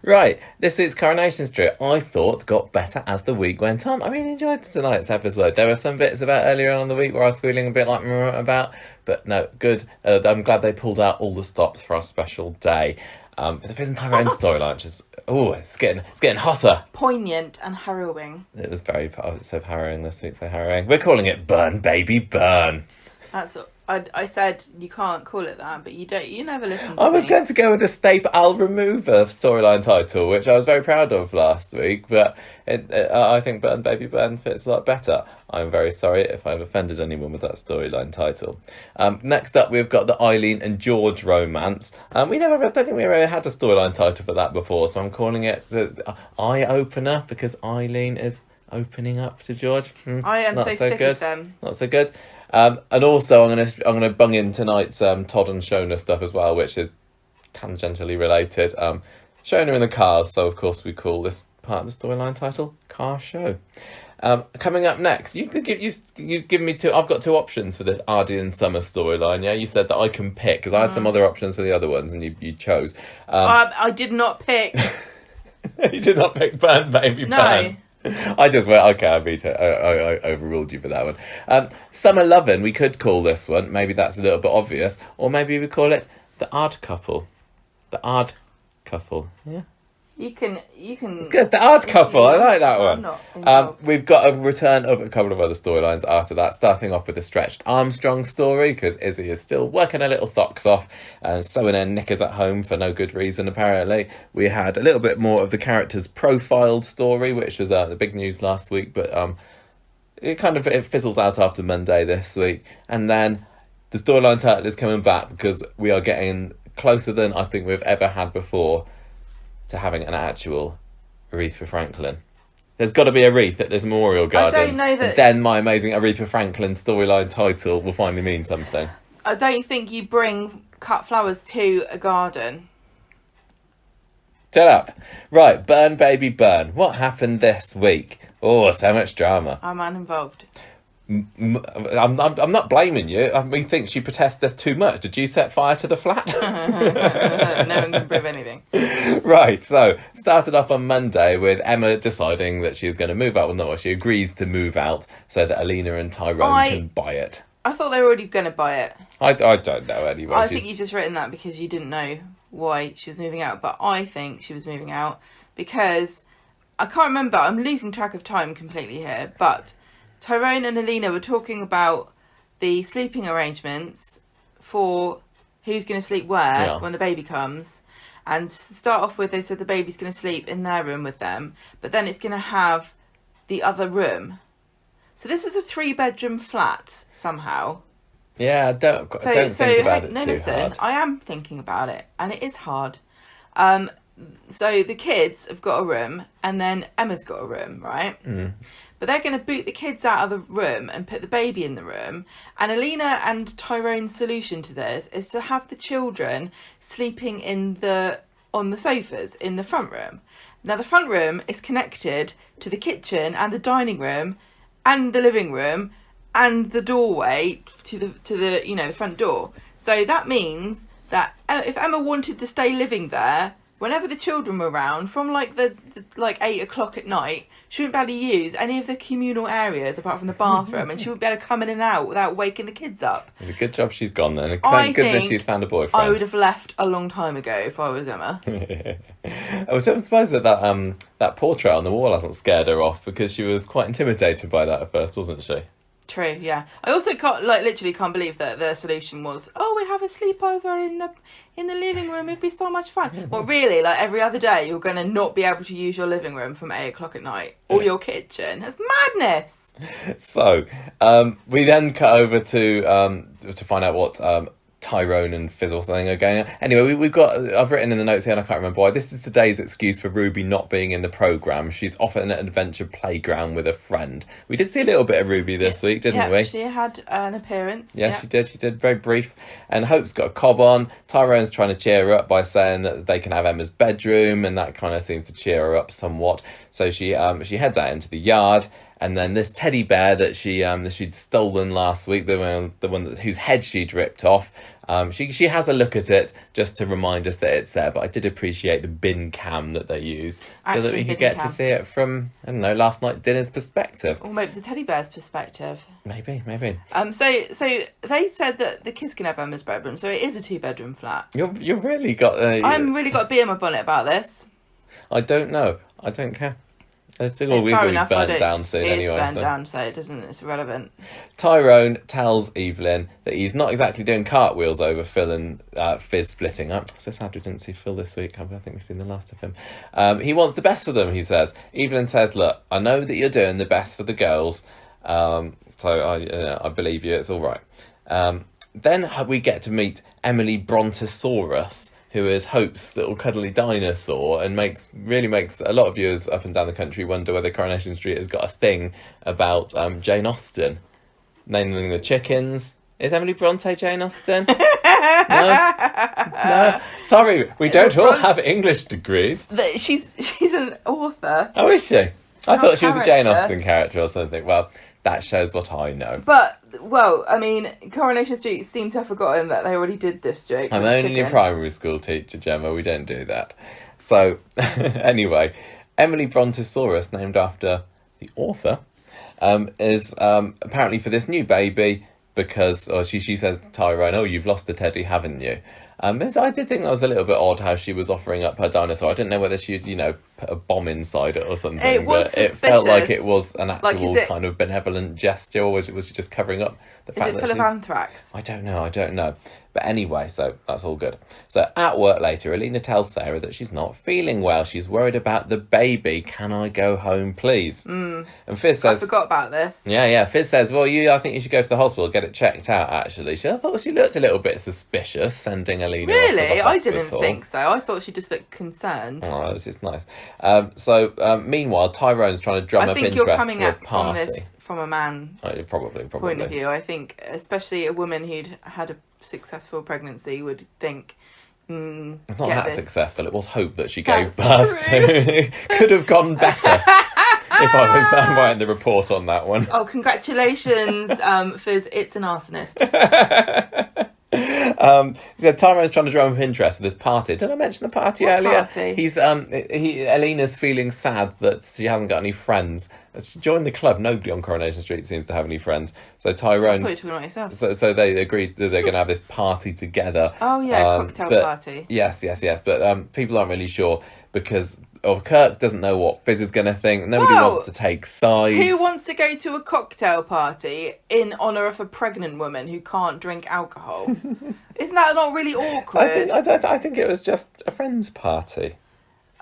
Right, this week's Coronation Street, I thought, got better as the week went on. I really enjoyed tonight's episode. There were some bits about earlier on in the week where I was feeling a bit like about, but no, good. I'm glad they pulled out all the stops for our special day. For the Fiz and Tyrone storyline, which is, it's getting hotter. Poignant and harrowing. It was it's so harrowing this week, so harrowing. We're calling it Burn Baby Burn. That's I said you can't call it that, but you never listen to me. I was going to go with a staple I'll remove a storyline title, which I was very proud of last week, but I think Burn Baby Burn fits a lot better. I'm very sorry if I've offended anyone with that storyline title. Next up, we've got the Eileen and George romance. I don't think we ever had a storyline title for that before, so I'm calling it the Eye Opener because Eileen is opening up to George. I am so sick of them. Not so good. And also, I'm gonna bung in tonight's Todd and Shona stuff as well, which is tangentially related. Shona in the cars, so of course we call this part of the storyline title Car Show. Coming up next, you've given me two. I've got two options for this Aadi and Summer storyline. Yeah, you said that I can pick because I had some other options for the other ones, and you chose. I did not pick. You did not pick Burn Baby Burn. I just went, okay, I overruled you for that one. Summer Lovin', we could call this one. Maybe that's a little bit obvious. Or maybe we call it The Odd Couple. The Odd Couple, yeah. You can. It's good, The Odd Couple, I like that one. I'm not we've got a return of a couple of other storylines after that, starting off with the stretched Armstrong story, because Izzy is still working her little socks off and sewing her knickers at home for no good reason, apparently. We had a little bit more of the characters' profiled story, which was the big news last week, but it fizzled out after Monday this week. And then the storyline title is coming back because we are getting closer than I think we've ever had before to having an actual Aretha Franklin. There's got to be a wreath at this Memorial Gardens. I don't know that. And then my amazing Aretha Franklin storyline title will finally mean something. I don't think you bring cut flowers to a garden. Shut up. Right, Burn Baby Burn. What happened this week? Oh, so much drama. I'm uninvolved. I'm not blaming you. I mean, think she protested too much. Did you set fire to the flat? No one can prove anything. Right, so started off on Monday with Emma deciding that she was going to move out. Well, no, she agrees to move out so that Alina and Tyrone can buy it. I thought they were already going to buy it. I don't know anyway. I think you've just written that because you didn't know why she was moving out. But I think she was moving out because I can't remember. I'm losing track of time completely here, but Tyrone and Alina were talking about the sleeping arrangements for who's going to sleep where when the baby comes. And to start off with, they said the baby's going to sleep in their room with them, but then it's going to have the other room. So this is a 3-bedroom flat somehow. Yeah, I don't think about it too hard. I am thinking about it, and it is hard. So the kids have got a room, and then Emma's got a room, right? Mm. But they're going to boot the kids out of the room and put the baby in the room. And Alina and Tyrone's solution to this is to have the children sleeping on the sofas in the front room. Now, the front room is connected to the kitchen and the dining room and the living room and the doorway to the front door. So that means that if Emma wanted to stay living there, whenever the children were around, from like 8 o'clock at night, she wouldn't be able to use any of the communal areas apart from the bathroom, and she wouldn't be able to come in and out without waking the kids up. It's a good job she's gone then. Thank goodness she's found a boyfriend. I would have left a long time ago if I was Emma. I'm surprised that portrait on the wall hasn't scared her off, because she was quite intimidated by that at first, wasn't she? True, yeah. I also literally can't believe that their solution was, we have a sleepover in the living room. It'd be so much fun. Well, really, every other day, you're going to not be able to use your living room from 8 o'clock at night or your kitchen. That's madness. So, we then cut over to find out what Tyrone and Fiz or something are going on. Anyway, I've written in the notes here, and I can't remember why. This is today's excuse for Ruby not being in the programme. She's off at an adventure playground with a friend. We did see a little bit of Ruby this week, didn't we? She had an appearance. Yeah, she did. She did, very brief. And Hope's got a cob on. Tyrone's trying to cheer her up by saying that they can have Emma's bedroom, and that kind of seems to cheer her up somewhat. So she heads out into the yard, And then this teddy bear that she'd stolen last week, the one whose head she'd ripped off. She has a look at it just to remind us that it's there. But I did appreciate the bin cam that they use so that we could get to see it from, I don't know, last night dinner's perspective. Or maybe the teddy bear's perspective. Maybe. So they said that the kids can have Emma's bedroom, so it is a 2-bedroom flat. You've really got. I'm really got a bee in my bonnet about this. I don't know. I don't care. It's all It's we've fair be enough. burnt down soon It is anyway. burnt down, so it's irrelevant. Tyrone tells Evelyn that he's not exactly doing cartwheels over Phil and Fiz splitting up. So sad we didn't see Phil this week. I think we've seen the last of him. He wants the best for them, he says. Evelyn says, look, I know that you're doing the best for the girls, so I believe you, it's all right. Then we get to meet Emily Brontosaurus, who is Hope's little cuddly dinosaur, and makes a lot of viewers up and down the country wonder whether Coronation Street has got a thing about Jane Austen. Naming the chickens. Is Emily Bronte Jane Austen? No? Sorry, we don't all have English degrees. She's an author. Oh, is she? I thought she was a Jane character. Austen character or something. Well, that shows what I know. But, well, I mean, Coronation Street seem to have forgotten that they already did this joke. I'm with only a chicken. primary school teacher, Gemma. We don't do that. So, anyway, Emily Brontosaurus, named after the author, is apparently for this new baby because she says to Tyrone, oh, you've lost the teddy, haven't you? I did think that was a little bit odd how she was offering up her dinosaur. I didn't know whether she'd, put a bomb inside it or something. It was but it felt like suspicious. it was an actual Like, kind of benevolent gesture, or was she just covering up the fact Is it that full of she's... anthrax? I don't know. But anyway, so that's all good. So at work later, Alina tells Sarah that she's not feeling well. She's worried about the baby. Can I go home, please? And Fiz I says... forgot about this. Yeah. Fiz says, well, I think you should go to the hospital, get it checked out, actually. I thought she looked a little bit suspicious, sending Alina off to the Really? hospital. I didn't think so. I thought she just looked concerned. Oh, it's just nice. Meanwhile, Tyrone's trying to drum I up think interest you're coming for a at from party. this from a man Probably. point of view. I think, especially a woman who'd had a successful pregnancy would think, It's not get that this. successful. It was Hope that she That's gave birth to. Could have gone better if I was writing the report on that one. Oh, congratulations, Fiz, it's an arsonist. So Tyrone's trying to drum up interest with this party. Did I mention the party What earlier? party? He's Alina's feeling sad that she hasn't got any friends. She joined the club. Nobody on Coronation Street seems to have any friends. So I thought you Tyrone's... were talking about yourself. So they agreed that they're going to have this party together. Oh, yeah, cocktail party. Yes. But people aren't really sure because Kirk doesn't know what Fiz is going to think. Nobody Well, wants to take sides. Who wants to go to a cocktail party in honour of a pregnant woman who can't drink alcohol? Isn't that not really awkward? I think it was just a friend's party.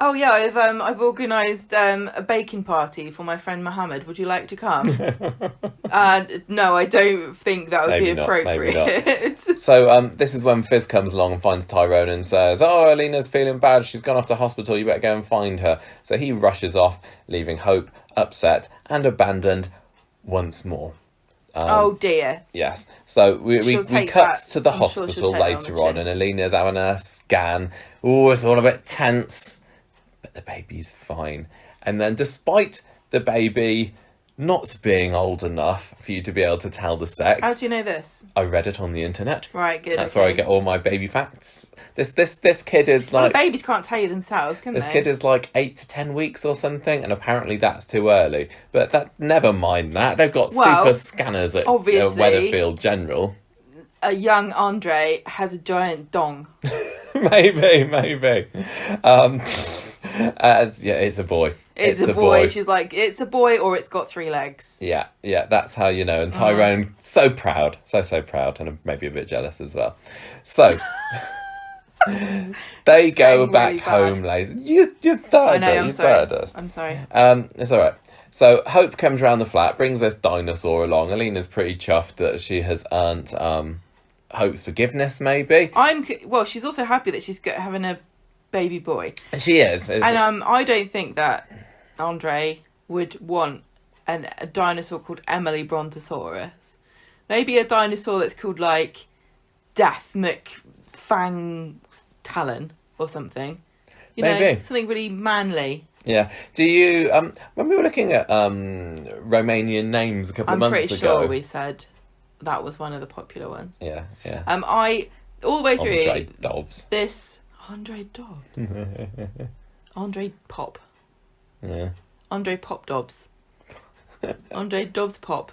Oh yeah, I've organised a baking party for my friend Mohammed. Would you like to come? No, I don't think that would Maybe be not, appropriate. So this is when Fiz comes along and finds Tyrone and says, oh, Alina's feeling bad. She's gone off to hospital. You better go and find her. So he rushes off, leaving Hope upset and abandoned once more. Oh dear. Yes. So we She'll take cut that. to the I'm sure hospital she'll take that later on on, the and chin. Alina's having a scan. Oh, it's all a bit tense. But the baby's fine. And then despite the baby not being old enough for you to be able to tell the sex, How do you know this? I read it on the internet. Right, good. That's okay. where I get all my baby facts. This kid is Well, like... babies can't tell you themselves, can This they? kid is like 8 to 10 weeks or something, and apparently that's too early. But never mind that. They've got Well, super scanners at obviously- Weatherfield General. A young Andre has a giant dong. maybe. It's a boy. It's a boy. She's like, it's a boy or it's got 3 legs. Yeah, that's how you know. And Tyrone, so proud, so proud, and maybe a bit jealous as well. So they go going back really home bad. later. You I know, I'm you sorry. bird us. I'm sorry. It's all right. So Hope comes round the flat, brings this dinosaur along. Alina's pretty chuffed that she has earned Hope's forgiveness, maybe. Well, she's also happy that she's having a baby boy. She is. And I don't think that Andre would want a dinosaur called Emily Brontosaurus. Maybe a dinosaur that's called like Death McFang Talon or something. You know, Maybe. something really manly. Yeah. Do you when we were looking at Romanian names a couple of I'm months pretty ago? sure we said that was one of the popular ones. Yeah, yeah. I all the way through Andre Dobbs. this Andre Dobbs, Andre Pop, Yeah. Andre Pop Dobbs, Andre Dobbs Pop.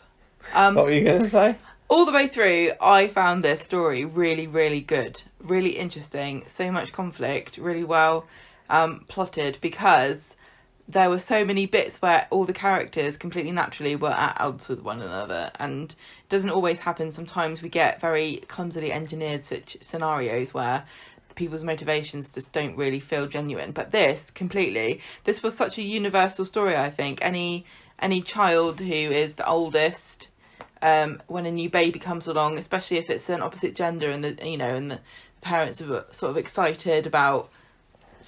What were you going to say? All the way through, I found this story really, really good, really interesting. So much conflict, really well plotted, because there were so many bits where all the characters completely naturally were at odds with one another, and it doesn't always happen. Sometimes we get very clumsily engineered scenarios where people's motivations just don't really feel genuine. But this was such a universal story. I think any child who is the oldest, when a new baby comes along, especially if it's an opposite gender, and the parents are sort of excited about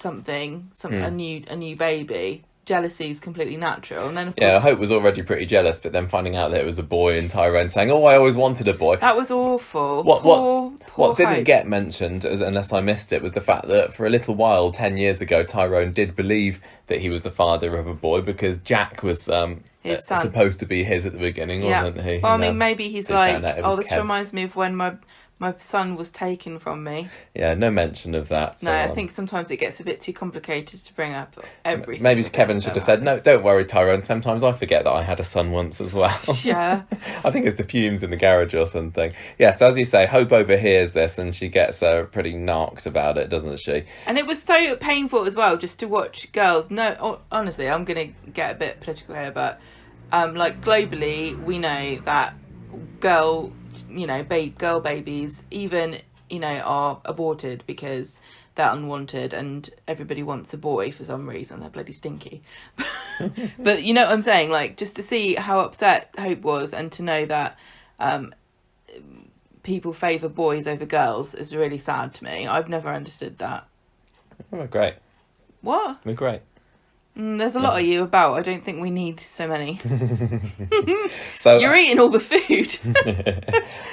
a new baby, jealousy is completely natural. And then of course, Hope was already pretty jealous, but then finding out that it was a boy, and Tyrone saying, "Oh, I always wanted a boy." That was awful. What didn't Hope. get mentioned, unless I missed it, was the fact that for a little while, 10 years ago, Tyrone did believe that he was the father of a boy, because Jack was His son. supposed to be his at the beginning, wasn't he? Well, I And, mean, maybe he's they like, found out it was this Kev's. reminds me of when my son was taken from me. Yeah, no mention of that. So, No, I think sometimes it gets a bit too complicated to bring up every. maybe single Kevin bit should of have said, that. "No, don't worry, Tyrone. Sometimes I forget that I had a son once as well." Yeah. I think it's the fumes in the garage or something. Yes, as you say, Hope overhears this and she gets pretty knocked about it, doesn't she? And it was so painful as well, just to watch girls. No, honestly, I'm going to get a bit political here, but like globally, we know that girl babies, even are aborted because they're unwanted, and everybody wants a boy for some reason. They're bloody stinky. But you know what I'm saying? Like, just to see how upset Hope was, and to know that people favour boys over girls is really sad to me. I've never understood that. Oh, we're great. What? We're great. There's a lot of you about. I don't think we need so many. So You're eating all the food.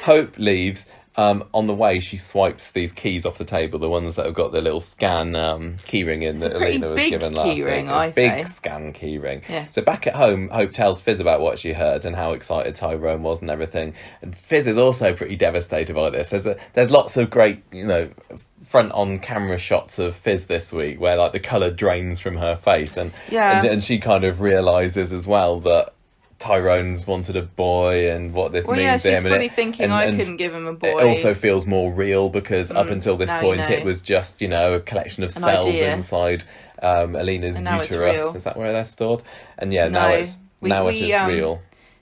Hope leaves. On the way, she swipes these keys off the table, the ones that have got the little scan keyring in that a pretty Alina was big given last week. keyring, I Big say. scan keyring. Yeah. So back at home, Hope tells Fiz about what she heard and how excited Tyrone was and everything. And Fiz is also pretty devastated by this. There's lots of great, front on camera shots of Fiz this week where like the colour drains from her face, and she kind of realises as well that Tyrone's wanted a boy and what this means to she's him. probably thinking I couldn't give him a boy. It also feels more real because up until this now point you know. it was just, a collection of cells idea. inside Alina's And now it's uterus. real. Is that where they're stored? And now it's real.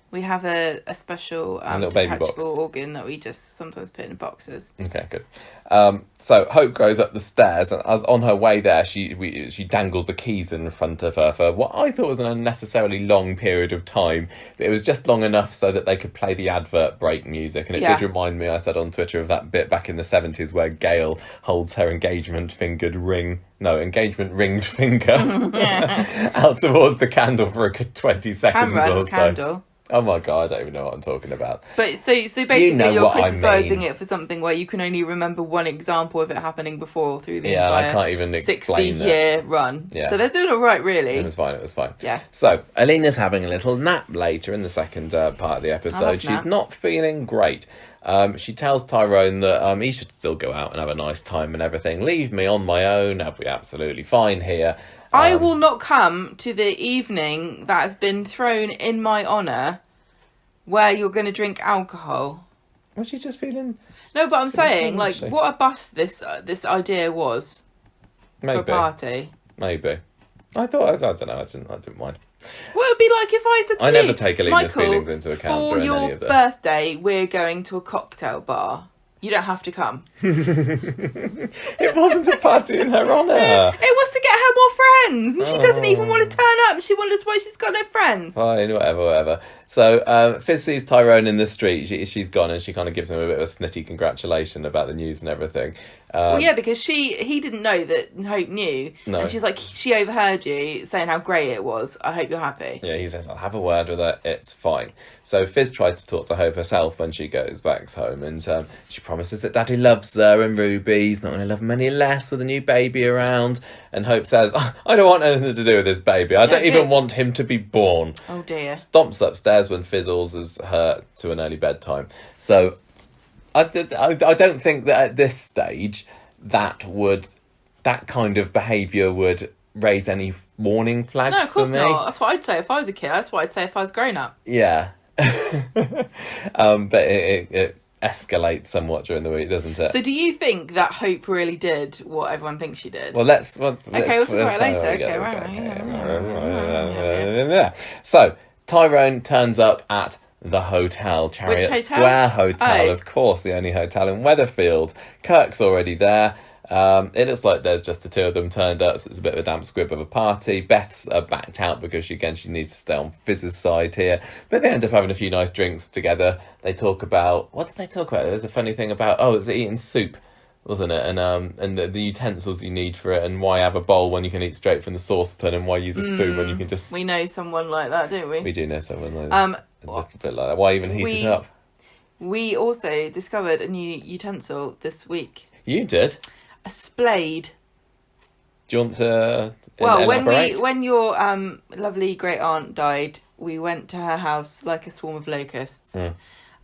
We have a special little baby box. detachable organ that we just sometimes put in boxes. Okay, good. So Hope goes up the stairs, and as on her way there, she dangles the keys in front of her for what I thought was an unnecessarily long period of time, but it was just long enough so that they could play the advert break music, and it did remind me, I said on Twitter, of that bit back in the 70s where Gail holds her engagement ringed finger out towards the candle for a good 20 seconds or so. Candle. Oh my God, I don't even know what I'm talking about. But so basically you're what I criticising mean. it for something where you can only remember one example of it happening before through the I entire can't even explain 60-year run. Yeah. So they're doing all right, really. It was fine. Yeah. So, Alina's having a little nap later in the second part of the episode. She's naps. not feeling great. She tells Tyrone that he should still go out and have a nice time and everything. Leave me on my own. I'll be absolutely fine here. I will not come to the evening that has been thrown in my honour where you're going to drink alcohol. Well, she's just feeling... No, but I'm saying, like, she? what a bust this idea was for a party. Maybe. I don't know, I didn't mind. Well, it would be like if I said to I you, never take Alina's Michael, feelings into account for during your any of this. birthday, we're going to a cocktail bar. You don't have to come. It wasn't a party in her honour. It was to get her more friends, and she doesn't even want to turn up, and she wonders why she's got no friends. Fine, whatever. So Fiz sees Tyrone in the street. She's gone, and she kind of gives him a bit of a snitty congratulation about the news and everything. Well, yeah, because he didn't know that Hope knew. No. And she's like, she overheard you saying how great it was. I hope you're happy. Yeah, he says, I'll have a word with her, it's fine. So Fiz tries to talk to Hope herself when she goes back home, and she promises that Daddy loves her and Ruby. He's not going to love him any less with a new baby around. And Hope says, I don't want anything to do with this baby. I don't even want him to be born. Oh, dear. Stomps upstairs when Fizzles is her to an early bedtime. So I don't think that at this stage that kind of behaviour would raise any warning flags for me. No, of course not. That's what I'd say if I was a kid. That's what I'd say if I was grown up. Yeah. But it escalates somewhat during the week, doesn't it? So do you think that Hope really did what everyone thinks she did? Well, let's we'll talk about it later. Okay, right. So Tyrone turns up at the hotel, Chariot hotel? Square Hotel, Oh. of course, the only hotel in Weatherfield. Kirk's already there. It looks like there's just the two of them turned up, so it's a bit of a damp squib of a party. Beth's backed out because she needs to stay on Fiz's side here. But they end up having a few nice drinks together. They talk about... What did they talk about? There's a funny thing about... Oh, it's eating soup, wasn't it? And the utensils you need for it, and why have a bowl when you can eat straight from the saucepan, and why use a spoon when you can just... We know someone like that, don't we? We do know someone like that. A little bit like that. Why even heat it up? We also discovered a new utensil this week. You did? A splade. Do you want to elaborate? when your lovely great aunt died, we went to her house like a swarm of locusts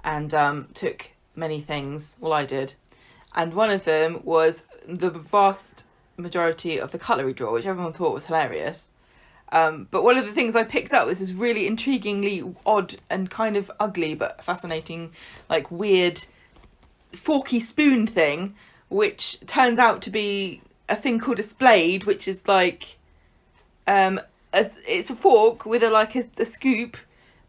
and took many things. Well, I did. And one of them was the vast majority of the cutlery drawer, which everyone thought was hilarious. But one of the things I picked up was this really intriguingly odd and kind of ugly but fascinating, like weird forky spoon thing, which turns out to be a thing called a splade, which is like it's a fork with a scoop,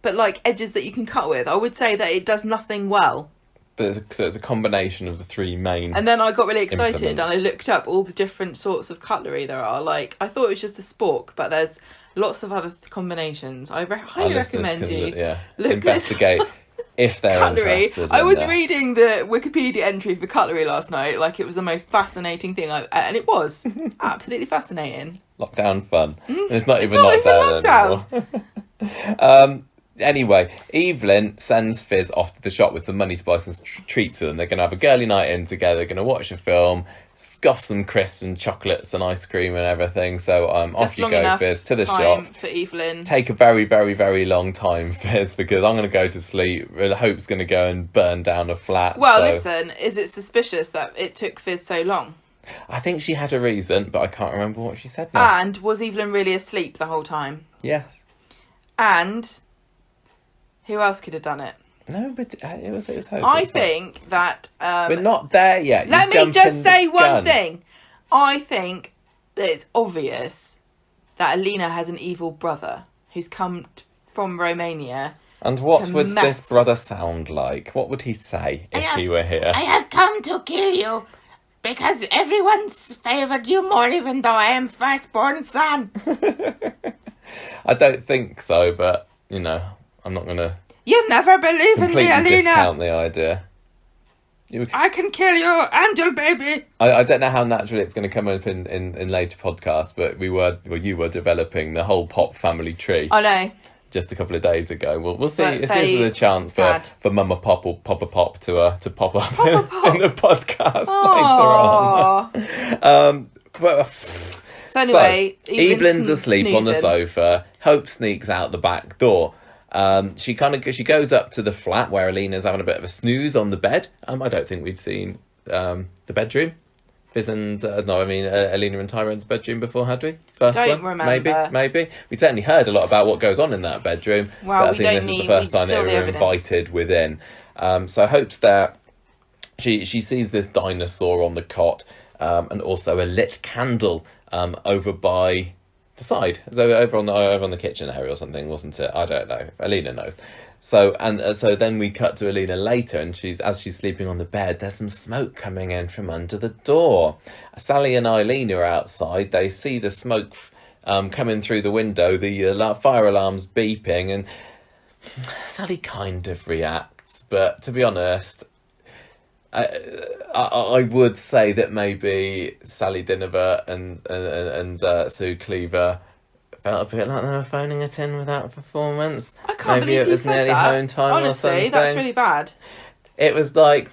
but like edges that you can cut with. I would say that it does nothing well. But it's a combination of the three main. And then I got really excited implements. and I looked up all the different sorts of cutlery there are. Like, I thought it was just a spork, but there's lots of other combinations. I highly recommend you look investigate if they're cutlery. interested. I was reading the Wikipedia entry for cutlery last night. Like, it was the most fascinating thing and it was absolutely fascinating. Lockdown fun. And it's not even lockdown anymore. Anyway, Evelyn sends Fiz off to the shop with some money to buy some treats for them. They're going to have a girly night in together. They're going to watch a film, scoff some crisps and chocolates and ice cream and everything. So off you go, Fiz, to the shop. For Evelyn. Take a very, very, very long time, Fiz, because I'm going to go to sleep. Hope's going to go and burn down a flat. Well, listen, is it suspicious that it took Fiz so long? I think she had a reason, but I can't remember what she said now. And was Evelyn really asleep the whole time? Yes. And who else could have done it? No, but it was Hope. I think that... we're not there yet. Let me just say one thing. I think that it's obvious that Alina has an evil brother who's come from Romania. And what would this brother sound like? What would he say if he were here? I have come to kill you because everyone's favoured you more, even though I am firstborn son. I don't think so, but, I'm not going to You never believe in me, completely Alina. discount the idea. I can kill you, angel baby. I don't know how naturally it's going to come up in later podcasts, but you were developing the whole Pop family tree. I know. Just a couple of days ago. We'll see. But This is a chance for Mama Pop or Papa Pop to pop up in the podcast later on. So anyway, Evelyn's asleep on the snoozing. sofa. Hope sneaks out the back door. She she goes up to the flat where Alina's having a bit of a snooze on the bed. I don't think we'd seen the bedroom. Fiz and Alina and Tyrone's bedroom before, had we? First Don't one, remember. maybe. We certainly heard a lot about what goes on in that bedroom. Well, but I think this is the first time they were invited within. So Hope's there. She sees this dinosaur on the cot, and also a lit candle over by the side. It was over on the kitchen area or something, wasn't it? I don't know. Alina knows. So then we cut to Alina later, and as she's sleeping on the bed, there's some smoke coming in from under the door. Sally and Eileen are outside. They see the smoke coming through the window, the fire alarm's beeping, and Sally kind of reacts, but to be honest, I would say that maybe Sally Dinevert and Sue Cleaver felt a bit like they were phoning it in without a performance. I can't maybe believe it you was said nearly that. home time Honestly, or something. that's really bad. It was like,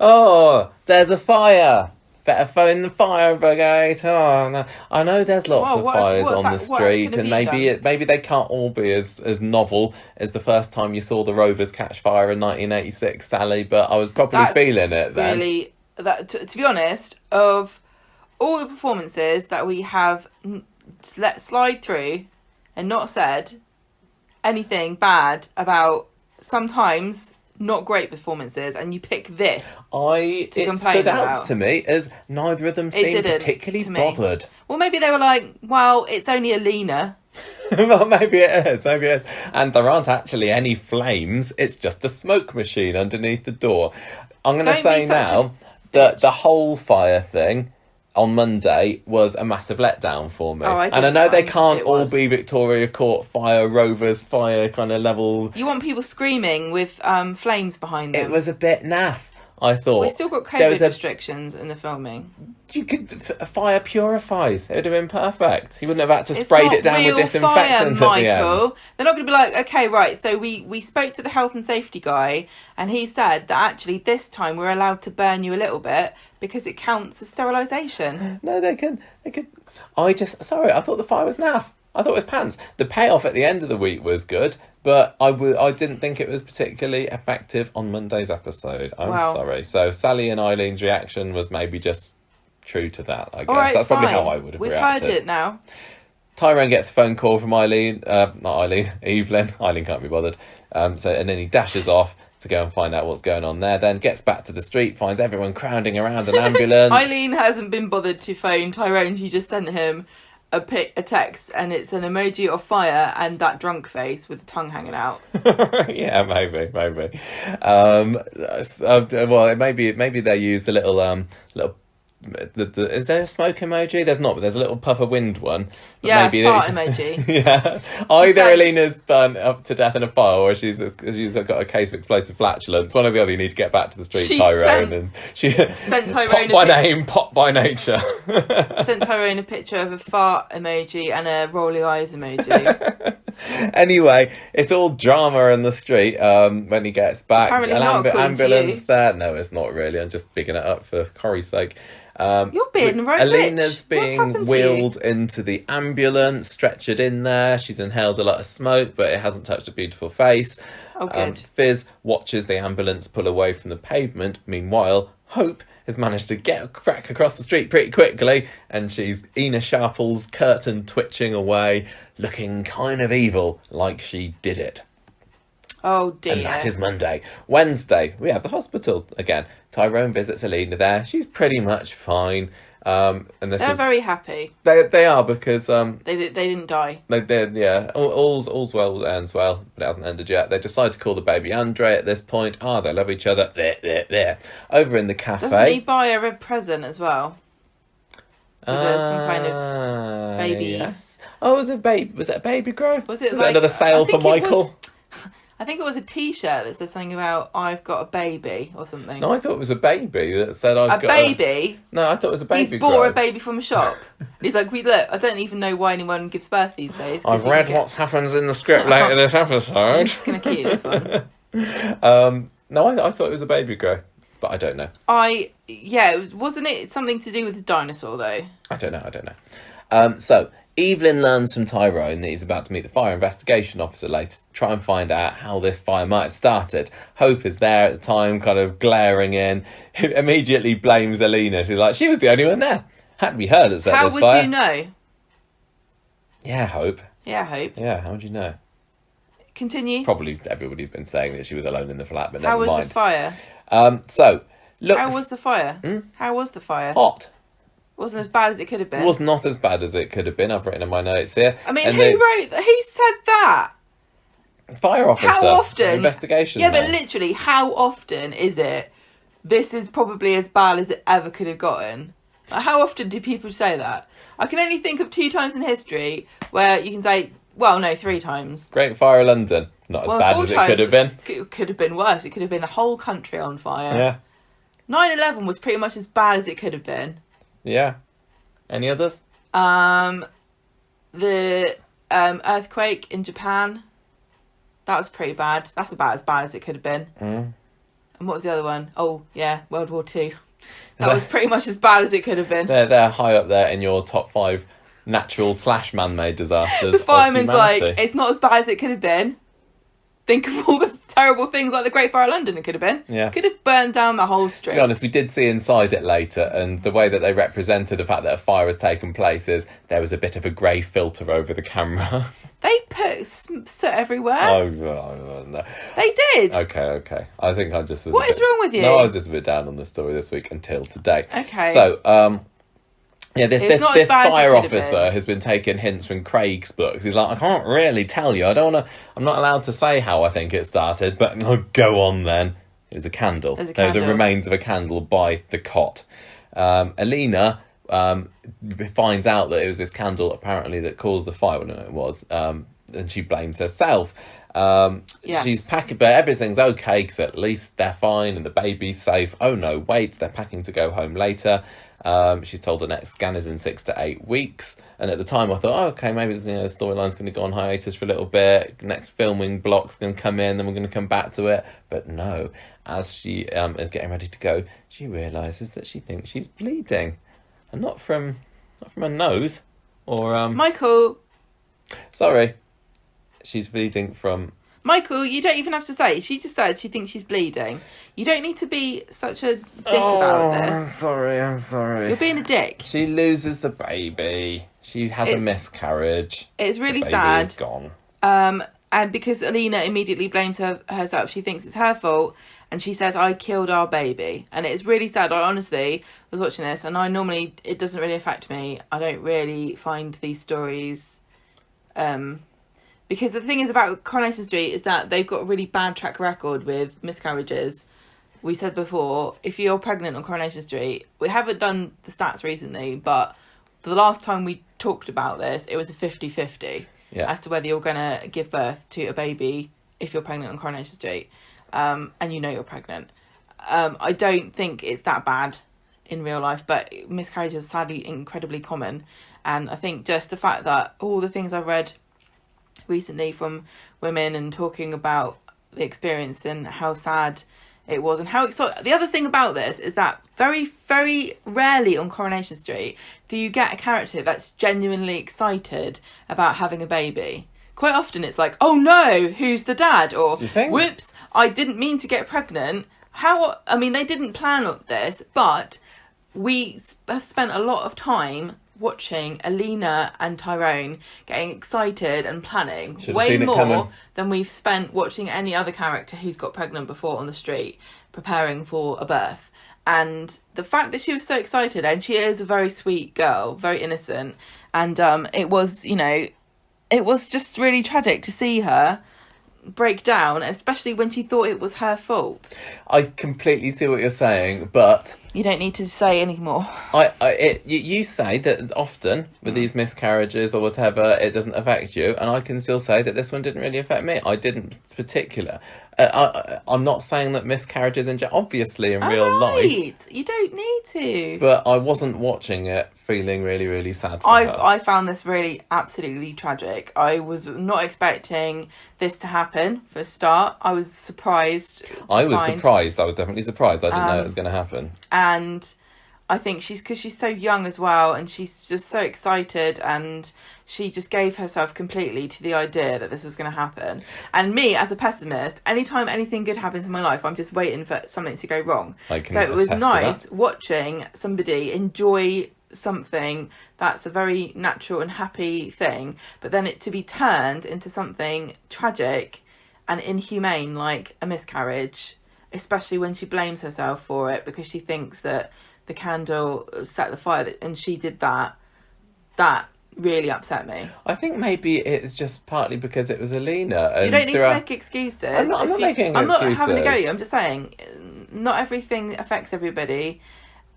oh, there's a fire. Better phone the fire brigade. Oh, no. I know there's lots of fires on the street, and maybe they can't all be as novel as the first time you saw the Rovers catch fire in 1986, Sally. But I was probably feeling it then. Really, to be honest, of all the performances that we have let slide through and not said anything bad about, sometimes not great performances, and you pick this. It stood out to me as neither of them seemed particularly bothered. Well, maybe they were like, well, it's only Alina. Well, maybe it is. And there aren't actually any flames. It's just a smoke machine underneath the door. I'm going to say now that the whole fire thing on Monday was a massive letdown for me. And I know they can't all be Victoria Court fire, Rovers fire kind of level. You want people screaming with flames behind them. It was a bit naff, I thought. We still got COVID restrictions in the filming. You could fire purifies. It would have been perfect. He wouldn't have had to spray it down with disinfectant at the end. They're not going to be like, okay, right, so we spoke to the health and safety guy, and he said that actually this time we're allowed to burn you a little bit because it counts as sterilisation. No, they can. I thought the fire was naff. I thought it was pants. The payoff at the end of the week was good, but I didn't think it was particularly effective on Monday's episode. I'm sorry. So Sally and Eileen's reaction was maybe just true to that, I guess. All right, that's probably how I would have reacted. We've heard it now. Tyrone gets a phone call from Evelyn. Eileen can't be bothered. And then he dashes off to go and find out what's going on there. Then gets back to the street, finds everyone crowding around an ambulance. Eileen hasn't been bothered to phone Tyrone. She just sent him a text, and it's an emoji of fire and that drunk face with the tongue hanging out. Yeah, maybe. Well, maybe they used a little is there a smoke emoji? There's not, but there's a little puff of wind one. Yeah, fart emoji. Yeah. Either Alina's burnt up to death in a fire, or she's got a case of explosive flatulence. One or the other. You need to get back to the street, Tyrone. She sent Tyrone pot by name, pot by nature. Sent Tyrone a picture of a fart emoji and a rolly eyes emoji. Anyway, it's all drama in the street when he gets back. Apparently ambulance there. No, it's not really. I'm just bigging it up for Corrie's sake. You're being right. Alina's being wheeled into the ambulance, stretchered in there. She's inhaled a lot of smoke, but it hasn't touched a beautiful face. Oh, good. Fiz watches the ambulance pull away from the pavement. Meanwhile, Hope has managed to get a crack across the street pretty quickly, and she's Ina Sharple's curtain twitching away, looking kind of evil, like she did it. Oh dear. And that is Monday. Wednesday, we have the hospital again. Tyrone visits Alina there. She's pretty much fine. And they're very happy. They are, because they didn't die. They did, yeah. All's well ends well, but it hasn't ended yet. They decide to call the baby Andre at this point. They love each other. There. Over in the cafe. Doesn't he buy her a present as well? Some kind of baby. Yes. Oh, was it a baby grow? Was it another sale for Michael? I think it was a T-shirt that said something about "I've got a baby" or something. No, I thought it was a baby that said "I've got a baby." No, I thought it was a baby. He's bought a baby from a shop. He's like, look, I don't even know why anyone gives birth these days. I've read what happens in the script later this episode. I'm just going to keep this one. No, I thought it was a baby grow, but I don't know. Wasn't it something to do with the dinosaur though? I don't know. So Evelyn learns from Tyrone that he's about to meet the fire investigation officer later to try and find out how this fire might have started. Hope is there at the time, kind of glaring in. He immediately blames Alina. She's like, she was the only one there. Had to be her that set this fire. How would you know? Yeah, Hope. Yeah, how would you know? Continue. Probably everybody's been saying that she was alone in the flat, but never mind. How was the fire? How was the fire? How was the fire? Hot. Wasn't as bad as it could have been. It was not as bad as it could have been. I've written in my notes here. I mean, who said that? Fire officer. How often? Investigation. Yeah, but literally, how often is it? This is probably as bad as it ever could have gotten. Like, how often do people say that? I can only think of 2 times in history where you can say, well, no, 3 times. Great Fire of London. Not as bad as it could have been. It could have been worse. It could have been the whole country on fire. Yeah. 9/11 was pretty much as bad as it could have been. Yeah. Any others? The earthquake in Japan. That was pretty bad. That's about as bad as it could have been. And what was the other one? Oh, yeah, World War II. That was pretty much as bad as it could have been. They're high up there in your top 5 natural / man-made disasters. The fireman's of humanity. like, it's not as bad as it could have been. Think of all the terrible things like the Great Fire of London it could have been. Yeah. Could have burned down the whole street. To be honest, we did see inside it later, and the way that they represented the fact that a fire has taken place is there was a bit of a grey filter over the camera. They put soot everywhere. Oh, no. They did. Okay. I think I just was. What is wrong with you? No, I was just a bit down on the story this week until today. Okay. So, yeah, this not as bad as fire it could have officer been. has been taking hints from Craig's books. He's like, I can't really tell you. I'm not allowed to say how I think it started, but go on then. It was a candle. There's a There was the candle. remains of a candle by the cot. Alina finds out that it was this candle apparently that caused the fire. Well, no, it was. And she blames herself. Yes. She's packing, but everything's okay because at least they're fine and the baby's safe. Oh no, wait, they're packing to go home later. She's told her next scan is in 6 to 8 weeks. And at the time I thought, okay, maybe the storyline's going to go on hiatus for a little bit. Next filming block's going to come in, then we're going to come back to it. But no, as she is getting ready to go, she realises that she thinks she's bleeding. And not from her nose or... Michael, She's bleeding from... Michael, you don't even have to say. She just said she thinks she's bleeding. You don't need to be such a dick about this. I'm sorry. You're being a dick. She loses the baby. She has a miscarriage. It's really the baby sad. is gone. And because Alina immediately blames herself, she thinks it's her fault. And she says, I killed our baby. And it's really sad. I honestly was watching this. And it doesn't really affect me. I don't really find these stories... Because the thing is about Coronation Street is that they've got a really bad track record with miscarriages. We said before, if you're pregnant on Coronation Street, we haven't done the stats recently, but the last time we talked about this, it was a 50-50 as to whether you're going to give birth to a baby if you're pregnant on Coronation Street, and you know you're pregnant. I don't think it's that bad in real life, but miscarriages are sadly incredibly common. And I think just the fact that all the things I've read recently from women and talking about the experience and how sad it was and how excited. The other thing about this is that very, very rarely on Coronation Street do you get a character that's genuinely excited about having a baby. Quite often it's like, oh no, who's the dad? Or, whoops, I didn't mean to get pregnant. They didn't plan on this, but we have spent a lot of time watching Alina and Tyrone getting excited and planning way more than we've spent watching any other character who's got pregnant before on the street preparing for a birth. And the fact that she was so excited, and she is a very sweet girl, very innocent, and it was just really tragic to see her break down, especially when she thought it was her fault. I completely see what you're saying, but you don't need to say any more. You say that often with these miscarriages or whatever, it doesn't affect you, and I can still say that this one didn't really affect me. I didn't particular. I'm not saying that miscarriages obviously in real life. You don't need to. But I wasn't watching it feeling really, really sad for her. I found this really absolutely tragic. I was not expecting this to happen for a start. I was surprised. I was definitely surprised. I didn't know it was going to happen. And I think because she's so young as well, and she's just so excited, and she just gave herself completely to the idea that this was going to happen. And me, as a pessimist, anytime anything good happens in my life, I'm just waiting for something to go wrong. So it was nice watching somebody enjoy something that's a very natural and happy thing, but then it to be turned into something tragic and inhumane like a miscarriage, especially when she blames herself for it because she thinks that the candle set the fire and she did that really upset me. I think maybe it's just partly because it was Alina. And you don't need to make excuses. I'm not making excuses. I'm not having a go at you. I'm just saying not everything affects everybody.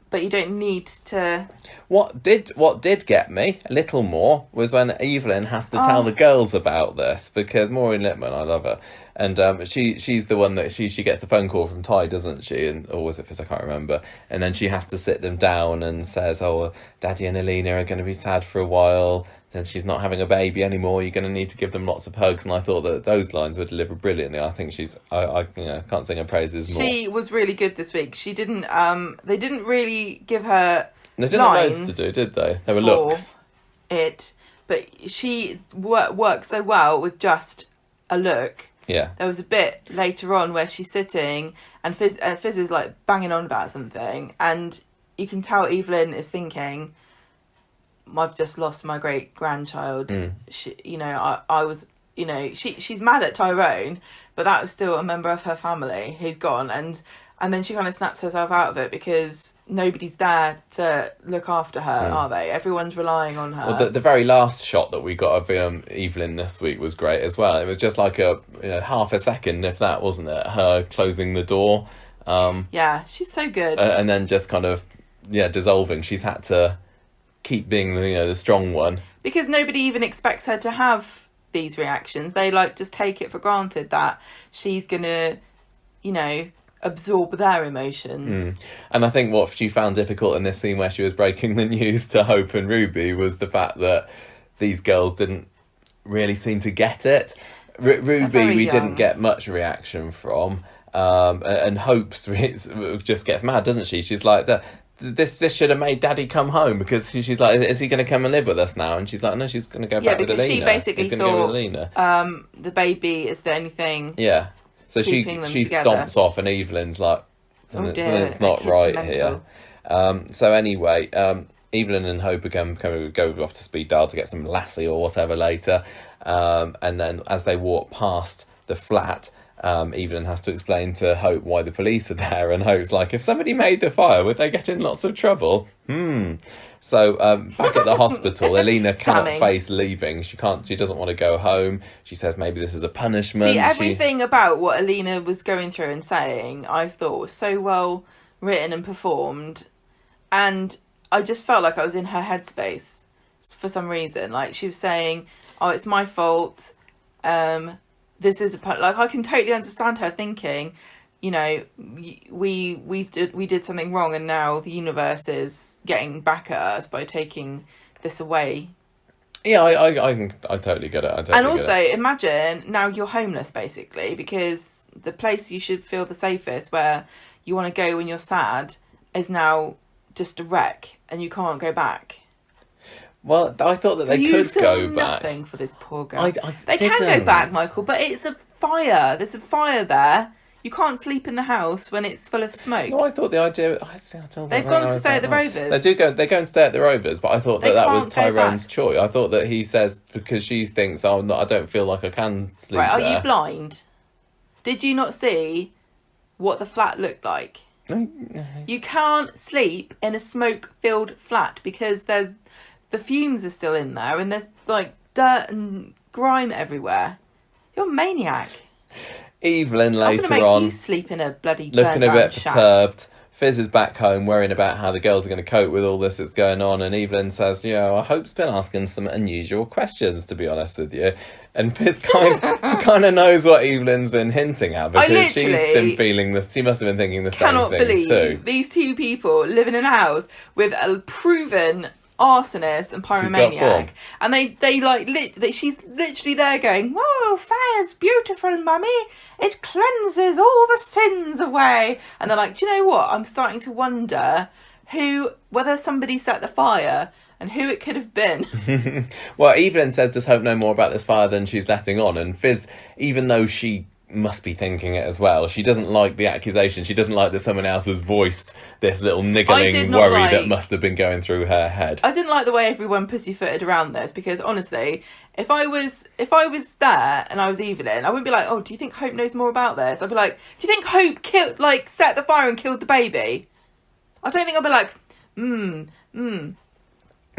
but you don't need to. What did get me a little more was when Evelyn has to tell the girls about this, because Maureen Lipman, I love her, and she's the one that she gets the phone call from Ty, doesn't she? And or was it Fiz? I can't remember. And then she has to sit them down and says, "Oh, Daddy and Alina are going to be sad for a while. Then she's not having a baby anymore. You're going to need to give them lots of hugs." And I thought that those lines were delivered brilliantly. I think I can't sing her praises more. She was really good this week. She didn't. They didn't really give her. They didn't have loads to do, did they? They were looks. But she worked so well with just a look. Yeah. There was a bit later on where she's sitting and Fiz is like banging on about something, and you can tell Evelyn is thinking, "I've just lost my great grandchild." She, I was, she's mad at Tyrone, but that was still a member of her family who's gone, and then she kind of snaps herself out of it because nobody's there to look after her, are they? Everyone's relying on her. Well, the very last shot that we got of Evelyn this week was great as well. It was just like a half a second, if that, wasn't it? Her closing the door. Yeah, she's so good. And then just kind of dissolving. She's had to keep being the strong one, because nobody even expects her to have these reactions. They just take it for granted that she's gonna absorb their emotions. And I think what she found difficult in this scene where she was breaking the news to Hope and Ruby was the fact that these girls didn't really seem to get it. Ruby we didn't get much reaction from, and Hope just gets mad, doesn't she? She's like, this should have made Daddy come home, because she's like, is he going to come and live with us now? And she's like, no, she's going to go back with Alina. Yeah, because she basically thought the baby is the only thing. Yeah, so she together. stomps off, and Evelyn's like, something's not right here. So anyway, Evelyn and Hope again go off to speed dial to get some lassie or whatever later, and then as they walk past the flat, Evelyn has to explain to Hope why the police are there, and Hope's like, if somebody made the fire, would they get in lots of trouble? So back at the hospital, Alina cannot face leaving. She doesn't want to go home. She says maybe this is a punishment. See, everything about what Alina was going through and saying, I thought was so well written and performed, and I just felt like I was in her headspace for some reason. Like, she was saying, oh, it's my fault, this is I can totally understand her thinking, we did something wrong, and now the universe is getting back at us by taking this away. Yeah, I totally get it. And also, imagine now you're homeless, basically, because the place you should feel the safest, where you want to go when you're sad, is now just a wreck, and you can't go back. Well, I thought that they could go back. Nothing for this poor girl. They didn't. can go back, Michael, but it's a fire. There's a fire there. You can't sleep in the house when it's full of smoke. No, I thought the idea... They've gone to stay at the Rovers. They go and stay at the Rovers, but I thought that was Tyrone's choice. I thought that he says, because she thinks, I don't feel like I can sleep there. Right, are you blind? Did you not see what the flat looked like? You can't sleep in a smoke-filled flat because the fumes are still in there, and there's dirt and grime everywhere. You're a maniac. Evelyn later I'm gonna on, make you sleep in a bloody looking a bit shack. perturbed. Fiz is back home worrying about how the girls are going to cope with all this that's going on, and Evelyn says, I Hope's been asking some unusual questions, to be honest with you. And Fiz kind of knows what Evelyn's been hinting at, because she's been feeling this. She must have been thinking the same thing too. Cannot believe these two people live in a house with a proven arsonist and pyromaniac, and she's literally there going, "Whoa, fire's beautiful, mummy. It cleanses all the sins away." And they're like, "Do you know what? I'm starting to wonder whether somebody set the fire and who it could have been." Well, Evelyn says, "Does Hope know more about this fire than she's letting on?" And Fiz, even though she must be thinking it as well, she doesn't like the accusation. She doesn't like that someone else has voiced this little niggling worry that must have been going through her head. I didn't like the way everyone pussyfooted around this, because honestly, if I was there and I was Evelyn, I wouldn't be like, "Oh, do you think Hope knows more about this?" I'd be like, "Do you think Hope set the fire and killed the baby?" I don't think I'd be like,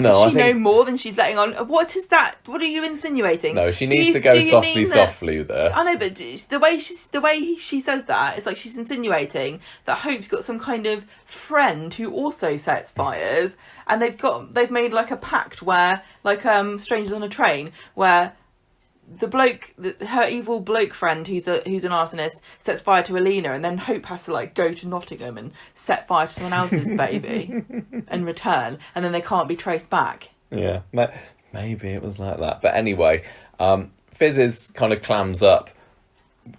No, Does I she think... know more than she's letting on? What is that? What are you insinuating? No, she needs to go softly with this. I know, but the way she says that, it's like she's insinuating that Hope's got some kind of friend who also sets fires, and they've made like a pact where, like, Strangers on a Train, where the bloke, her evil bloke friend who's an arsonist, sets fire to Alina, and then Hope has to like go to Nottingham and set fire to someone else's baby and return, and then they can't be traced back. Yeah, maybe it was like that. But anyway, Fiz kind of clams up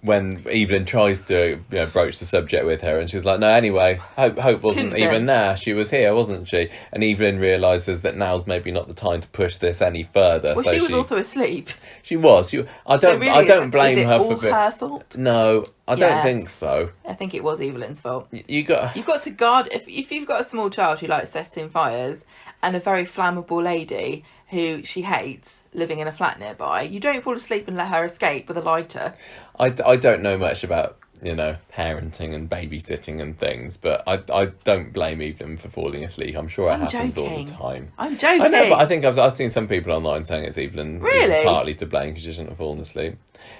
when Evelyn tries to broach the subject with her, and she's like, no, anyway, Hope wasn't even there. She was here, wasn't she? And Evelyn realises that now's maybe not the time to push this any further. Well, so she was also asleep. She was. I don't blame her for it all her fault? No, I don't think so. I think it was Evelyn's fault. You've got to guard if you've got a small child who likes setting fires and a very flammable lady who she hates living in a flat nearby, you don't fall asleep and let her escape with a lighter. I don't know much about parenting and babysitting and things, but I don't blame Evelyn for falling asleep. I'm sure it happens all the time. I'm joking. I know, but I think I've seen some people online saying it's Evelyn partly to blame because she shouldn't have fallen asleep.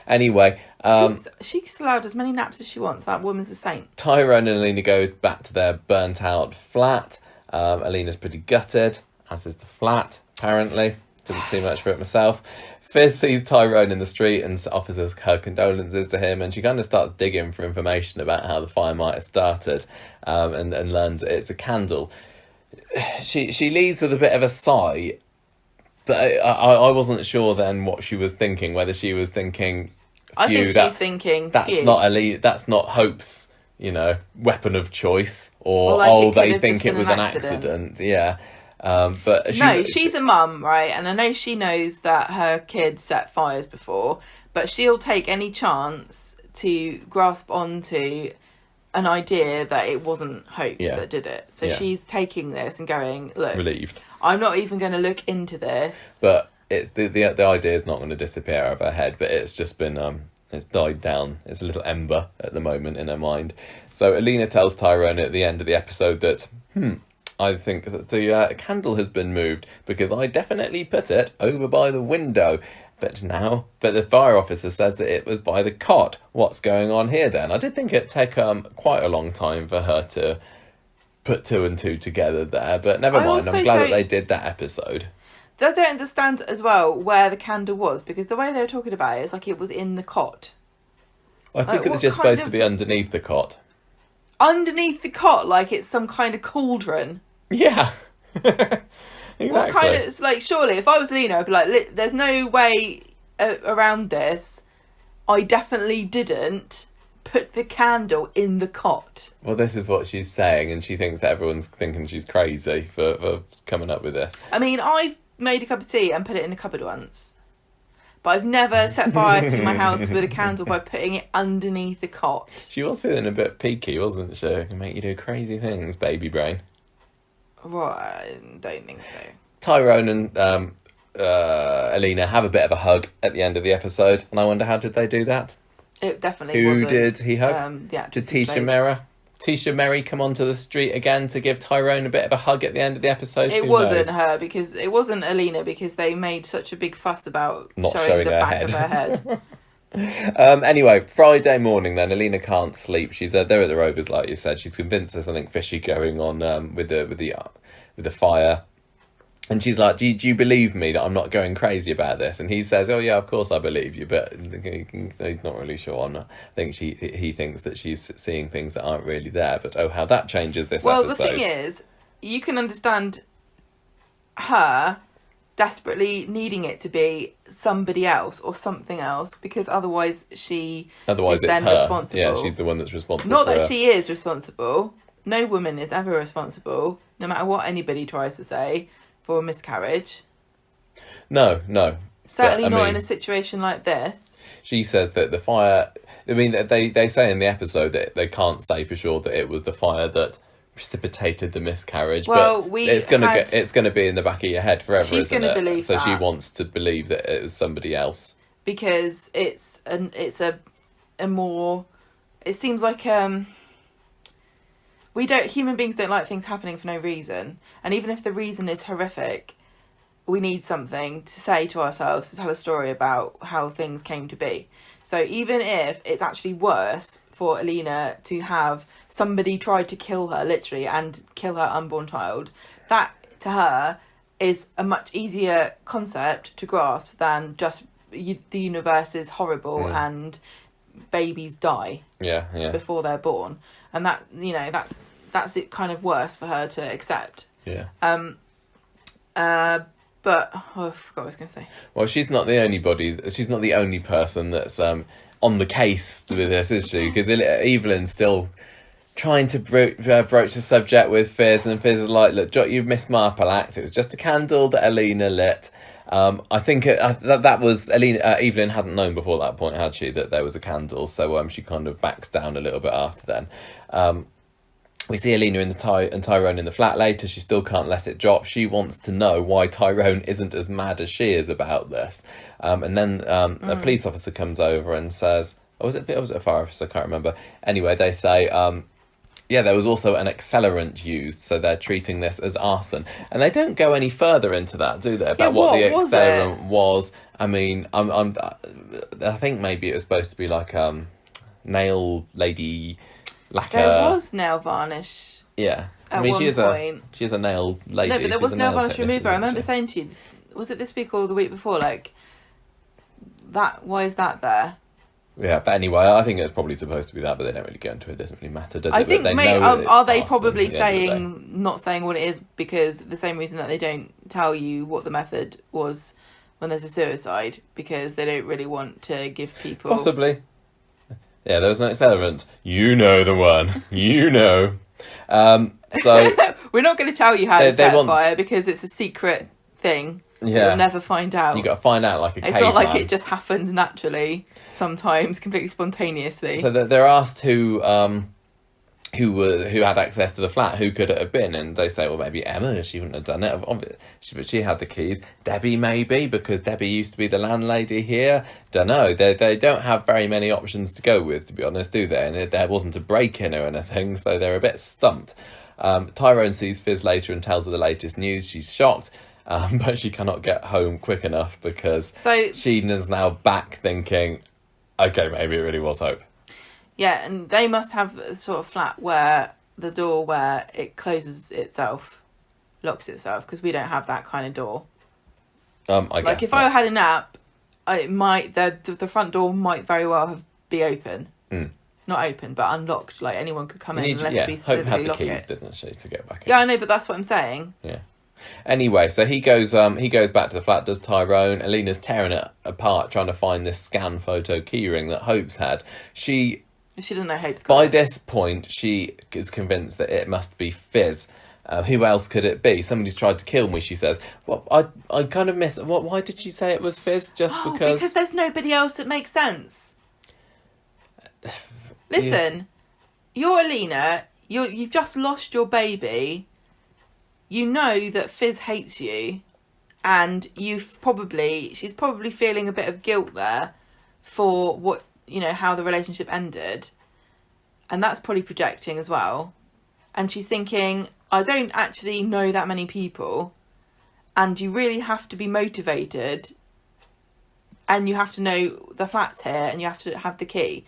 Anyway, she's allowed as many naps as she wants. That woman's a saint. Tyrone and Alina go back to their burnt out flat. Alina's pretty gutted, as is the flat, apparently. Didn't see much for it myself. Fiz sees Tyrone in the street and offers her condolences to him, and she kind of starts digging for information about how the fire might have started, and learns that it's a candle. She leaves with a bit of a sigh, but I wasn't sure then what she was thinking, whether she was thinking... I think she's thinking... That's not Hope's, weapon of choice, or like they think it was an accident. Yeah. But she's a mum, right? And I know she knows that her kids set fires before, but she'll take any chance to grasp onto an idea that it wasn't Hope that did it. So she's taking this and going, look, relieved. I'm not even going to look into this. But it's the idea is not going to disappear out of her head, but it's just been it's died down. It's a little ember at the moment in her mind. So Alina tells Tyrone at the end of the episode that I think that the candle has been moved because I definitely put it over by the window. But the fire officer says that it was by the cot. What's going on here then? I did think it'd take quite a long time for her to put two and two together there. But never mind, I'm glad that they did that episode. I don't understand as well where the candle was, because the way they were talking about it is like it was in the cot. I think it was just supposed to be underneath the cot. Underneath the cot, like it's some kind of cauldron. Yeah. Exactly. What kind of... It's like, surely, if I was Lena, I'd be like, there's no way around this. I definitely didn't put the candle in the cot. Well, this is what she's saying, and she thinks that everyone's thinking she's crazy for coming up with this. I mean, I've made a cup of tea and put it in a cupboard once. But I've never set fire to my house with a candle by putting it underneath the cot. She was feeling a bit peaky, wasn't she? It can make you do crazy things, baby brain. Right, I don't think so. Tyrone and Alina have a bit of a hug at the end of the episode, and I wonder how did they do that? It definitely Who wasn't. did he hug? Did Tisha Merry come onto the street again to give Tyrone a bit of a hug at the end of the episode? It wasn't her, because it wasn't Alina, because they made such a big fuss about not showing the her back head. of her head. Anyway, Friday morning then, Alina can't sleep. She's there at the Rovers, like you said. She's convinced there's something fishy going on with the fire. And she's like, do you believe me that I'm not going crazy about this? And he says, oh yeah, of course I believe you, but he's not really sure on that. I think he thinks that she's seeing things that aren't really there, but how that changes this episode. Well, the thing is, you can understand her desperately needing it to be somebody else or something else, because otherwise it's then her. Responsible. Yeah, she's the one that's responsible. Not that she is responsible. No woman is ever responsible, no matter what anybody tries to say, for a miscarriage. No. Certainly not in a situation like this. She says that the fire... I mean, they say in the episode that they can't say for sure that it was the fire that precipitated the miscarriage. Well, but it's going to be in the back of your head forever, she's isn't it? Believe so that. She wants to believe that it was somebody else. Because it's a more... It seems like... human beings don't like things happening for no reason, and even if the reason is horrific, we need something to say to ourselves, to tell a story about how things came to be. So even if it's actually worse for Alina to have somebody try to kill her, literally, and kill her unborn child, that to her is a much easier concept to grasp than just the universe is horrible and babies die before they're born. And that, you know, that's it kind of worse for her to accept. Yeah. But I forgot what I was going to say. Well, she's not the only person that's on the case with this, is she? Because Evelyn's still trying to broach the subject with Fiz, and Fiz is like, look, you missed my act. It was just a candle that Alina lit. I think that was Evelyn hadn't known before that point, had she, that there was a candle, so she kind of backs down a little bit after then. We see Alina and Tyrone in the flat later. She still can't let it drop. She wants to know why Tyrone isn't as mad as she is about this. And then a police officer comes over and says, was it a fire officer? I can't remember. Anyway, they say, there was also an accelerant used, so they're treating this as arson. And they don't go any further into that, do they? About what the accelerant was. I mean, I think maybe it was supposed to be like nail lady lacquer. There was nail varnish. Yeah. At one point. She is a nail lady. No, but there was nail varnish remover. I remember saying to you, was it this week or the week before, like, that? Why is that there? Yeah, but anyway, I think it's probably supposed to be that, but they don't really go into it. It doesn't really matter, does it? I think, are they probably not saying what it is because the same reason that they don't tell you what the method was when there's a suicide, because they don't really want to give people... Possibly. Yeah, there was an accelerant. You know the one. You know. So we're not going to tell you how to set fire because it's a secret thing. Yeah. You'll never find out. You got to find out like a caveman. It's not like it just happens naturally, sometimes completely spontaneously. So they're asked who had access to the flat, who could it have been, and they say, well, maybe Emma, she wouldn't have done it, but she had the keys. Debbie, maybe, because Debbie used to be the landlady here. Don't know. They don't have very many options to go with, to be honest, do they? And there wasn't a break-in or anything, so they're a bit stumped. Tyrone sees Fiz later and tells her the latest news. She's shocked, but she cannot get home quick enough because she is now back thinking, okay, maybe it really was Hope. Yeah, and they must have a sort of flat where the door where it closes itself, locks itself, because we don't have that kind of door. I guess if I had a nap, the front door might very well be open. Not open, but unlocked. Like anyone could come in unless we specifically lock it. Hope had the keys, didn't she, to get back in? Yeah, I know, but that's what I'm saying. Yeah. Anyway, so he goes back to the flat, does Tyrone. Alina's tearing it apart, trying to find this scan photo keyring that Hope's had. She doesn't know Hope's got it. By this point, she is convinced that it must be Fiz. Who else could it be? Somebody's tried to kill me, she says. Well, I kind of miss... Why did she say it was Fiz? Just because... Because there's nobody else that makes sense. Listen, you're Alina. You've just lost your baby. You know that Fiz hates you. And she's probably feeling a bit of guilt there for what... how the relationship ended. And that's probably projecting as well. And she's thinking, I don't actually know that many people. And you really have to be motivated. And you have to know the flat's here and you have to have the key.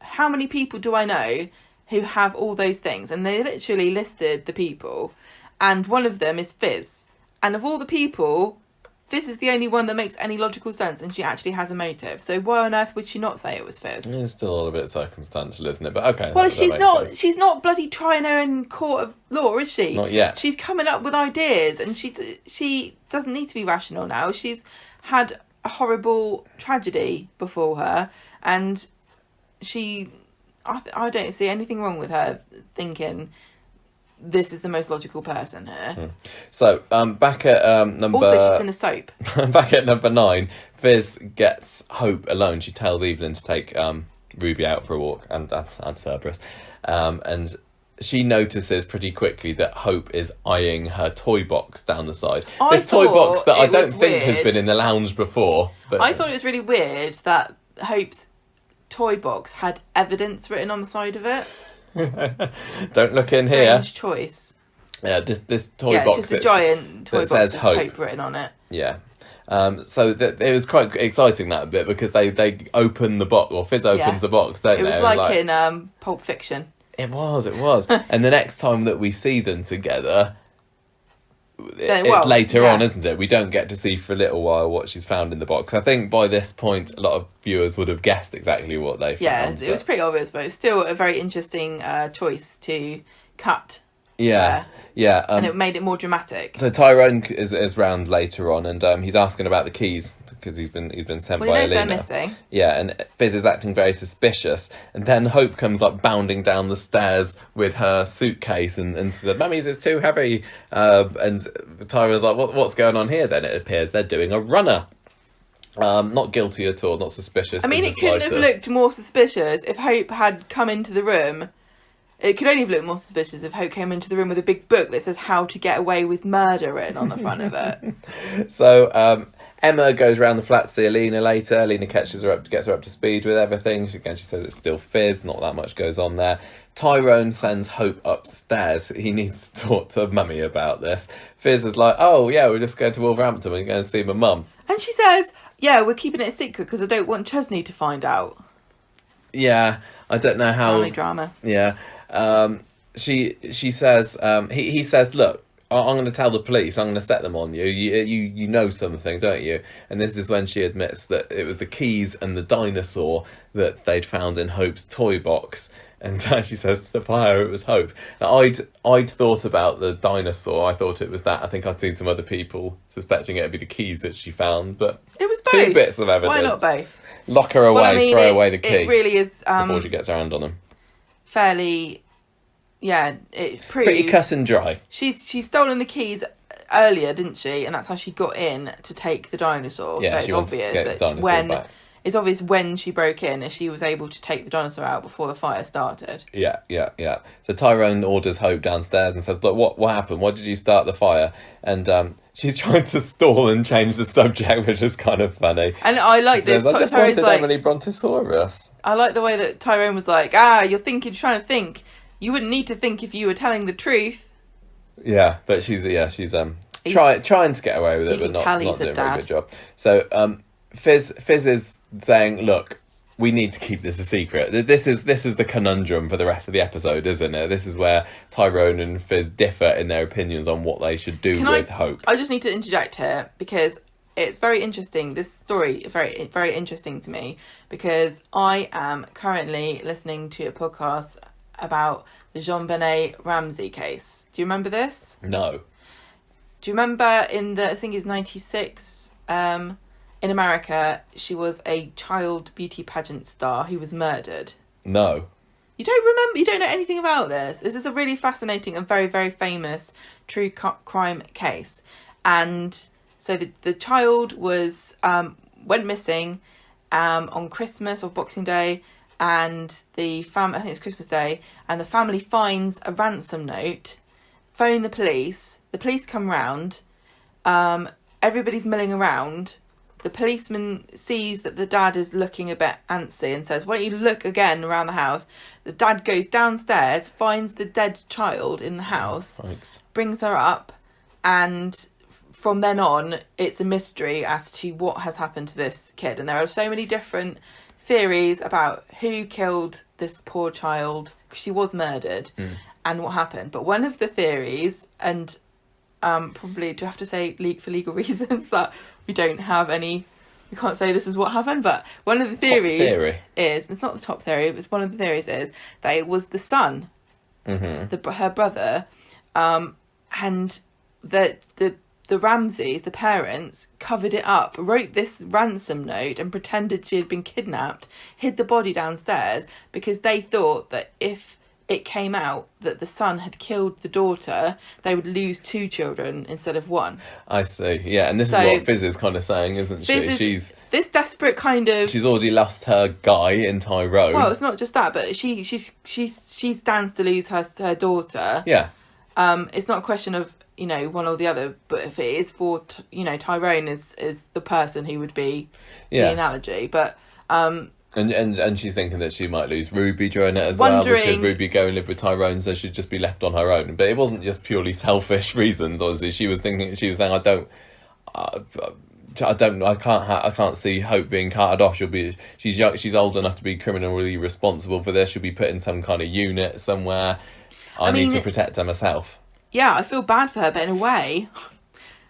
How many people do I know who have all those things? And they literally listed the people. And one of them is Fiz. And of all the people... This is the only one that makes any logical sense, and she actually has a motive. So why on earth would she not say it was Fiz? It's still all a bit circumstantial, isn't it? But okay. Well, she's not bloody trying her in court of law, is she? Not yet. She's coming up with ideas, and she doesn't need to be rational now. She's had a horrible tragedy before her, and I don't see anything wrong with her thinking... This is the most logical person here. So, back at number... Also, she's in a soap. Back at number 9, Fiz gets Hope alone. She tells Evelyn to take Ruby out for a walk, and Cerberus. And she notices pretty quickly that Hope is eyeing her toy box down the side. This toy box that I don't think has been in the lounge before. But I thought it was really weird that Hope's toy box had evidence written on the side of it. Don't look in here. Strange choice. Yeah, this toy Yeah, box. it's just a giant toy box says with hope. written on it. Yeah. So it was quite exciting, that bit, because they open the box, or Fiz opens the box, don't It was they? like in Pulp Fiction. It was. And the next time that we see them together, it's later on, isn't it? We don't get to see for a little while what she's found in the box. I think by this point, a lot of viewers would have guessed exactly what they found. Yeah, it was pretty obvious, but it's still a very interesting choice to cut. Yeah. Yeah, and it made it more dramatic. So Tyrone is round later on, and he's asking about the keys because he's been sent by Alina. They're missing. Yeah, and Fiz is acting very suspicious, and then Hope comes like bounding down the stairs with her suitcase and says, "Mummy's is too heavy." And Tyrone's like, "What's going on here?" Then it appears they're doing a runner. Not guilty at all, not suspicious. I mean, it couldn't have looked more suspicious if Hope had come into the room. It could only have looked more suspicious if Hope came into the room with a big book that says "How to Get Away with Murder" written on the front of it. So Emma goes around the flat to see Alina later. Alina gets her up to speed with everything. She says it's still Fiz, not that much goes on there. Tyrone sends Hope upstairs. He needs to talk to Mummy about this. Fiz is like, "Oh yeah, we're just going to Wolverhampton. We're going to see my mum." And she says, "Yeah, we're keeping it a secret because I don't want Chesney to find out." Yeah, I don't know how. Family drama. Yeah. She says, he says, "Look, I'm going to tell the police. I'm going to set them on you. You know something, don't you?" And this is when she admits that it was the keys and the dinosaur that they'd found in Hope's toy box. And she says to the fire, it was Hope. Now, I'd thought about the dinosaur. I thought it was that. I think I'd seen some other people suspecting it'd be the keys that she found, but it was both. 2 bits of evidence. Why not both? Lock her away, throw away the key. It really is before she gets her hand on them. Fairly. Yeah, it proves... Pretty cut and dry. She's stolen the keys earlier, didn't she? And that's how she got in to take the dinosaur. Yeah, so it's obvious that it's obvious when she broke in, if she was able to take the dinosaur out before the fire started. Yeah. So Tyrone orders Hope downstairs and says, "Look, what happened? Why did you start the fire?" And she's trying to stall and change the subject, which is kind of funny. And I like this. I just wanted Emily Brontosaurus. I like the way that Tyrone was like, you're trying to think. You wouldn't need to think if you were telling the truth. Yeah, but she's trying to get away with it, but not doing a very good job. So Fiz is saying, "Look, we need to keep this a secret." This is the conundrum for the rest of the episode, isn't it? This is where Tyrone and Fiz differ in their opinions on what they should do with Hope. I just need to interject here because it's very interesting. This story is very, very interesting to me because I am currently listening to a podcast about the JonBenet Ramsey case. Do you remember this? No. Do you remember I think it's 96, in America, she was a child beauty pageant star who was murdered? No. You don't remember? You don't know anything about this? This is a really fascinating and very, very famous true crime case. And so the child was went missing on Christmas or Boxing Day, and the family, I think it's Christmas Day, and the family finds a ransom note, phone the police come round, everybody's milling around, the policeman sees that the dad is looking a bit antsy and says, "Why don't you look again around the house?" The dad goes downstairs, finds the dead child in the house, brings her up, and from then on, it's a mystery as to what has happened to this kid. And there are so many different theories about who killed this poor child, because she was murdered, and what happened. But one of the theories, and probably do I have to say for legal reasons that we don't have any, we can't say this is what happened, but one of the theories is, it's not the top theory, but one of the theories is that it was the son, her brother, and that the Ramseys, the parents, covered it up, wrote this ransom note and pretended she had been kidnapped, hid the body downstairs because they thought that if it came out that the son had killed the daughter, they would lose 2 children instead of 1. I see, yeah, and this is what Fiz is kind of saying, isn't she? She's this desperate kind of... She's already lost her guy in Tyrone. Well, it's not just that, but she stands to lose her daughter. Yeah. It's not a question of, one or the other, but if it is for, Tyrone is the person who would be the analogy. But And she's thinking that she might lose Ruby during it as Wondering- well, because Ruby go and live with Tyrone, so she'd just be left on her own. But it wasn't just purely selfish reasons. Obviously, she was saying, I can't see Hope being carted off. She's young, she's old enough to be criminally responsible for this. She'll be put in some kind of unit somewhere. I need to protect her myself. Yeah, I feel bad for her, but in a way,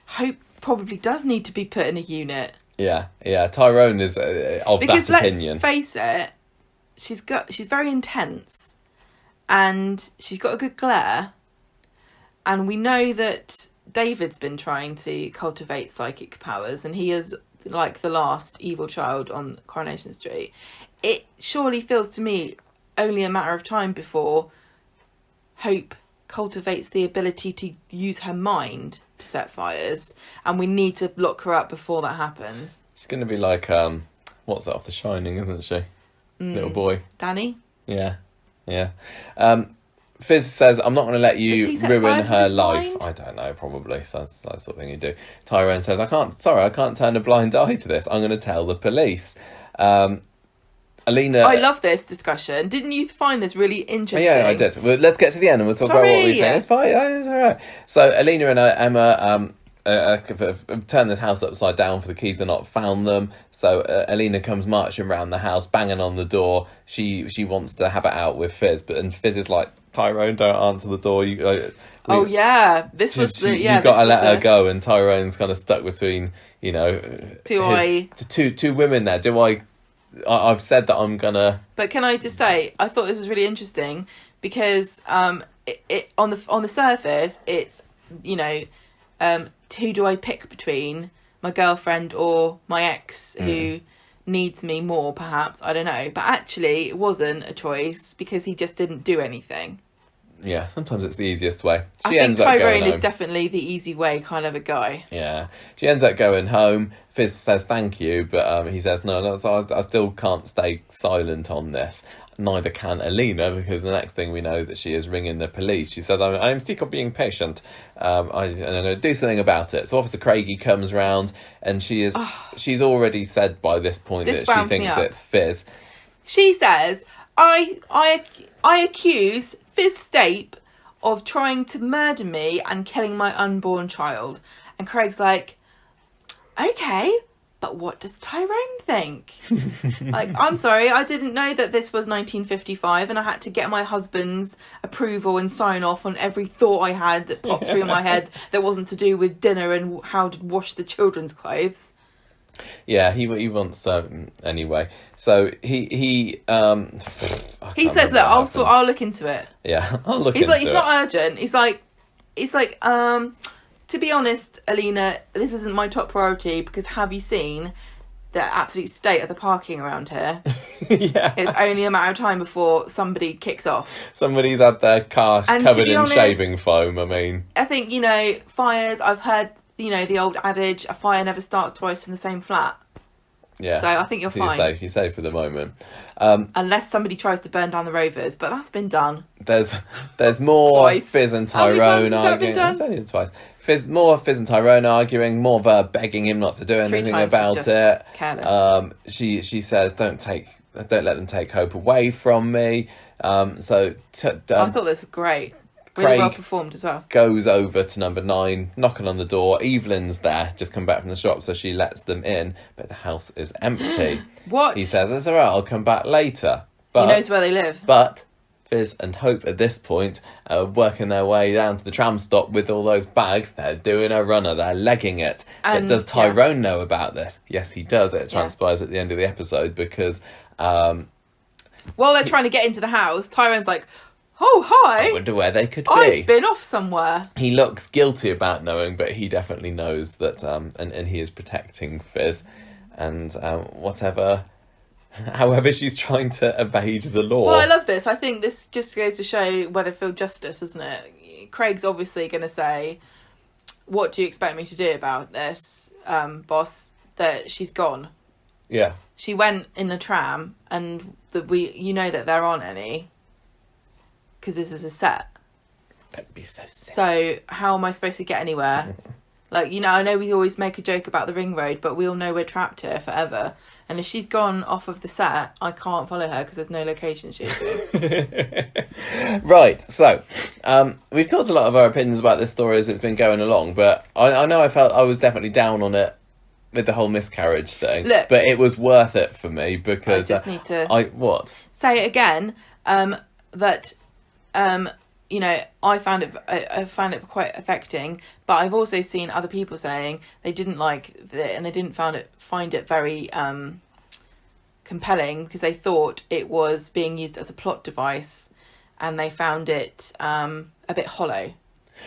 Hope probably does need to be put in a unit. Yeah. Tyrone is of Because that opinion. Let's face it, she's very intense, and she's got a good glare, and we know that David's been trying to cultivate psychic powers, and he is like the last evil child on Coronation Street. It surely feels to me only a matter of time before Hope cultivates the ability to use her mind to set fires, and we need to lock her up before that happens. She's going to be like, what's that off The Shining, isn't she? Little boy. Danny? Yeah. Fiz says, I'm not going to let you ruin her life. Mind? I don't know, probably. That's the sort of thing you do. Tyrone says, I can't turn a blind eye to this. I'm going to tell the police. Alina... I love this discussion. Didn't you find this really interesting? Yeah, I did. Well, let's get to the end and we'll talk about what we think. It's fine. It's all right. So Alina and Emma have turned this house upside down for the keys. They're not found them. So Alina comes marching around the house, banging on the door. She wants to have it out with Fiz, and Fiz is like, Tyrone, don't answer the door. You've got to let her go. And Tyrone's kind of stuck between, two women there. I've said that I'm gonna. But can I just say, I thought this was really interesting because it on the surface, it's who do I pick between my girlfriend or my ex who needs me more? Perhaps, I don't know. But actually, it wasn't a choice because he just didn't do anything. Yeah, sometimes it's the easiest way. I think Tyrone is definitely the easy way kind of a guy. Yeah. She ends up going home. Fiz says thank you, but he says, no, I still can't stay silent on this. Neither can Alina, because the next thing we know that she is ringing the police. She says, I'm sick of being patient. And I'm going to do something about it. So Officer Craigie comes round, and she's already said by this point that she thinks it's Fiz. She says, I accuse Fiz Stape of trying to murder me and killing my unborn child. And Craig's like, okay, but what does Tyrone think? Like, I'm sorry, I didn't know that this was 1955 and I had to get my husband's approval and sign off on every thought I had that popped through my head that wasn't to do with dinner and how to wash the children's clothes. Yeah, he wants anyway. So he says, "Look, I'll look into it." Yeah, I'll look. He's like, it's not urgent. He's like, to be honest, Alina, this isn't my top priority because have you seen the absolute state of the parking around here? Yeah, it's only a matter of time before somebody kicks off. Somebody's had their car covered in shaving foam. I mean, I think fires. I've heard. The old adage, a fire never starts twice in the same flat. Yeah. So I think you're fine. You're safe for the moment. Unless somebody tries to burn down the Rovers, but that's been done. There's more Fiz and Tyrone arguing. It's only twice. More Fiz and Tyrone arguing, more of her begging him not to do anything about it. Careless. She says, don't let them take Hope away from me. I thought this was great. Craig really well performed as well. Goes over to number 9, knocking on the door. Evelyn's there, just come back from the shop, so she lets them in, but the house is empty. What? He says, it's all right, I'll come back later. But, he knows where they live. But Fiz and Hope at this point are working their way down to the tram stop with all those bags. They're doing a runner, they're legging it. But does Tyrone know about this? Yes, he does. It transpires at the end of the episode because... while they're trying to get into the house, Tyrone's like... Oh, hi! I wonder where they could be. I've been off somewhere. He looks guilty about knowing, but he definitely knows that, and he is protecting Fiz. And however she's trying to evade the law. Well, I love this. I think this just goes to show Weatherfield justice, isn't it? Craig's obviously going to say, what do you expect me to do about this, boss? That she's gone. Yeah. She went in a tram, and that there aren't any. Because this is a set. That'd be so sick. So how am I supposed to get anywhere? I know we always make a joke about the ring road, but we all know we're trapped here forever. And if she's gone off of the set, I can't follow her because there's no location shooting. Right, so we've talked a lot of our opinions about this story as it's been going along, but I know I felt I was definitely down on it with the whole miscarriage thing. Look, but it was worth it for me because I just need to what? Say it again. That I found it quite affecting, but I've also seen other people saying they didn't like it and they didn't find it very compelling because they thought it was being used as a plot device, and they found it a bit hollow.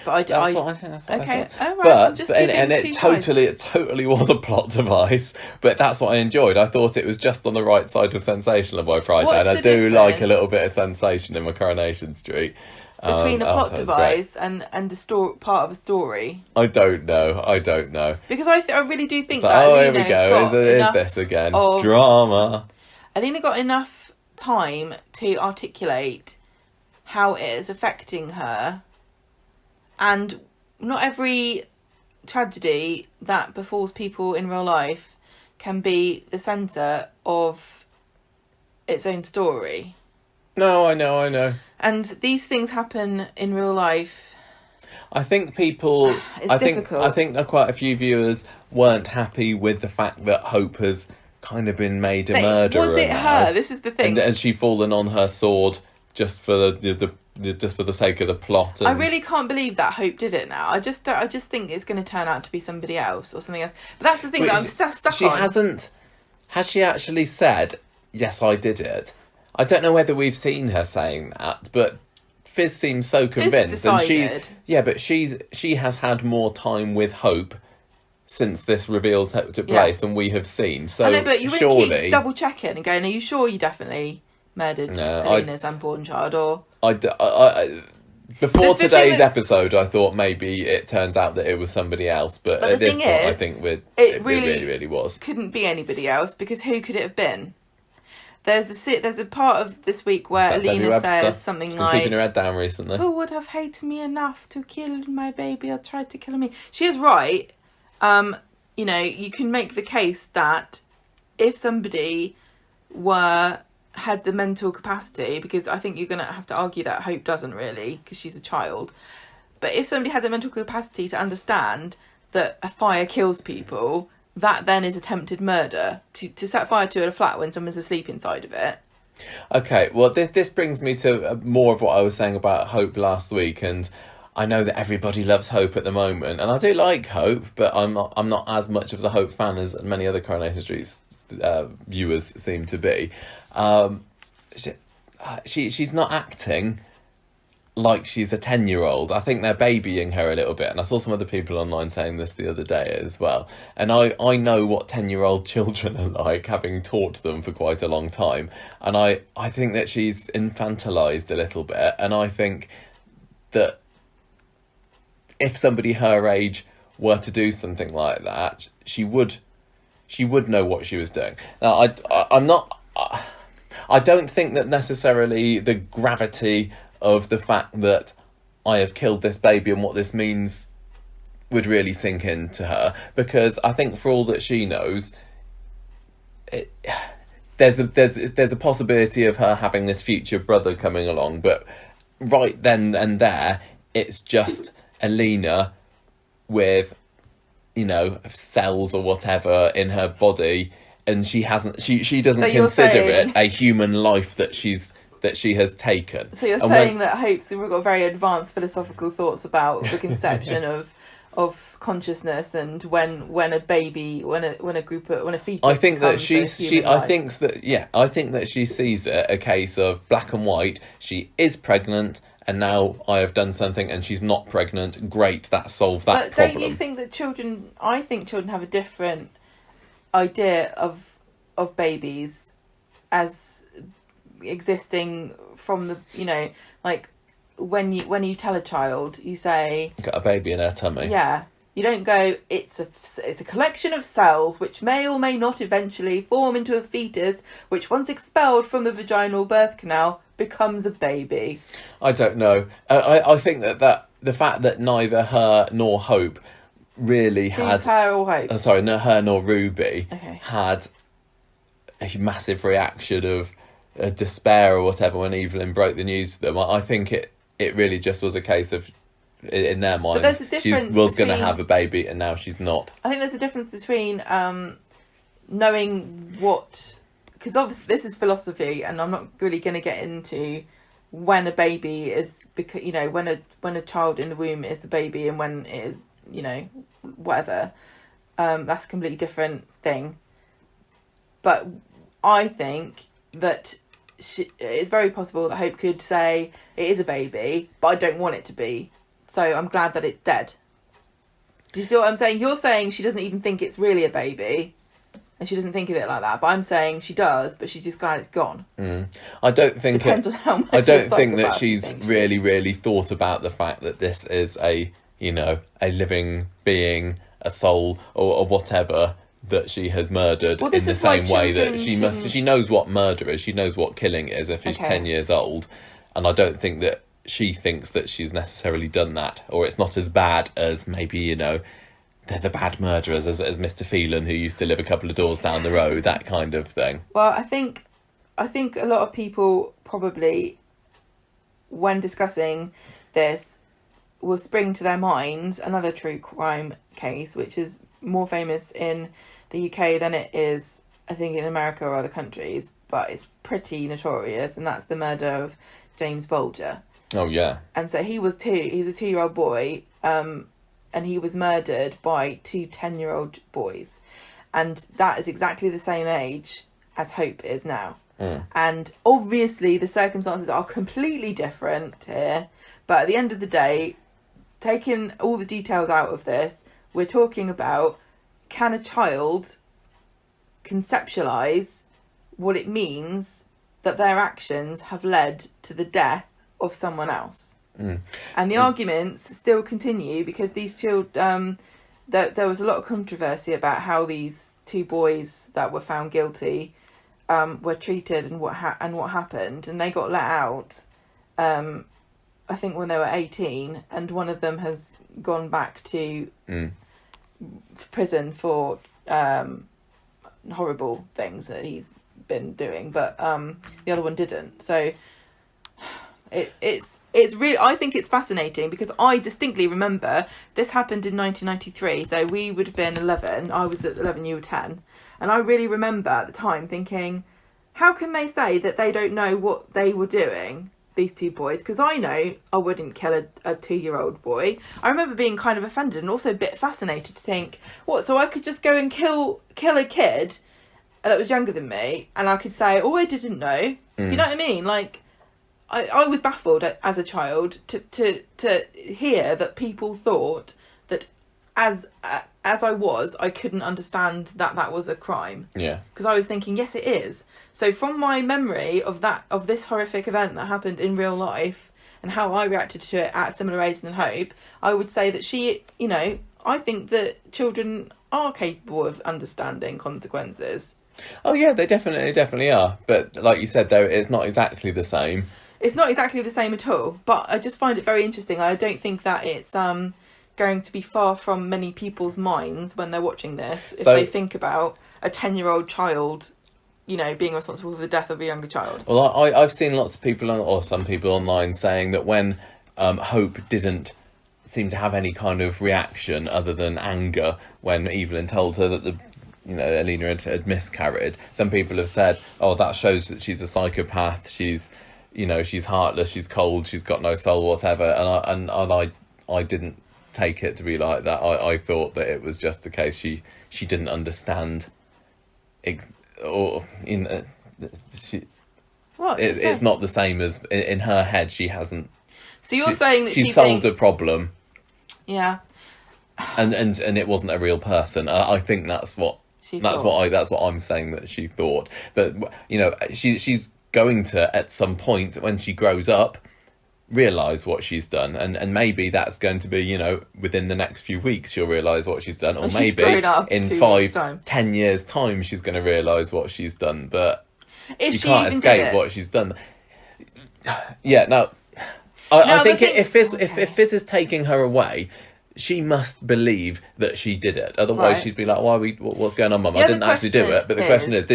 But That's what I think. That's what okay. I thought. Oh, right. But I'm just it totally was a plot device. But that's what I enjoyed. I thought it was just on the right side of sensational by Friday, What's and I the do like a difference little bit of sensation in my Coronation Street. between a plot so device and a story, part of a story. I don't know. Because I really do think It's like, that oh, here Alina we go. got Is enough this again? of- Drama. Alina got enough time to articulate how it is affecting her, and not every tragedy that befalls people in real life can be the centre of its own story. No, I know. And these things happen in real life. I think people. It's difficult. I think that quite a few viewers weren't happy with the fact that Hope has kind of been made a murderer. Was it now. her? This is the thing. And has she fallen on her sword just for the sake of the plot? And... I really can't believe that Hope did it now. I just think it's going to turn out to be somebody else or something else. But that's the thing that I'm stuck she on. Has she actually said, yes, I did it? I don't know whether we've seen her saying that, but Fiz seems so convinced. decided. But she has had more time with Hope since this reveal took place than we have seen. So I know, but you surely... wouldn't keep double checking and going, are you sure you definitely murdered Alina's unborn child? Or before The today's thing episode, I thought maybe it turns out that it was somebody else. But at the this thing point, is, I think it really was. couldn't be anybody else, because who could it have been? There's a part of this week where Alina says something She's been like, keeping her head down recently. who would have hated me enough to kill my baby or tried to kill me? She is right. You can make the case that if somebody had the mental capacity, because I think you're going to have to argue that Hope doesn't really, because she's a child, but if somebody had the mental capacity to understand that a fire kills people, that then is attempted murder. To set fire to a flat when someone's asleep inside of it. Okay, well, this brings me to more of what I was saying about Hope last week, and I know that everybody loves Hope at the moment, and I do like Hope, but I'm not as much of a Hope fan as many other Coronation Street viewers seem to be. She's not acting like she's a 10-year-old. I think they're babying her a little bit, and I saw some other people online saying this the other day as well. And I know what 10-year-old children are like, having taught them for quite a long time, and I think that she's infantilized a little bit, and I think that if somebody her age were to do something like that, she would know what she was doing. Now, I don't think that necessarily the gravity of the fact that I have killed this baby and what this means would really sink into her, because I think for all that she knows, there's a possibility of her having this future brother coming along, but right then and there, it's just Alina with, cells or whatever in her body, and she doesn't consider it a human life that she has taken. So you're saying that Hope's got very advanced philosophical thoughts about the conception of consciousness, and when a fetus. I think that I think that she sees it a case of black and white. She is pregnant, and now I have done something, and she's not pregnant. Great, that solved that problem. But don't you think that children? I think children have a different idea of babies as existing from the like when you tell a child, you say, got a baby in her tummy. Yeah, you don't go, it's a collection of cells which may or may not eventually form into a fetus, which once expelled from the vaginal birth canal becomes a baby. I don't know. I think that the fact that neither her nor Hope really had... Who's her or Hope? Sorry, no, her nor Ruby had a massive reaction of despair or whatever when Evelyn broke the news to them. I think it really just was a case of, in their minds, she was going to have a baby and now she's not. I think there's a difference between knowing what, because obviously this is philosophy, and I'm not really going to get into when a baby is, because when a child in the womb is a baby and when it is whatever. That's a completely different thing. But I think that it's very possible that Hope could say it is a baby, but I don't want it to be. So I'm glad that it's dead. Do you see what I'm saying? You're saying she doesn't even think it's really a baby, and she doesn't think of it like that. But I'm saying she does, but she's just glad it's gone. I don't think Depends on how much I don't think that she's really thought about the fact that this is a living being, a soul, or whatever, that she has murdered in the same way that she knows what murder is, she knows what killing is if she's 10 years old, and I don't think that she thinks that she's necessarily done that, or it's not as bad as maybe they're the bad murderers as Mr. Phelan who used to live a couple of doors down the road, that kind of thing. Well, I think a lot of people probably, when discussing this, will spring to their minds another true crime case, which is more famous in the UK than it is, I think, in America or other countries, but it's pretty notorious, and that's the murder of James Bolger. Oh, yeah. And so he was a 2-year-old boy, and he was murdered by 2 10-year-old boys. And that is exactly the same age as Hope is now. And obviously the circumstances are completely different here, but at the end of the day, taking all the details out of this, we're talking about, can a child conceptualise what it means that their actions have led to the death of someone else? And the arguments still continue, because these children, there was a lot of controversy about how these 2 boys that were found guilty were treated and what happened, and they got let out I think when they were 18, and one of them has gone back to prison for horrible things that he's been doing, but the other one didn't. So it's really, I think it's fascinating, because I distinctly remember this happened in 1993, so we would have been 11. I was at 11, you were 10, and I really remember at the time thinking, how can they say that they don't know what they were doing, these 2 boys? Because I know I wouldn't kill a 2-year-old boy. I remember being kind of offended and also a bit fascinated to think, what, so I could just go and kill a kid that was younger than me, and I could say, oh, I didn't know. You know what I mean? Like, I was baffled as a child to hear that people thought that as I couldn't understand that was a crime. Yeah. Because I was thinking, yes, it is. So from my memory of this horrific event that happened in real life and how I reacted to it at a similar age than Hope, I would say that she, I think that children are capable of understanding consequences. Oh yeah, they definitely are. But like you said, though, it's not exactly the same. It's not exactly the same at all. But I just find it very interesting. I don't think that it's going to be far from many people's minds when they're watching this, if they think about a 10-year-old child, being responsible for the death of a younger child. Well, I've seen lots of people, or some people online, saying that when Hope didn't seem to have any kind of reaction other than anger when Evelyn told her that Alina had miscarried, some people have said, oh, that shows that she's a psychopath, she's heartless, she's cold, she's got no soul, whatever. And I didn't take it to be like that. I thought that it was just a case she didn't understand, it's not the same as in her head. She hasn't. So you're saying that she solved a problem. Yeah. And it wasn't a real person. I think that's what I'm saying that she thought. But she's going to, at some point when she grows up, realise what she's done, and maybe that's going to be within the next few weeks she'll realise what she's done, or maybe in 5-10 years time she's going to realise what she's done, but you can't escape what she's done. I think if Fiz is taking her away, she must believe that she did it. Otherwise, Right. she'd be like, what's going on, Mum? Yeah, I the didn't actually do question it. But the question is,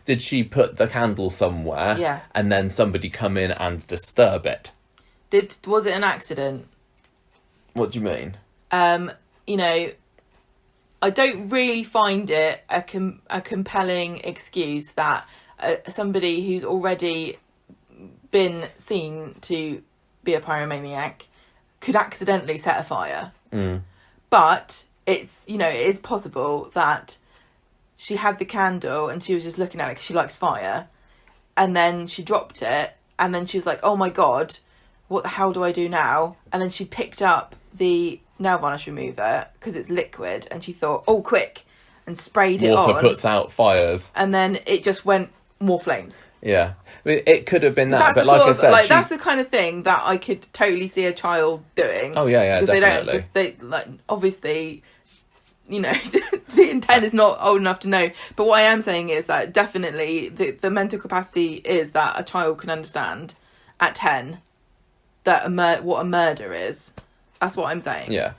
did she put the candle somewhere Yeah. and then somebody come in and disturb it? Was it an accident? What do you mean? You know, I don't really find it a compelling excuse that somebody who's already been seen to be a pyromaniac could accidentally set a fire. But it's, you know, it is possible that she had the candle and she was just looking at it because she likes fire, and then she dropped it, and then she was like, oh my god, what the hell do I do now? And then she picked up the nail varnish remover because it's liquid, and she thought, oh, quick, and sprayed it Water on, puts out fires. and then it just went more flames. Yeah. I mean, it could have been that, That's but the like sort I of, said... like, that's the kind of thing that I could totally see a child doing. Oh, yeah, because definitely. they like, obviously, you know, the intent is not old enough to know. But what I am saying is that definitely the mental capacity is that a child can understand at 10 that what a murder is. That's what I'm saying. Yeah.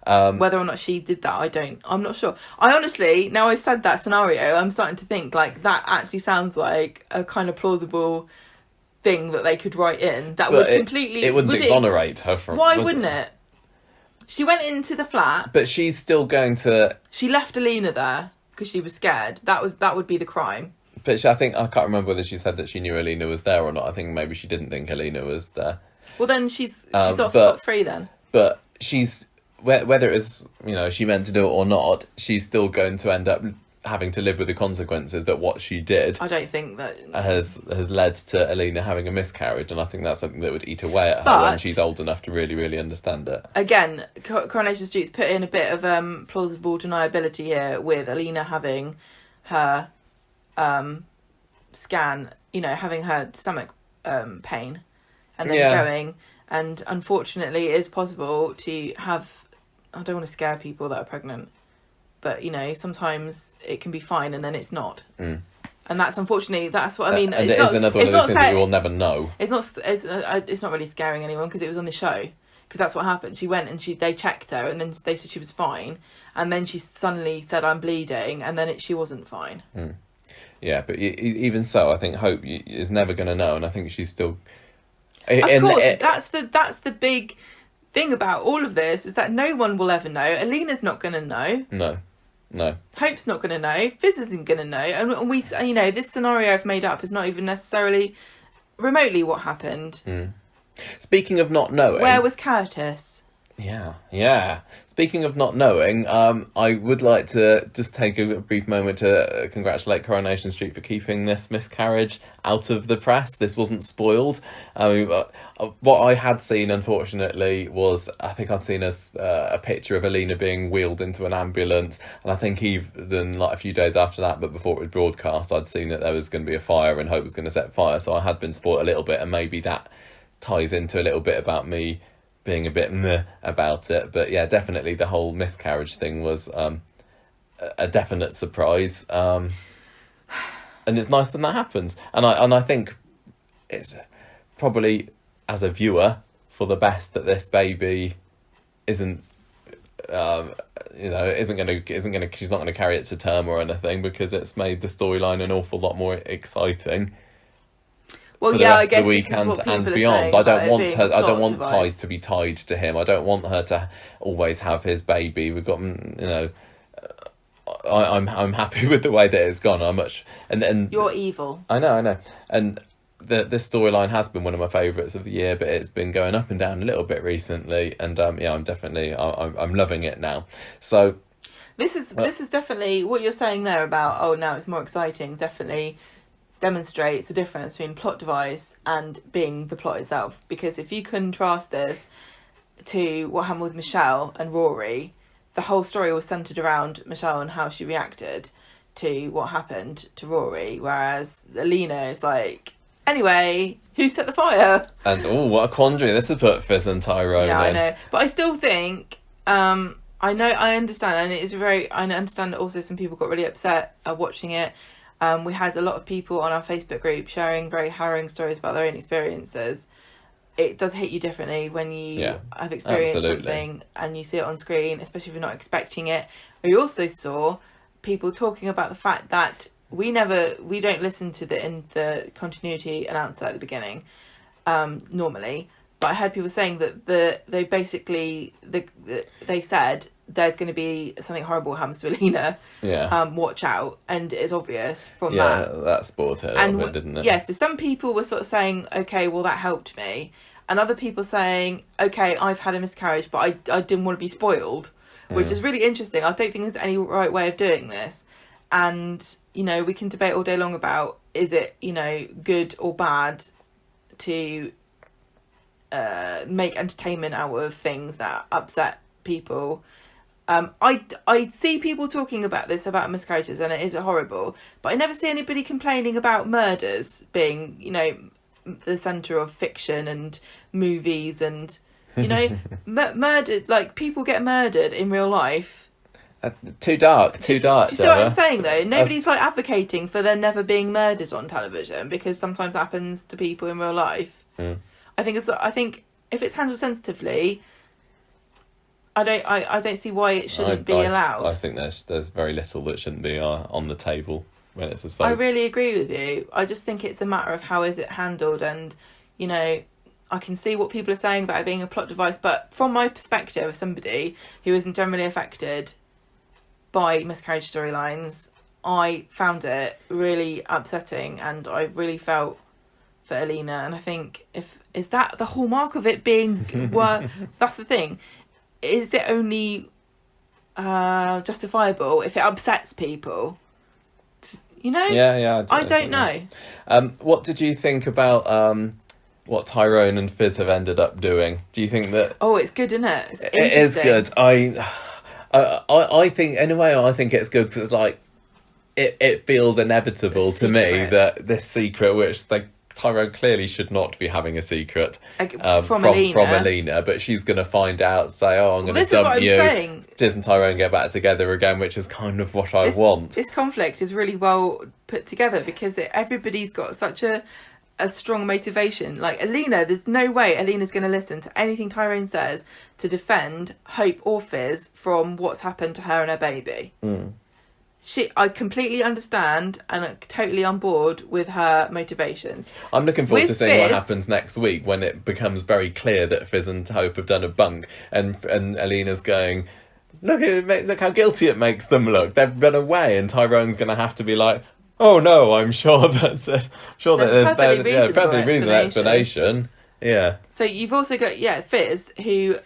Whether or not she did that, I'm not sure. I honestly, now I've said that scenario, I'm starting to think like that actually sounds like a kind of plausible thing that they could write in that But would completely... It wouldn't exonerate her from... Why would wouldn't it? She went into the flat. But she's still going to... She left Alina there because she was scared. That would be the crime. But I can't remember whether she said that she knew Alina was there or not. I think maybe she didn't think Alina was there. Well, then she's off but- scot-free then. But she's... Whether it was, you know, she meant to do it or not, she's still going to end up having to live with the consequences that what she did I don't think that... has led to Alina having a miscarriage, and I think that's something that would eat away at her But- when she's old enough to really, really understand it. Again, Coronation Street's put in a bit of plausible deniability here with Alina having her scan, you know, having her stomach pain, and then going. And unfortunately, it is possible to have... I don't want to scare people that are pregnant, but, you know, sometimes it can be fine and then it's not. And that's unfortunately, that's what I mean. And it is another one of those things that we will never know. It's not really scaring anyone because it was on the show. Because that's what happened. She went and they checked her, and then they said she was fine, and then she suddenly said, I'm bleeding, and then she wasn't fine. Yeah, but even so, I think Hope is never going to know, and I think she's still... Of course, that's the big thing about all of this, is that no one will ever know. Alina's not going to know. No. Hope's not going to know. Fiz isn't going to know. And we, you know, this scenario I've made up is not even necessarily remotely what happened. Speaking of not knowing... Where was Curtis? Yeah. Speaking of not knowing, I would like to just take a brief moment to congratulate Coronation Street for keeping this miscarriage out of the press. This wasn't spoiled. I mean, what I had seen, unfortunately, was I think I'd seen a picture of Alina being wheeled into an ambulance, and I think even like a few days after that, but before it was broadcast, I'd seen that there was going to be a fire and Hope was going to set fire, so I had been spoiled a little bit, and maybe that ties into a little bit about me being a bit meh about it. But yeah, definitely the whole miscarriage thing was a definite surprise, and it's nice when that happens, and I think it's probably, as a viewer, for the best that this baby isn't isn't gonna she's not gonna carry it to term or anything, because it's made the storyline an awful lot more exciting. Well, For the yeah, rest I guess of the this is weekend what people and are beyond. saying I about don't it want being her. I a don't want plot Tide device. to be tied to him. I don't want her to always have his baby. We've got, I'm happy with the way that it's gone. And You're evil. I know, and this storyline has been one of my favourites of the year, but it's been going up and down a little bit recently. And I'm definitely I'm loving it now. So This is definitely what you're saying there about, oh, now it's more exciting. Definitely demonstrates the difference between plot device and being the plot itself. Because if you contrast this to what happened with Michelle and Rory, the whole story was centred around Michelle and how she reacted to what happened to Rory, whereas Alina is like, anyway, who set the fire? And what a quandary this has put Fiz and Tyrone Yeah, in. I know, but I still think I understand, and it is I understand that also some people got really upset watching it. We had a lot of people on our Facebook group sharing very harrowing stories about their own experiences. it does hit you differently when you have experienced something and you see it on screen, especially if you're not expecting it. We also saw people talking about the fact that we don't listen to the continuity announcer at the beginning normally, but I heard people saying that they said there's going to be something horrible happens to Alina. Watch out, and it's obvious from that. Yeah, that spoiled it a little bit, didn't it? Yes, so some people were sort of saying, okay, well, that helped me. And other people saying, okay, I've had a miscarriage, but I didn't want to be spoiled, which is really interesting. I don't think there's any right way of doing this. And, you know, we can debate all day long about, is it, you know, good or bad to make entertainment out of things that upset people. I see people talking about this, about miscarriages, and it is horrible, but I never see anybody complaining about murders being, you know, the centre of fiction and movies, and, you know, murdered, like, people get murdered in real life. Too dark. Do you see what I'm saying, though? Nobody's like advocating for there never being murders on television, because sometimes it happens to people in real life. I think if it's handled sensitively, I don't see why it shouldn't be allowed. I think there's very little that shouldn't be on the table when it's a soap. I really agree with you. I just think it's a matter of how is it handled, and, you know, I can see what people are saying about it being a plot device, but from my perspective as somebody who isn't generally affected by miscarriage storylines, I found it really upsetting, and I really felt for Alina. And I think is that the hallmark of it being that's the thing. Is it only justifiable if it upsets people? You know? Yeah. I don't know. What did you think about what Tyrone and Fiz have ended up doing? Do you think that? Oh, it's good, isn't it? It is good. I think, in a way, I think it's good because it's like it feels inevitable to me that this secret, which Tyrone clearly should not be having a secret from Alina, but she's going to find out, say, "Oh, I'm going to dump you." Saying. Fiz and Tyrone get back together again, which is kind of what I want. This conflict is really well put together because everybody's got such a strong motivation. Like Alina, there's no way Alina's going to listen to anything Tyrone says to defend Hope or Fiz from what's happened to her and her baby. I completely understand and I'm totally on board with her motivations. I'm looking forward to seeing what happens next week when it becomes very clear that Fiz and Hope have done a bunk, and Alina's going, look how guilty it makes them look. They've run away, and Tyrone's going to have to be like, oh no, I'm sure there's a perfectly reasonable explanation. Yeah. So you've also got Fiz, who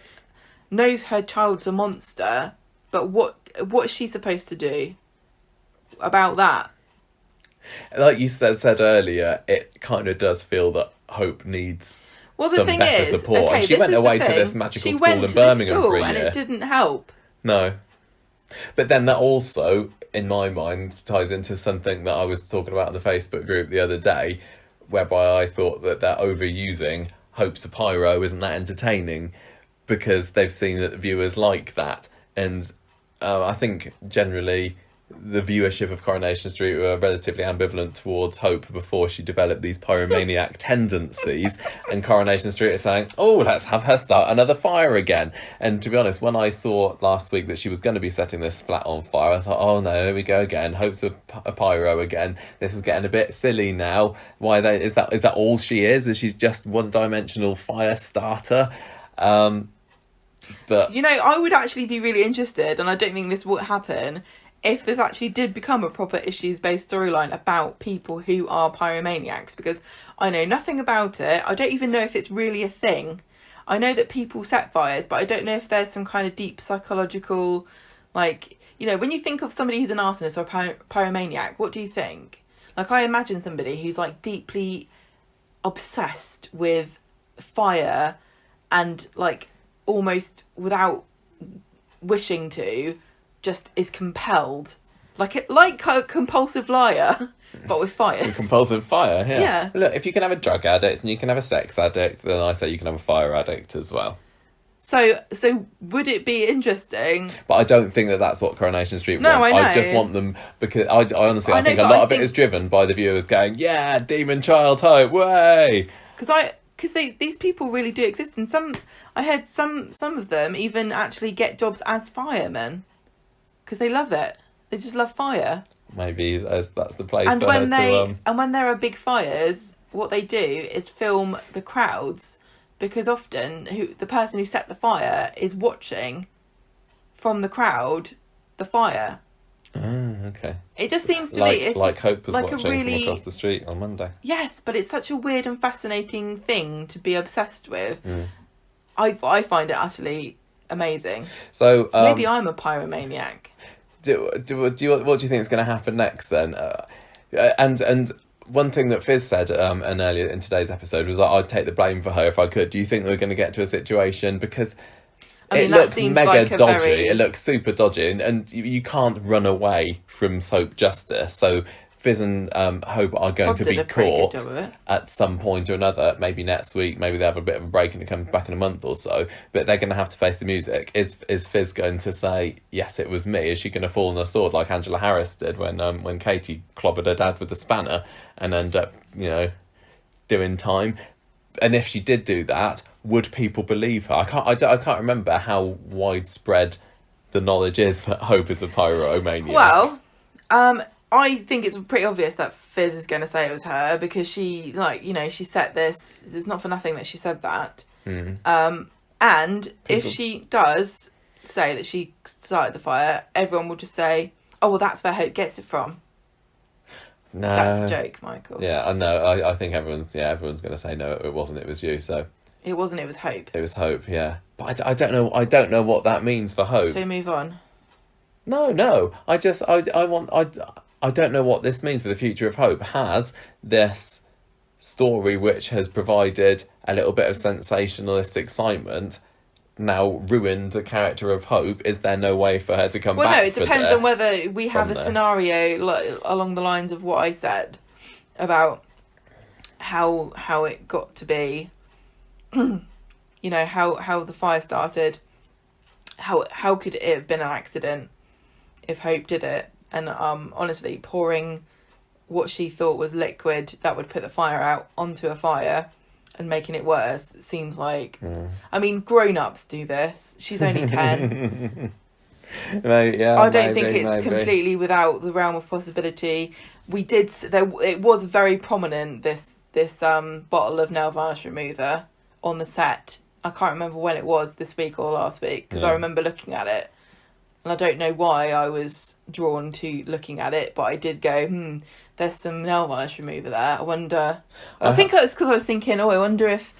knows her child's a monster, but what's she supposed to do about that? Like you said earlier, it kind of does feel that Hope needs some better support. Okay, and she went away to this magical school in Birmingham for a year. And it didn't help. No. But then that also, in my mind, ties into something that I was talking about in the Facebook group the other day, whereby I thought that they're overusing Hope's a pyro isn't that entertaining because they've seen that the viewers like that. And I think generally the viewership of Coronation Street were relatively ambivalent towards Hope before she developed these pyromaniac tendencies, and Coronation Street is saying, oh, let's have her start another fire again. And to be honest, when I saw last week that she was going to be setting this flat on fire, I thought, oh no, here we go again. Hope's a pyro again. This is getting a bit silly now. Is that all she is? Is she just one-dimensional fire starter? But you know, I would actually be really interested, and I don't think this will happen, if this actually did become a proper issues-based storyline about people who are pyromaniacs, because I know nothing about it. I don't even know if it's really a thing. I know that people set fires, but I don't know if there's some kind of deep psychological, like, you know, when you think of somebody who's an arsonist or a pyromaniac, what do you think? Like, I imagine somebody who's, like, deeply obsessed with fire and, like, almost without wishing to, just is compelled, like a compulsive liar, but with fires. Compulsive fire, yeah. Look, if you can have a drug addict and you can have a sex addict, then I say you can have a fire addict as well. So would it be interesting? But I don't think that that's what Coronation Street wants. I know. I just want them, because I honestly think a lot of it is driven by the viewers going, yeah, demon child Hope, way. Because because these people really do exist, and I heard some of them even actually get jobs as firemen because they love it. They just love fire. Maybe that's the place And for when her to... and when there are big fires, what they do is film the crowds, because often the person who set the fire is watching from the crowd the fire. Oh, okay. It just seems to like, me... It's like just Hope was like watching from across the street on Monday. Yes, but it's such a weird and fascinating thing to be obsessed with. I find it utterly amazing. So maybe I'm a pyromaniac. What do you think is going to happen next then? And one thing that Fiz said and earlier in today's episode was that I'd take the blame for her if I could. Do you think we're going to get to a situation, because it looks mega like dodgy. It looks super dodgy, and you can't run away from soap justice. So Fiz and Hope are going to be caught at some point or another. Maybe next week. Maybe they have a bit of a break and it comes back in a month or so. But they're going to have to face the music. Is Fiz going to say, yes, it was me? Is she going to fall on her sword like Angela Harris did when Katie clobbered her dad with a spanner and end up, doing time? And if she did do that, would people believe her? I can't remember how widespread the knowledge is that Hope is a pyromaniac. Well, I think it's pretty obvious that Fiz is going to say it was her, because she, she set this. It's not for nothing that she said that. And if she does say that she started the fire, everyone will just say, "Oh, well, that's where Hope gets it from." No, that's a joke, Michael. Yeah, I know. I think everyone's going to say no. It wasn't. It was you. So it wasn't. It was Hope. It was Hope. Yeah, but I don't know. I don't know what that means for Hope. Shall we move on? No. I don't know what this means for the future of Hope. Has this story, which has provided a little bit of sensationalist excitement, now ruined the character of Hope? Is there no way for her to come back? Well, no, it depends on whether we have a scenario along the lines of what I said about how it got to be, how the fire started, how could it have been an accident if Hope did it? And honestly, pouring what she thought was liquid that would put the fire out onto a fire and making it worse seems like... I mean, grown-ups do this. She's only 10. I don't think it's completely without the realm of possibility. It was very prominent, this bottle of nail varnish remover on the set. I can't remember when it was, this week or last week, because I remember looking at it. And I don't know why I was drawn to looking at it, but I did go, there's some nail varnish remover there. I wonder... I think it was because I was thinking, I wonder if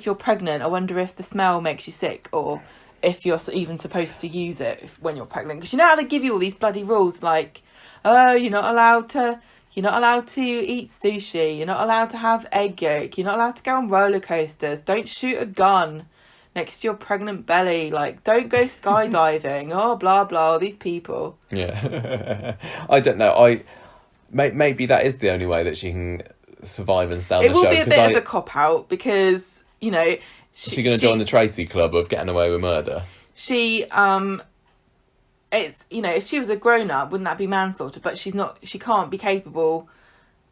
you're pregnant, I wonder if the smell makes you sick, or if you're even supposed to use it when you're pregnant. Because you know how they give you all these bloody rules, like, you're not allowed to eat sushi, you're not allowed to have egg yolk, you're not allowed to go on roller coasters, don't shoot a gun next to your pregnant belly, like, don't go skydiving, blah blah, these people. Yeah. I don't know. Maybe that is the only way that she can survive and stay on the show. It will be a bit of a cop-out, because, is she going to join the Tracy Club of getting away with murder? She, it's, if she was a grown-up, wouldn't that be manslaughter? But she's not, she can't be capable.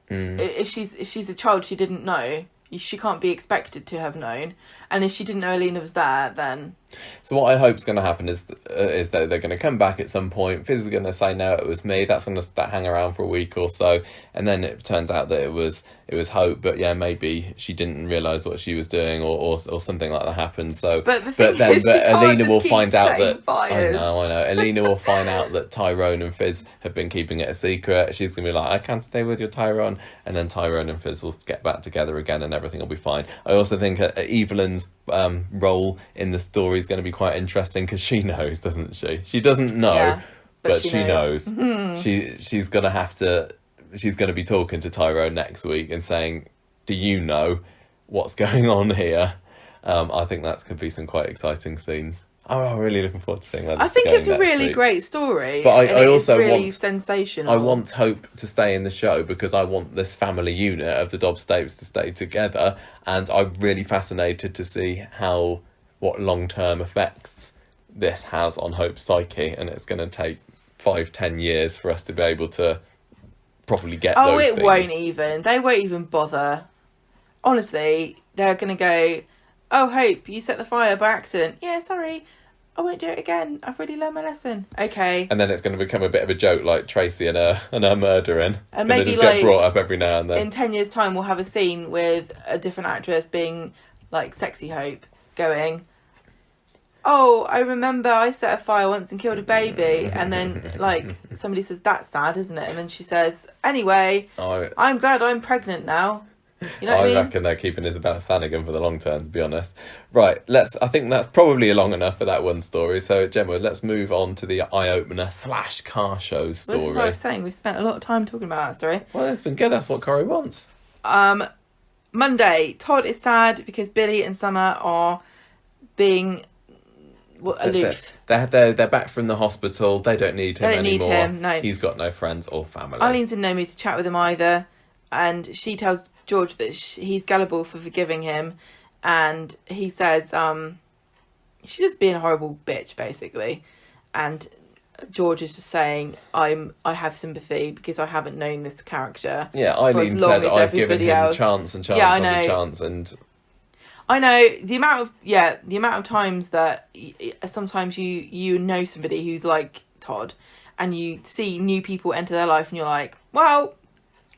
If she's a child, she didn't know. She can't be expected to have known. And if she didn't know Alina was there, then... So what I hope is going to happen is that they're going to come back at some point. Fiz is going to say, no, it was me. That's going to hang around for a week or so. And then it turns out that it was Hope. But yeah, maybe she didn't realise what she was doing or something like that happened. So, but Alina will find out that... Fires. I know. Alina will find out that Tyrone and Fiz have been keeping it a secret. She's going to be like, I can't stay with your Tyrone. And then Tyrone and Fiz will get back together again and everything will be fine. I also think Evelyn's role in the story is going to be quite interesting, because she knows, doesn't she? She doesn't know, but she knows. She's going to be talking to Tyrone next week and saying, do you know what's going on here? I think that could be some quite exciting scenes. I'm really looking forward to seeing that. I think it's a really great story. But I also really want sensational. I want Hope to stay in the show, because I want this family unit of the Dobbs-Stapes to stay together, and I'm really fascinated to see what long-term effects this has on Hope's psyche, and it's going to take 5-10 years for us to be able to properly get those things. They won't even bother. honestly, they're going to go, oh, Hope, you set the fire by accident. Yeah, sorry. I won't do it again. I've really learned my lesson. Okay. And then it's going to become a bit of a joke, like Tracy and her murdering. And Gonna maybe just like get brought up every now and then. in 10 years' time, we'll have a scene with a different actress being like sexy Hope, going, oh, I remember I set a fire once and killed a baby. And then like somebody says, that's sad, isn't it? And then she says, anyway, I'm glad I'm pregnant now. You know what I mean? reckon they're keeping Isabella Flanagan for the long term, to be honest. Right, I think that's probably long enough for that one story. So, Gemma, let's move on to the eye-opener / car show story. This is what I was saying. We've spent a lot of time talking about that story. Well, it's been good. That's what Corey wants. Monday, Todd is sad because Billy and Summer are being aloof. They're back from the hospital. They don't need him anymore. They don't need him, no. He's got no friends or family. Eileen in no mood to chat with him either. And she tells George that he's gullible for forgiving him. And he says she's just being a horrible bitch, basically. And George is just saying, I have sympathy because I haven't known this character. Yeah, Eileen said, I've given him chance and chance after chance. And I know the amount of times that sometimes you know somebody who's like Todd, and you see new people enter their life and you're like, well,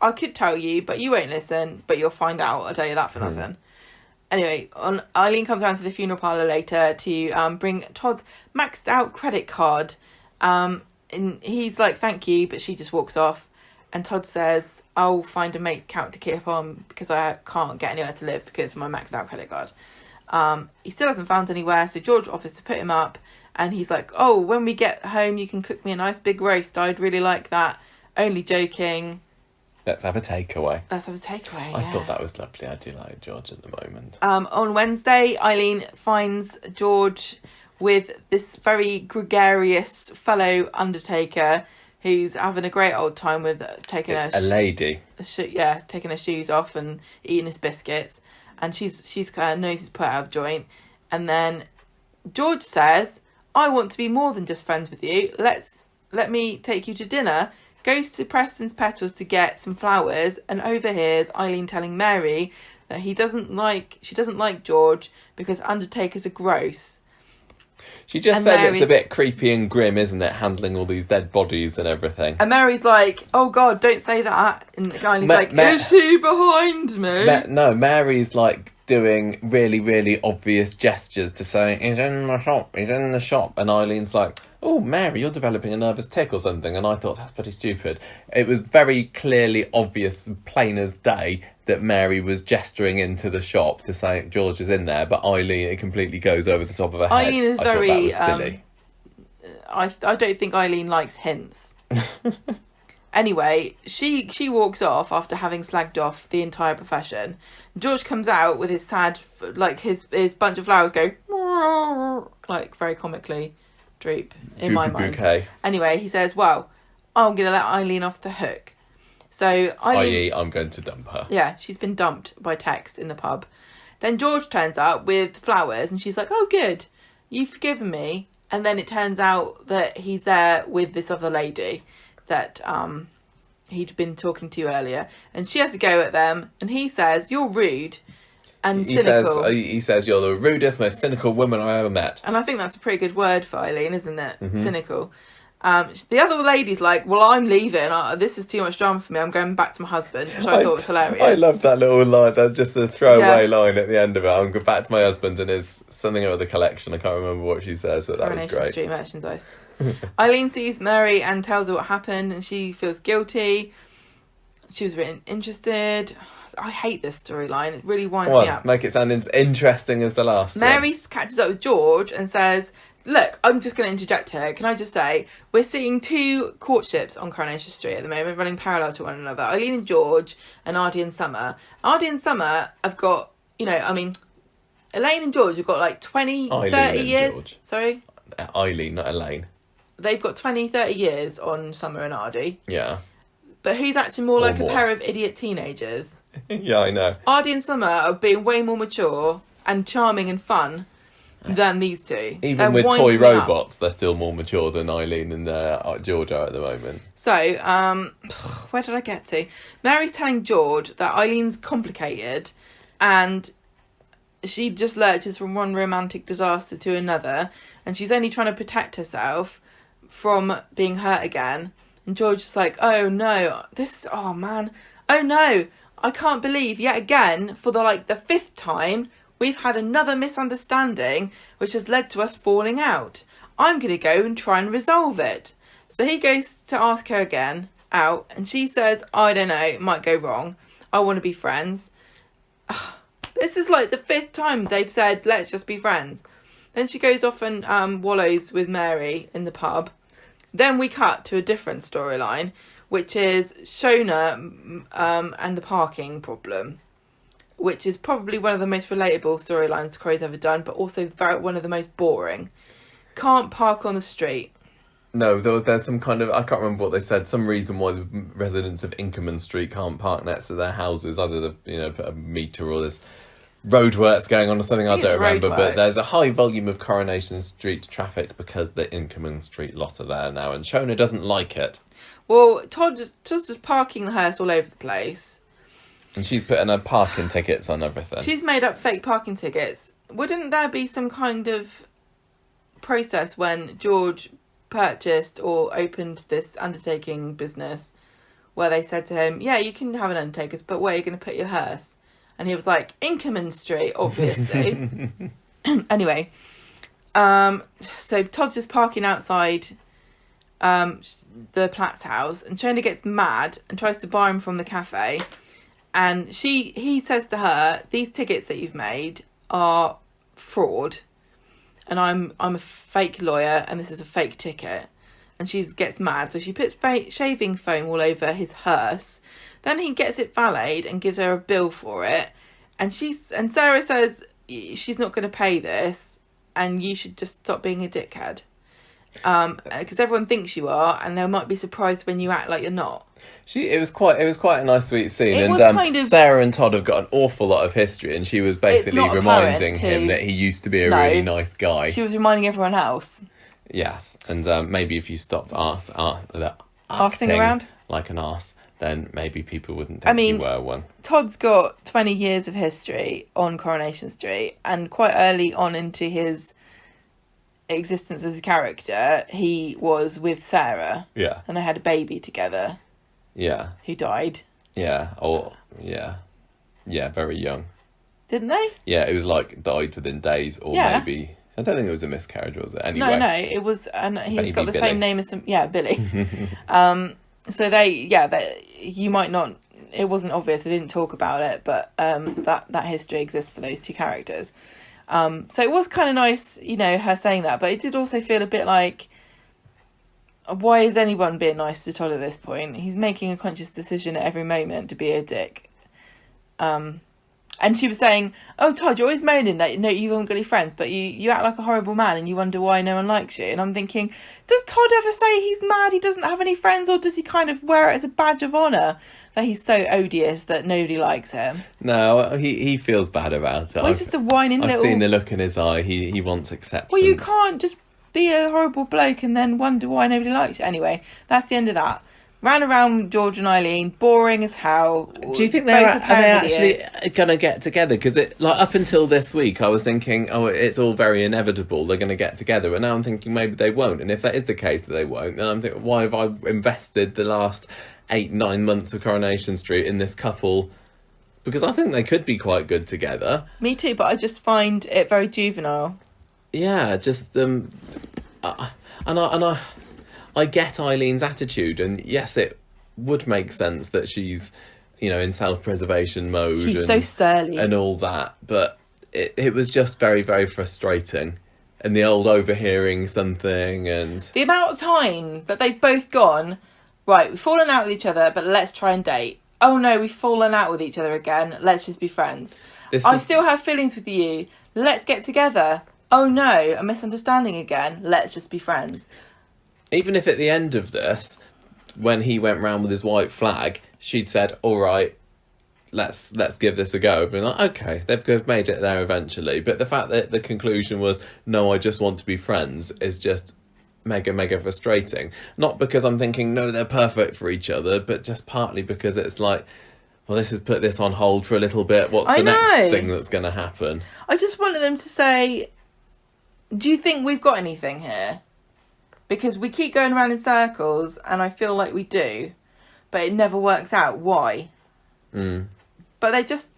I could tell you, but you won't listen, but you'll find out. I'll tell you that for nothing. Anyway, Eileen comes around to the funeral parlour later to bring Todd's maxed out credit card. And he's like, thank you, but she just walks off. And Todd says, I'll find a mate's count to keep on because I can't get anywhere to live because of my maxed out credit card. He still hasn't found anywhere, so George offers to put him up. And he's like, oh, when we get home, you can cook me a nice big roast. I'd really like that. Only joking. Let's have a takeaway. I thought that was lovely. I do like George at the moment. On Wednesday, Eileen finds George with this very gregarious fellow undertaker who's having a great old time with taking a lady. Taking her shoes off and eating his biscuits. And she's kind of knows he's put out of joint. And then George says, I want to be more than just friends with you. Let me take you to dinner. Goes to Preston's Petals to get some flowers and overhears Eileen telling Mary that she doesn't like George because undertakers are gross. She just says it's a bit creepy and grim, isn't it, handling all these dead bodies and everything. And Mary's like, oh God, don't say that. And Eileen's like, is he behind me? No, Mary's like doing really, really obvious gestures to say, he's in the shop. And Eileen's like, oh, Mary, you're developing a nervous tick or something. And I thought, that's pretty stupid. It was very clearly obvious, plain as day, that Mary was gesturing into the shop to say George is in there, but Eileen, it completely goes over the top of her head. Eileen is I thought that was silly. I don't think Eileen likes hints. Anyway, she walks off after having slagged off the entire profession. George comes out with his sad, like his bunch of flowers go, like very comically droop in my mind. Bouquet. Anyway, he says, well, I'm going to let Eileen off the hook. So Eileen, i.e. I'm going to dump her. Yeah, she's been dumped by text in the pub. Then George turns up with flowers and she's like, oh good, you've forgiven me. And then it turns out that he's there with this other lady that he'd been talking to earlier. And she has a go at them and he says, you're rude and cynical. He says you're the rudest, most cynical woman I ever met. And I think that's a pretty good word for Eileen, isn't it? Mm-hmm. Cynical. The other lady's like, well, I'm leaving. This is too much drama for me. I'm going back to my husband, which I thought was hilarious. I love that little line. That's just the throwaway line at the end of it. I'm going back to my husband and it's something about the collection. I can't remember what she says, but that was Coronation great. Street merchandise. Eileen sees Mary and tells her what happened and she feels guilty. She was really interested. I hate this storyline. It really winds me up. Make it sound interesting as the last Mary one. catches up with George and says, look, I'm just going to interject here. Can I just say, we're seeing two courtships on Coronation Street at the moment, running parallel to one another. Eileen and George and Aadi and Summer. Aadi and Summer have got, Elaine and George have got like 20, Eileen 30 and years. George. Sorry? Eileen, not Elaine. They've got 20, 30 years on Summer and Aadi. Yeah. But who's acting more like a pair of idiot teenagers? Yeah, I know. Aadi and Summer are being way more mature and charming and fun than these two. Even with toy robots, they're still more mature than Eileen and George are at the moment. So, where did I get to? Mary's telling George that Eileen's complicated and she just lurches from one romantic disaster to another, and she's only trying to protect herself from being hurt again. And George is like, oh no, oh man, oh no, I can't believe yet again, for the fifth time, we've had another misunderstanding which has led to us falling out. I'm going to go and try and resolve it. So he goes to ask her again out, and she says, I don't know, it might go wrong. I want to be friends. This is like the fifth time they've said, let's just be friends. Then she goes off and wallows with Mary in the pub. Then we cut to a different storyline, which is Shona and the parking problem, which is probably one of the most relatable storylines Corey's ever done, but also one of the most boring. Can't park on the street. No, there's some kind of, I can't remember what they said, some reason why the residents of Inkerman Street can't park next to their houses, either put a meter or there's roadworks going on or something, I don't remember, but there's a high volume of Coronation Street traffic because the Inkerman Street lot are there now, and Shona doesn't like it. Well, Todd's just parking the hearse all over the place. And she's putting her parking tickets on everything. She's made up fake parking tickets. Wouldn't there be some kind of process when George purchased or opened this undertaking business where they said to him, yeah, you can have an undertaker's, but where are you going to put your hearse? And he was like, Inkerman Street, obviously. Anyway, so Todd's just parking outside the Platt's house, and Shona gets mad and tries to buy him from the cafe. And he says to her, these tickets that you've made are fraud, and I'm a fake lawyer, and this is a fake ticket. And she gets mad, so she puts shaving foam all over his hearse. Then he gets it valeted and gives her a bill for it. And Sarah says she's not going to pay this, and you should just stop being a dickhead. Because everyone thinks you are, and they might be surprised when you act like you're not. It was quite a nice sweet scene, It and was kind of, Sarah and Todd have got an awful lot of history, and she was basically reminding him that he used to be a really nice guy. She was reminding everyone else. Yes, and maybe if you stopped Arsing around like an arse, then maybe people wouldn't think you were one. Todd's got 20 years of history on Coronation Street, and quite early on into his existence as a character, he was with Sarah. Yeah. And they had a baby together. Yeah. Who died. Yeah. Yeah, very young. Didn't they? Yeah, it was died within days, or maybe... I don't think it was a miscarriage, was it? Anyway. No, it was... And he's got the Billy. same name as... Billy. So you might not... It wasn't obvious, they didn't talk about it, but that history exists for those two characters. So it was kind of nice, her saying that, but it did also feel a bit like, why is anyone being nice to Todd at this point? He's making a conscious decision at every moment to be a dick. And she was saying, oh, Todd, you're always moaning that you haven't got any friends, but you act like a horrible man and you wonder why no one likes you. And I'm thinking, does Todd ever say he's mad he doesn't have any friends, or does he kind of wear it as a badge of honour that he's so odious that nobody likes him? No, he feels bad about it. Well, he's just a whining little... I've seen the look in his eye. He wants acceptance. Well, you can't just be a horrible bloke and then wonder why nobody likes you. Anyway, that's the end of that. Ran around George and Eileen, boring as hell. Do you think are they actually going to get together? Because up until this week, I was thinking, oh, it's all very inevitable. They're going to get together. But now I'm thinking maybe they won't. And if that is the case that they won't, then I'm thinking, why have I invested the last 8-9 months of Coronation Street in this couple? Because I think they could be quite good together. Me too, but I just find it very juvenile. Yeah, just I get Eileen's attitude, and yes, it would make sense that she's, in self-preservation mode. She's so surly. And all that, but it was just very, very frustrating. And the old overhearing something, and... The amount of times that they've both gone, right, we've fallen out with each other, but let's try and date. Oh no, we've fallen out with each other again, let's just be friends. I still have feelings with you, let's get together. Oh no, a misunderstanding again, let's just be friends. Even if at the end of this, when he went round with his white flag, she'd said, all right, let's give this a go. Being like, okay, they've made it there eventually. But the fact that the conclusion was, no, I just want to be friends, is just mega, mega frustrating. Not because I'm thinking, no, they're perfect for each other, but just partly because it's like, Well, this has put this on hold for a little bit. What's the next thing that's going to happen? I just wanted them to say, do you think we've got anything here? Because we keep going around in circles, and I feel like we do, but it never works out. Why? But they just,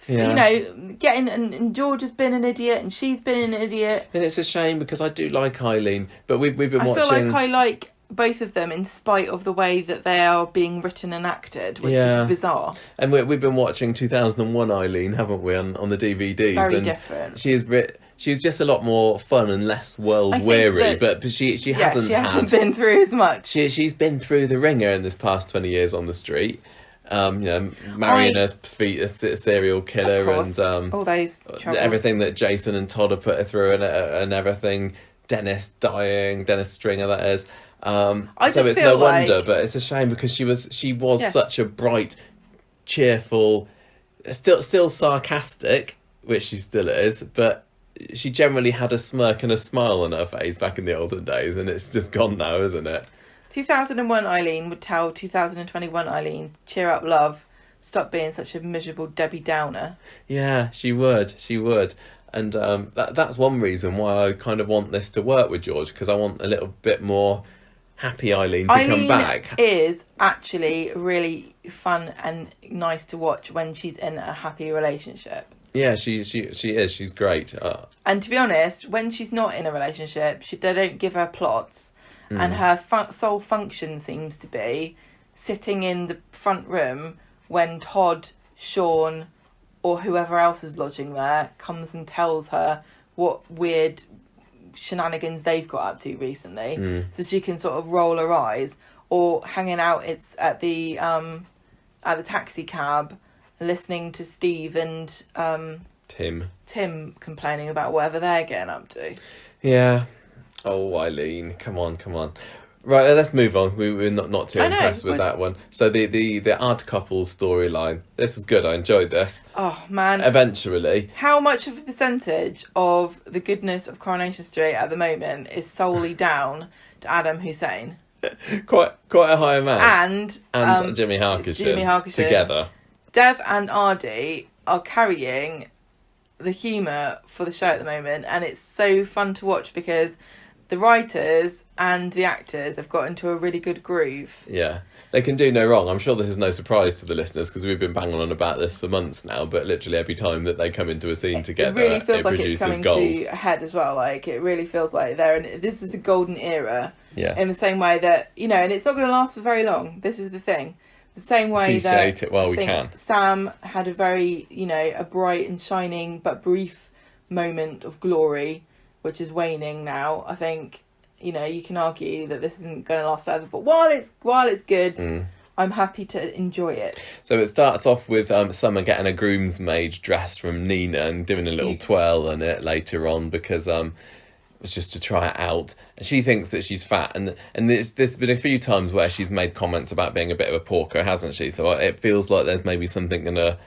you know, and George has been an idiot, and she's been an idiot. And it's a shame because I do like Eileen, but we've been watching... I feel like I like both of them in spite of the way that they are being written and acted, which is bizarre. And we've been watching 2001 Eileen, haven't we, on the DVDs? Very different. She's just a lot more fun and less world weary, but she hasn't been through as much. She's been through the ringer in this past 20 years on the street. You know, marrying a serial killer, and all those troubles. Everything that Jason and Todd have put her through, and everything. Dennis dying, Dennis Stringer, that is. So it's no wonder, but it's a shame because she was such a bright, cheerful, still sarcastic, which she still is, but she generally had a smirk and a smile on her face back in the olden days, and it's just gone now, isn't it? 2001 Eileen would tell 2021 Eileen, cheer up, love, stop being such a miserable Debbie Downer. Yeah, she would. And that's one reason why I kind of want this to work with George, because I want a little bit more happy Eileen to come back. Is actually really fun and nice to watch when she's in a happy relationship. Yeah, she is. She's great. And to be honest, when she's not in a relationship, they don't give her plots. And her sole function seems to be sitting in the front room when Todd, Sean, or whoever else is lodging there comes and tells her what weird shenanigans they've got up to recently, so she can sort of roll her eyes, or hanging out at the taxi cab, listening to Steve and Tim complaining about whatever they're getting up to. Yeah. Oh, Eileen, come on. Right, let's move on. We were not too impressed with that one. So the odd couple storyline. This is good. I enjoyed this. Oh, man. Eventually. How much of a percentage of the goodness of Coronation Street at the moment is solely down to Adam Hussein? Quite a high amount. And Jimmy Harkishin together. Dev and Aadi are carrying the humour for the show at the moment, and it's so fun to watch because the writers and the actors have got into a really good groove. Yeah, they can do no wrong. I'm sure this is no surprise to the listeners because we've been banging on about this for months now, but literally every time that they come into a scene together, it really feels like produces it's coming gold. to a head as well. Like, it really feels like this is a golden era. Yeah. In the same way that, you know, and it's not going to last for very long. This is the thing. The same way Appreciate that it while I we think can. Sam had a very, a bright and shining but brief moment of glory, which is waning now. I think, you can argue that this isn't going to last forever, but while it's good, I'm happy to enjoy it. So it starts off with Summer getting a groomsmaid dress from Nina and doing a little twirl on it later on because it was just to try it out. And she thinks that she's fat. And there's been a few times where she's made comments about being a bit of a porker, hasn't she? So it feels like there's maybe something going to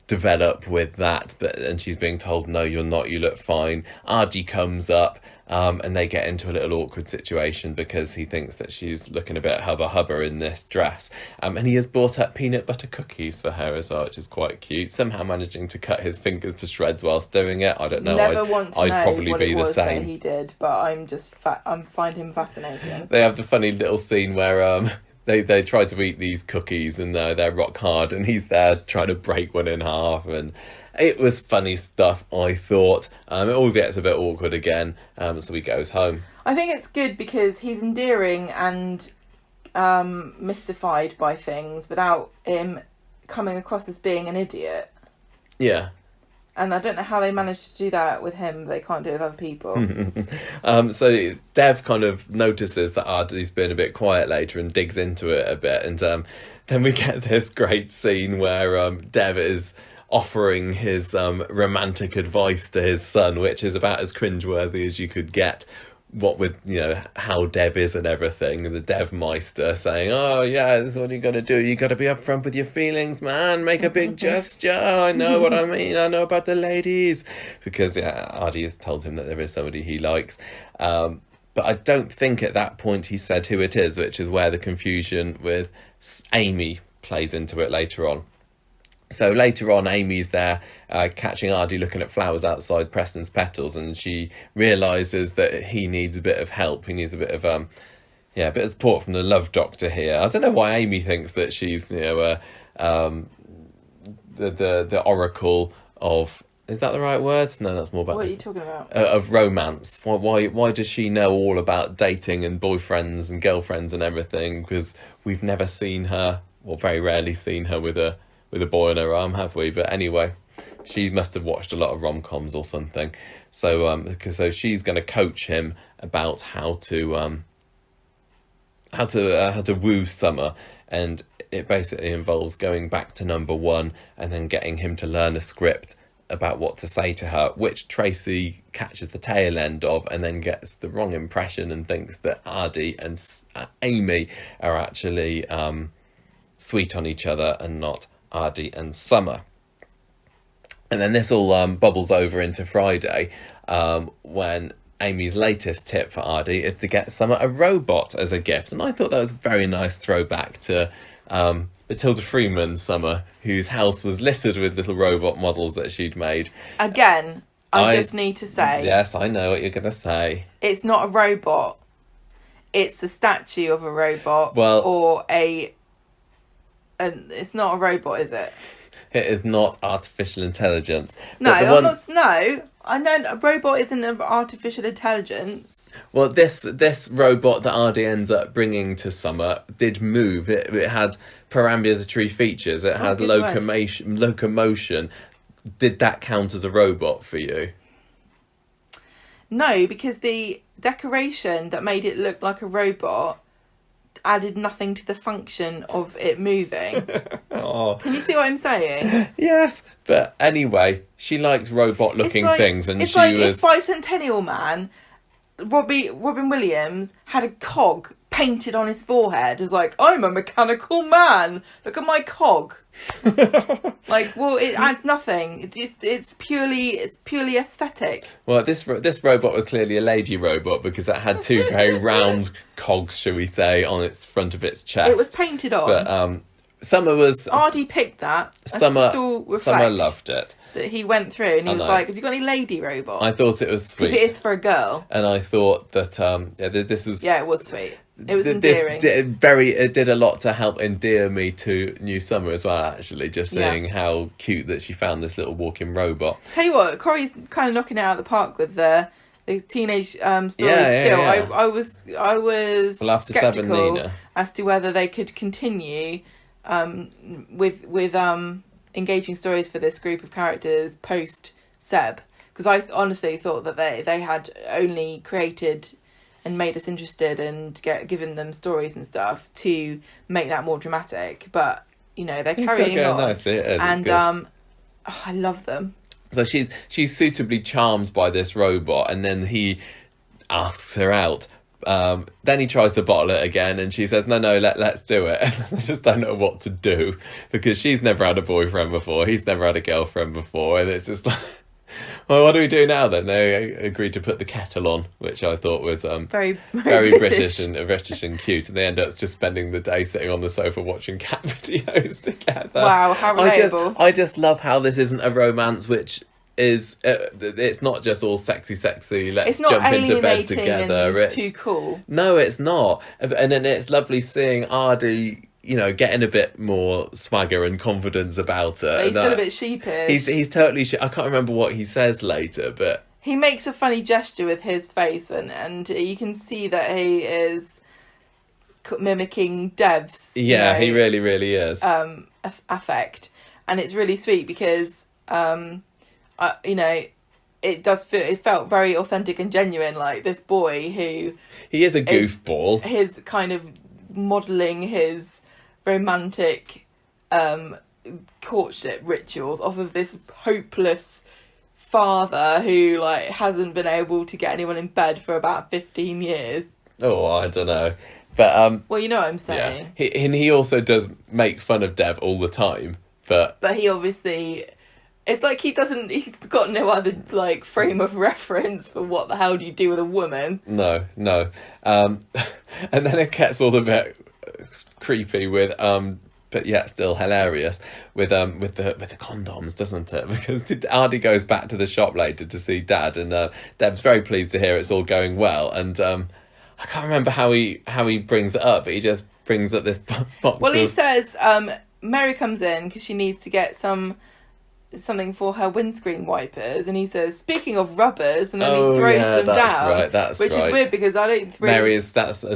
develop with that. And she's being told, no, you're not, you look fine. Aadi comes up. And they get into a little awkward situation because he thinks that she's looking a bit hubba in this dress. And he has bought up peanut butter cookies for her as well, which is quite cute. Somehow managing to cut his fingers to shreds whilst doing it. I don't know. I'd probably be the same. That he did, but I find him fascinating. They have the funny little scene where they try to eat these cookies and they're rock hard, and he's there trying to break one in half, and it was funny stuff, I thought. It all gets a bit awkward again, so he goes home. I think it's good because he's endearing and mystified by things without him coming across as being an idiot. Yeah. And I don't know how they managed to do that with him, but they can't do it with other people. So Dev kind of notices that Aadi's been a bit quiet later and digs into it a bit. And then we get this great scene where Dev is offering his romantic advice to his son, which is about as cringeworthy as you could get. What with, how Dev is and everything, and the Dev Meister saying, oh yeah, this is what you got to do. You got to be upfront with your feelings, man. Make a big gesture. I know what I mean. I know about the ladies. Because Aadi has told him that there is somebody he likes. But I don't think at that point he said who it is, which is where the confusion with Amy plays into it later on. So later on, Amy's there catching Aadi looking at flowers outside Preston's petals, and she realises that he needs a bit of help. He needs a bit of a bit of support from the love doctor here. I don't know why Amy thinks that she's the oracle of. Is that the right word? No, that's more about. What are you talking about? Of romance. Why does she know all about dating and boyfriends and girlfriends and everything? Because we've never seen her, or very rarely seen her with a boy on her arm, have we? But anyway, she must have watched a lot of rom-coms or something. So she's going to coach him about how to woo Summer, and it basically involves going back to number 1 and then getting him to learn a script about what to say to her, which Tracy catches the tail end of and then gets the wrong impression and thinks that Aadi and Amy are actually sweet on each other and not Aadi and Summer. And then this all bubbles over into Friday, when Amy's latest tip for Aadi is to get Summer a robot as a gift. And I thought that was a very nice throwback to Matilda Freeman's Summer, whose house was littered with little robot models that she'd made. Again, I just need to say... Yes, I know what you're going to say. It's not a robot. It's a statue of a robot. Well... Or it's not a robot, is it? It is not artificial intelligence. No, I know a robot isn't of artificial intelligence. Well, this robot that Aadi ends up bringing to Summer did move. It had perambulatory features. It had locomotion. Did that count as a robot for you? No, because the decoration that made it look like a robot added nothing to the function of it moving. Oh. Can you see what I'm saying? Yes, but anyway, she liked robot-looking things, and it's she like was... if Bicentennial Man, Robin Williams, had a cog painted on his forehead. It was like, I'm a mechanical man. Look at my cog. Like, well, it adds nothing. It's purely aesthetic. Well, this robot was clearly a lady robot because it had 2 very round cogs, shall we say, on its front of its chest. It was painted on. But Summer was... Aadi picked that. Summer loved it. That he went through and he was like, have you got any lady robots? I thought it was sweet. Because it is for a girl. And I thought that, this was... Yeah, it was sweet. It was endearing. It did a lot to help endear me to New Summer as well, actually, just seeing how cute that she found this little walking robot. Tell you what, Corey's kind of knocking it out of the park with the teenage stories still. Yeah. I was Well, after Seven, sceptical Nina. as to whether they could continue with engaging stories for this group of characters post Seb, because I honestly thought that they had only created and made us interested and given them stories and stuff to make that more dramatic, but they're carrying on nicely, it is, and I love them. So she's suitably charmed by this robot, and then he asks her out. Then he tries to bottle it again, and she says, no, let's do it. And I just don't know what to do, because she's never had a boyfriend before, he's never had a girlfriend before, and it's just like, well, what do we do now then? They agreed to put the kettle on, which I thought was very British and cute, and they end up just spending the day sitting on the sofa watching cat videos together. Wow, how relatable. I just love how this isn't a romance, which is it's not just all sexy, let's jump into bed together. And it's too cool. No, it's not. And then it's lovely seeing Aadi, getting a bit more swagger and confidence about her. But he's still a bit sheepish. He's totally I can't remember what he says later, but he makes a funny gesture with his face, and you can see that he is mimicking Dev's. Yeah, he really, really is. Affect, and it's really sweet because it felt very authentic and genuine. Like this boy who he is a goofball. His kind of modelling his romantic courtship rituals off of this hopeless father who hasn't been able to get anyone in bed for about 15 years. Oh, I don't know. But well, you know what I'm saying. Yeah. He also does make fun of Dev all the time, but he obviously, it's like he's got no other frame of reference for what the hell do you do with a woman. No. And then it gets all a bit creepy with but yet still hilarious with the condoms, doesn't it? Because Aadi goes back to the shop later to see Dad, and Deb's very pleased to hear it's all going well. And I can't remember how he brings it up, but he just brings up this box. Well, he says Mary comes in because she needs to get something for her windscreen wipers, and he says, speaking of rubbers, and then he throws them down. Which is weird because I don't really... Mary is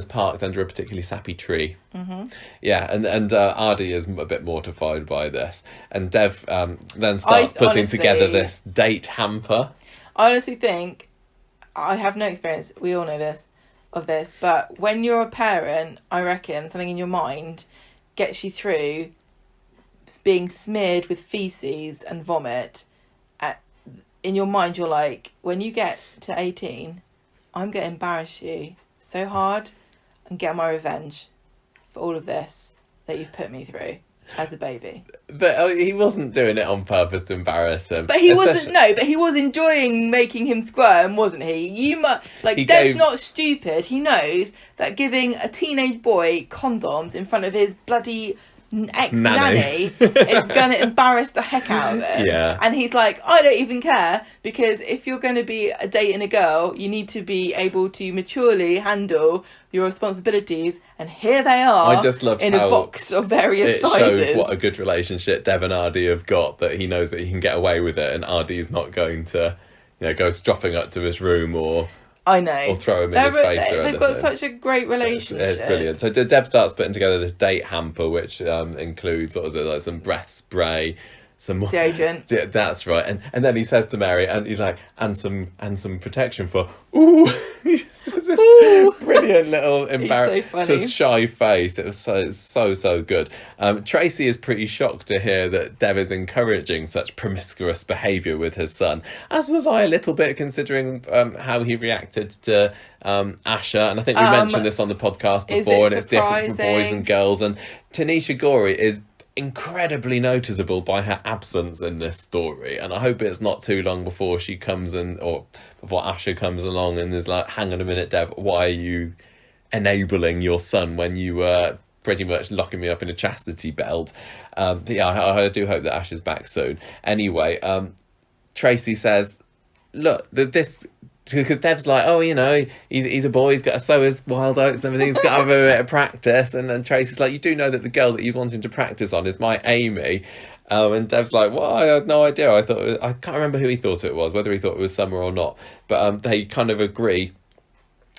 parked under a particularly sappy tree. Mm-hmm. Yeah, and Aadi is a bit mortified by this, and Dev then starts putting together this date hamper. I honestly think, I have no experience, we all know this, but when you're a parent, I reckon something in your mind gets you through being smeared with feces and vomit. In your mind, you're like, when you get to 18, I'm going to embarrass you so hard and get my revenge for all of this that you've put me through as a baby. But he wasn't doing it on purpose to embarrass him. But he was enjoying making him squirm, wasn't he? Dev's not stupid. He knows that giving a teenage boy condoms in front of his bloody ex-nanny is going to embarrass the heck out of him. Yeah. And he's like, I don't even care, because if you're going to be dating a girl, you need to be able to maturely handle your responsibilities, and here they are. I just loved in a box of various sizes. It showed what a good relationship Dev and Aadi have got, that he knows that he can get away with it, and Aadi's not going to, go stropping up to his room or throw him in his face. They've got such a great relationship. It's brilliant. So Deb starts putting together this date hamper, which includes, some breath spray, some deodorant. Yeah, that's right. And then he says to Mary, and he's like, and some protection for this brilliant little embarrassed, shy face. It was so good. Tracy is pretty shocked to hear that Dev is encouraging such promiscuous behaviour with his son, as was I a little bit, considering how he reacted to Asha. And I think we mentioned this on the podcast before, and it's different for boys and girls. And Tanisha Gorey is incredibly noticeable by her absence in this story, and I hope it's not too long before she comes in, or before Asha comes along and is like, hang on a minute, Dev, why are you enabling your son when you were pretty much locking me up in a chastity belt? I do hope that Asha's back soon. Anyway, Tracy says, look, this, because Dev's like, he's a boy, he's got to sow his wild oats and everything, he's got to have a bit of practice. And then Tracy's like, you do know that the girl that you want him to practice on is my Amy. And Dev's like, well, I had no idea. I can't remember who he thought it was, whether he thought it was Summer or not. But they kind of agree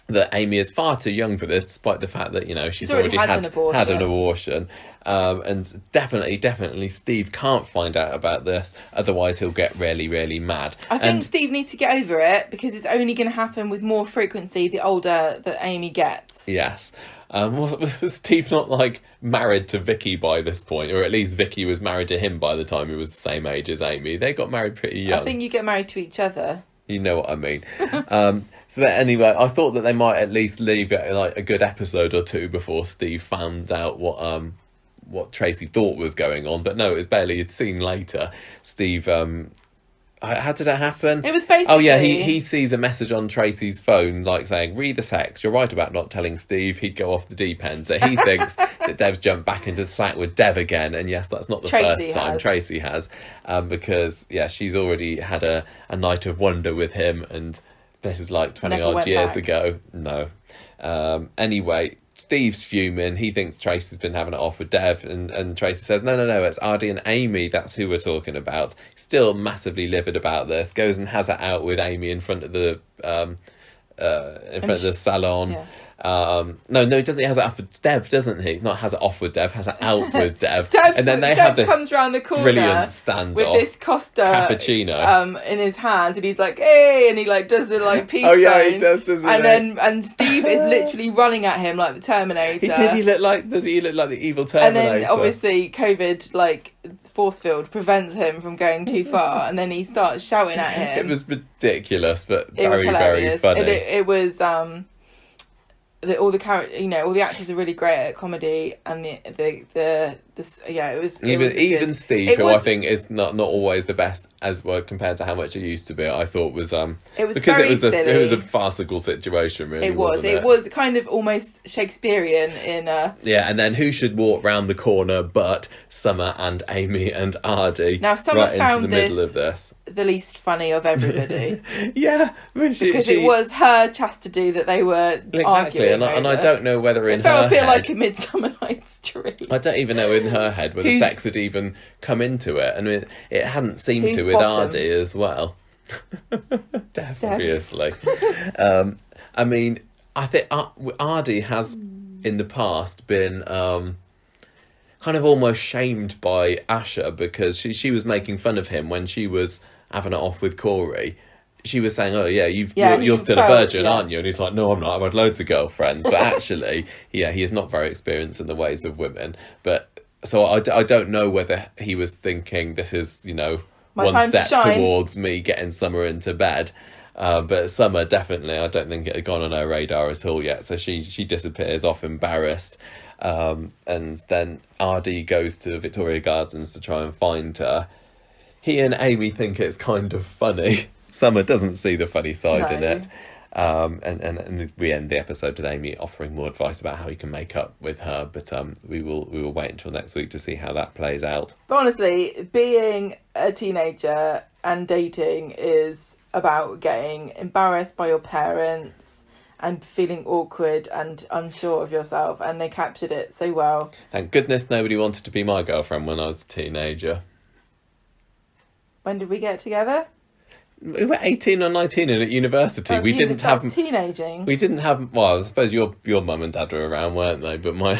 that Amy is far too young for this, despite the fact that, she's already had an abortion. And definitely Steve can't find out about this, otherwise he'll get really, really mad. I think Steve needs to get over it, because it's only going to happen with more frequency the older that Amy gets. Yes. Was Steve not married to Vicky by this point, or at least Vicky was married to him by the time he was the same age as Amy? They got married pretty young. I think you get married to each other. You know what I mean. So anyway, I thought that they might at least leave it a good episode or two before Steve found out what Tracy thought was going on, but no, it was barely a scene later. Steve, how did it happen? It was basically... he sees a message on Tracy's phone, saying, read the sex, you're right about not telling Steve, he'd go off the deep end. So he thinks that Dev's jumped back into the sack with Dev again, and yes, that's not the first time Tracy has, because, she's already had a night of wonder with him, and this is 20-odd years ago. No. Anyway, Steve's fuming. He thinks Tracy's been having it off with Dev, and Tracy says, no, it's Aadi and Amy, that's who we're talking about. Still massively livid about this. Goes and has it out with Amy in front of the salon. Yeah. No, he doesn't. He has it off with Dev, doesn't he? Not has it off with Dev, has it out with Dev. And then they have this comes round the corner brilliant standoff with this Costa cappuccino in his hand, and he's like, hey, and he does the peace sign. He does, doesn't he? And Steve is literally running at him like the Terminator. He looked like the evil Terminator. And then obviously COVID force field prevents him from going too far, and then he starts shouting at him. It was ridiculous, but very, very funny. It was all the character, all the actors are really great at comedy, and it was even Steve, it who was, I think is not always the best as well compared to how much it used to be. I thought was it was because very it was a silly. farcical situation. Really, It was. Wasn't It was kind of almost Shakespearean in a. Yeah, and then who should walk round the corner but Summer and Amy and Aadi? Now, Summer right found into the middle of this. the least funny of everybody. Yeah, Because it was her chastity that they were arguing and I over. don't know whether in It felt her a bit head, like A Midsummer Night's Dream. I don't even know in her head whether sex had even come into it. I mean, it hadn't seemed Who's to with bottom? Aadi as well. Obviously. I mean, I think Aadi has in the past been kind of almost shamed by Asha because she was making fun of him when she was having it off with Corey. She was saying, "Oh yeah, you're still a virgin, aren't you?" And he's like, "No, I'm not. I've had loads of girlfriends." But actually, he is not very experienced in the ways of women. But so I don't know whether he was thinking this is My one time to step shine. towards me getting Summer into bed. But Summer definitely, I don't think it had gone on her radar at all yet. So she disappears off embarrassed. And then Aadi goes to Victoria Gardens to try and find her. He and Amy think it's kind of funny. Summer doesn't see the funny side in No. it. And we end the episode with Amy offering more advice about how he can make up with her. But we will wait until next week to see how that plays out. But honestly, being a teenager and dating is about getting embarrassed by your parents and feeling awkward and unsure of yourself, and they captured it so well. Thank goodness nobody wanted to be my girlfriend when I was a teenager. When did we get together? We were 18 or 19 and at university. That's teenaging. We didn't have. Well, I suppose your mum and dad were around, weren't they? But my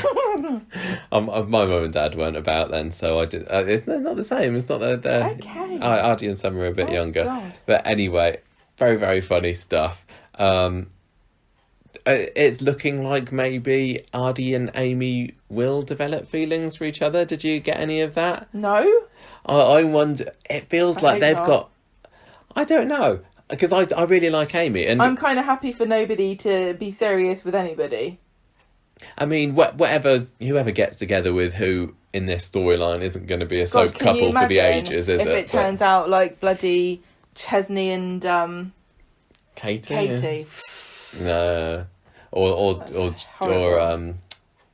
my mum and dad weren't about then, so I did. It's not the same. It's not that they're Okay. Aadi and Summer are a bit younger. God. But anyway, very very funny stuff. It's looking like maybe Aadi and Amy will develop feelings for each other. Did you get any of that? No? I wonder. It feels I like hope they've not. got. I don't know, because I really like Amy, and I'm kind of happy for nobody to be serious with anybody. I mean, whoever gets together with who in this storyline isn't going to be a soap God, can you couple for the imagine ages, is if it turns out like bloody Chesney and Katie? No, or horrible.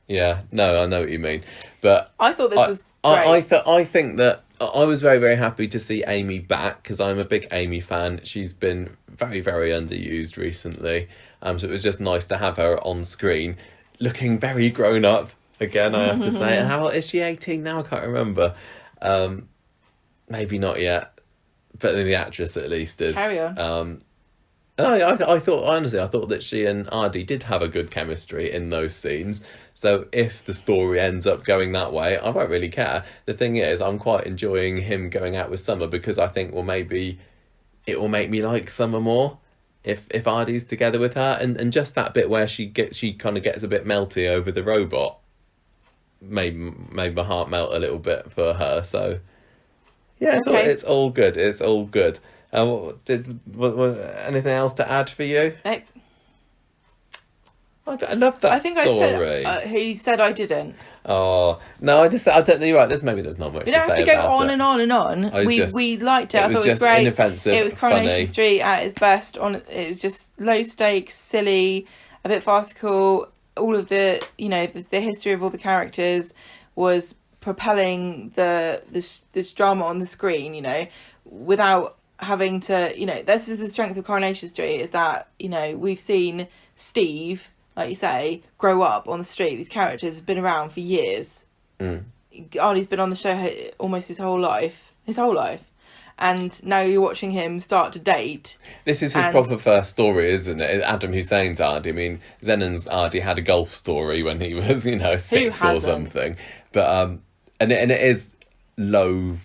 yeah, no, I know what you mean, but I thought this was great. I think that I was very very happy to see Amy back because I'm a big Amy fan. She's been very very underused recently, so it was just nice to have her on screen, looking very grown up again. I have to say, how old is she? 18 now? I can't remember. Maybe not yet, but the actress at least is. Carry on. I thought that she and Aadi did have a good chemistry in those scenes. So if the story ends up going that way, I won't really care. The thing is, I'm quite enjoying him going out with Summer because I think, well, maybe it will make me like Summer more if Aadi's together with her, and just that bit where she kind of gets a bit melty over the robot made my heart melt a little bit for her. So yeah, it's all good. It's all good. Anything else to add for you? Nope. I love that I think story. I said who said I didn't. Oh no, I don't know. You're right. There's not much We to don't have say to go about on it. and on and on. We liked it. I thought it was just great. inoffensive, It was Coronation funny. Street at its best. It was just low stakes, silly, a bit farcical. All of the the history of all the characters was propelling this drama on the screen. Without having to. This is the strength of Coronation Street, is that we've seen Steve, like you say, grow up on the street. These characters have been around for years. Arnie's been on the show almost his whole life. And now you're watching him start to date. This is his proper first story, isn't it? Adam Hussein's Aadi. I mean, Zenon's Aadi had a golf story when he was, 6 or something. But and it is low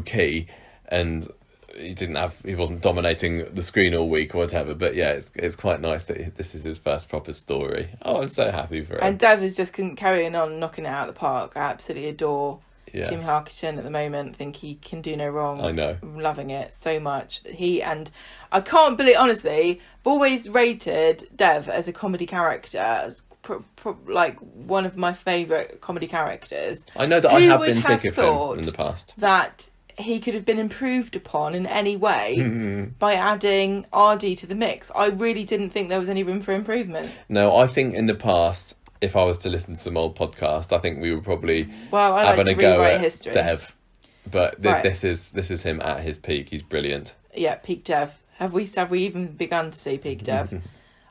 key, and he wasn't dominating the screen all week or whatever. But yeah, it's quite nice that this is his first proper story. Oh, I'm so happy for him. And Dev is just carrying on knocking it out of the park. I absolutely adore Yeah. Jimmy Harkishin at the moment. Think he can do no wrong. I know. I'm loving it so much. I can't believe, honestly, I've always rated Dev as a comedy character, as like one of my favourite comedy characters. I know that I have been sick of him in the past. That he could have been improved upon in any way by adding Aadi to the mix. I really didn't think there was any room for improvement. No, I think in the past, if I was to listen to some old podcast, I think we were probably having a go at history. Dev. But this is him at his peak. He's brilliant. Yeah, peak Dev. Have we even begun to see peak Dev?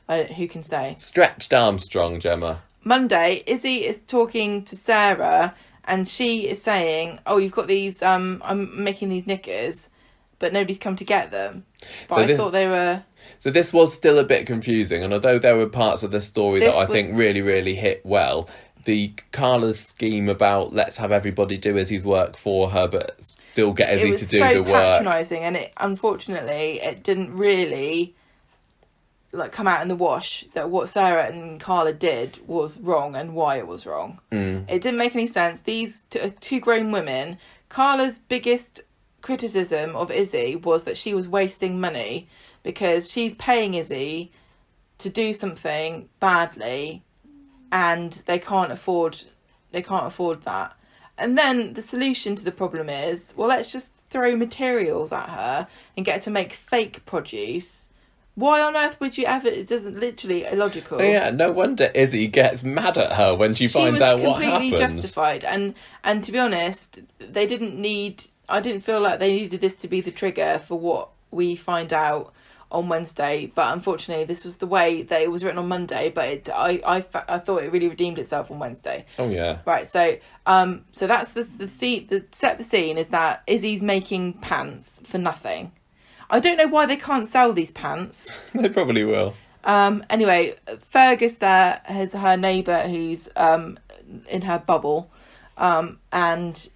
Who can say? Stretched Armstrong, Gemma. Monday, Izzy is talking to Sarah, and she is saying, "Oh, you've got these. I'm making these knickers, but nobody's come to get them." But I thought they were. So this was still a bit confusing, and although there were parts of the story that I think really, really hit well, the Carla's scheme about let's have everybody do Izzy's work for her, but still get Izzy to do the work. It was so patronising, and unfortunately it didn't really come out in the wash that what Sarah and Carla did was wrong and why it was wrong. It didn't make any sense. These two grown women, Carla's biggest criticism of Izzy was that she was wasting money because she's paying Izzy to do something badly and they can't afford that. And then the solution to the problem is, well, let's just throw materials at her and get her to make fake produce. Why on earth would you ever? It doesn't, literally illogical. Yeah, no wonder Izzy gets mad at her when she finds out what happens. She was completely justified, and to be honest, they didn't need. I didn't feel like they needed this to be the trigger for what we find out on Wednesday. But unfortunately, this was the way that it was written on Monday. But I thought it really redeemed itself on Wednesday. Oh yeah. Right. So so that's the scene. The scene is that Izzy's making pants for nothing. I don't know why they can't sell these pants. They probably will. Anyway, Fergus there has her neighbour who's in her bubble, and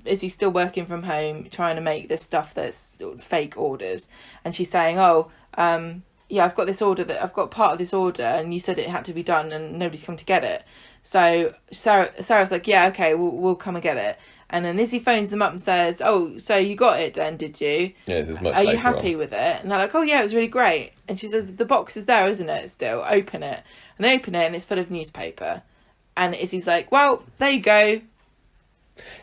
Izzy's still working from home trying to make this stuff that's fake orders. And she's saying, yeah, I've got this order I've got part of this order and you said it had to be done and nobody's come to get it. So Sarah's like, yeah, okay, we'll come and get it. And then Izzy phones them up and says, oh, so you got it then, did you? Yeah, there's much Are you happy with it? And they're like, oh, yeah, it was really great. And she says, the box is there, isn't it, still? Open it. And they open it and it's full of newspaper. And Izzy's like, well, there you go.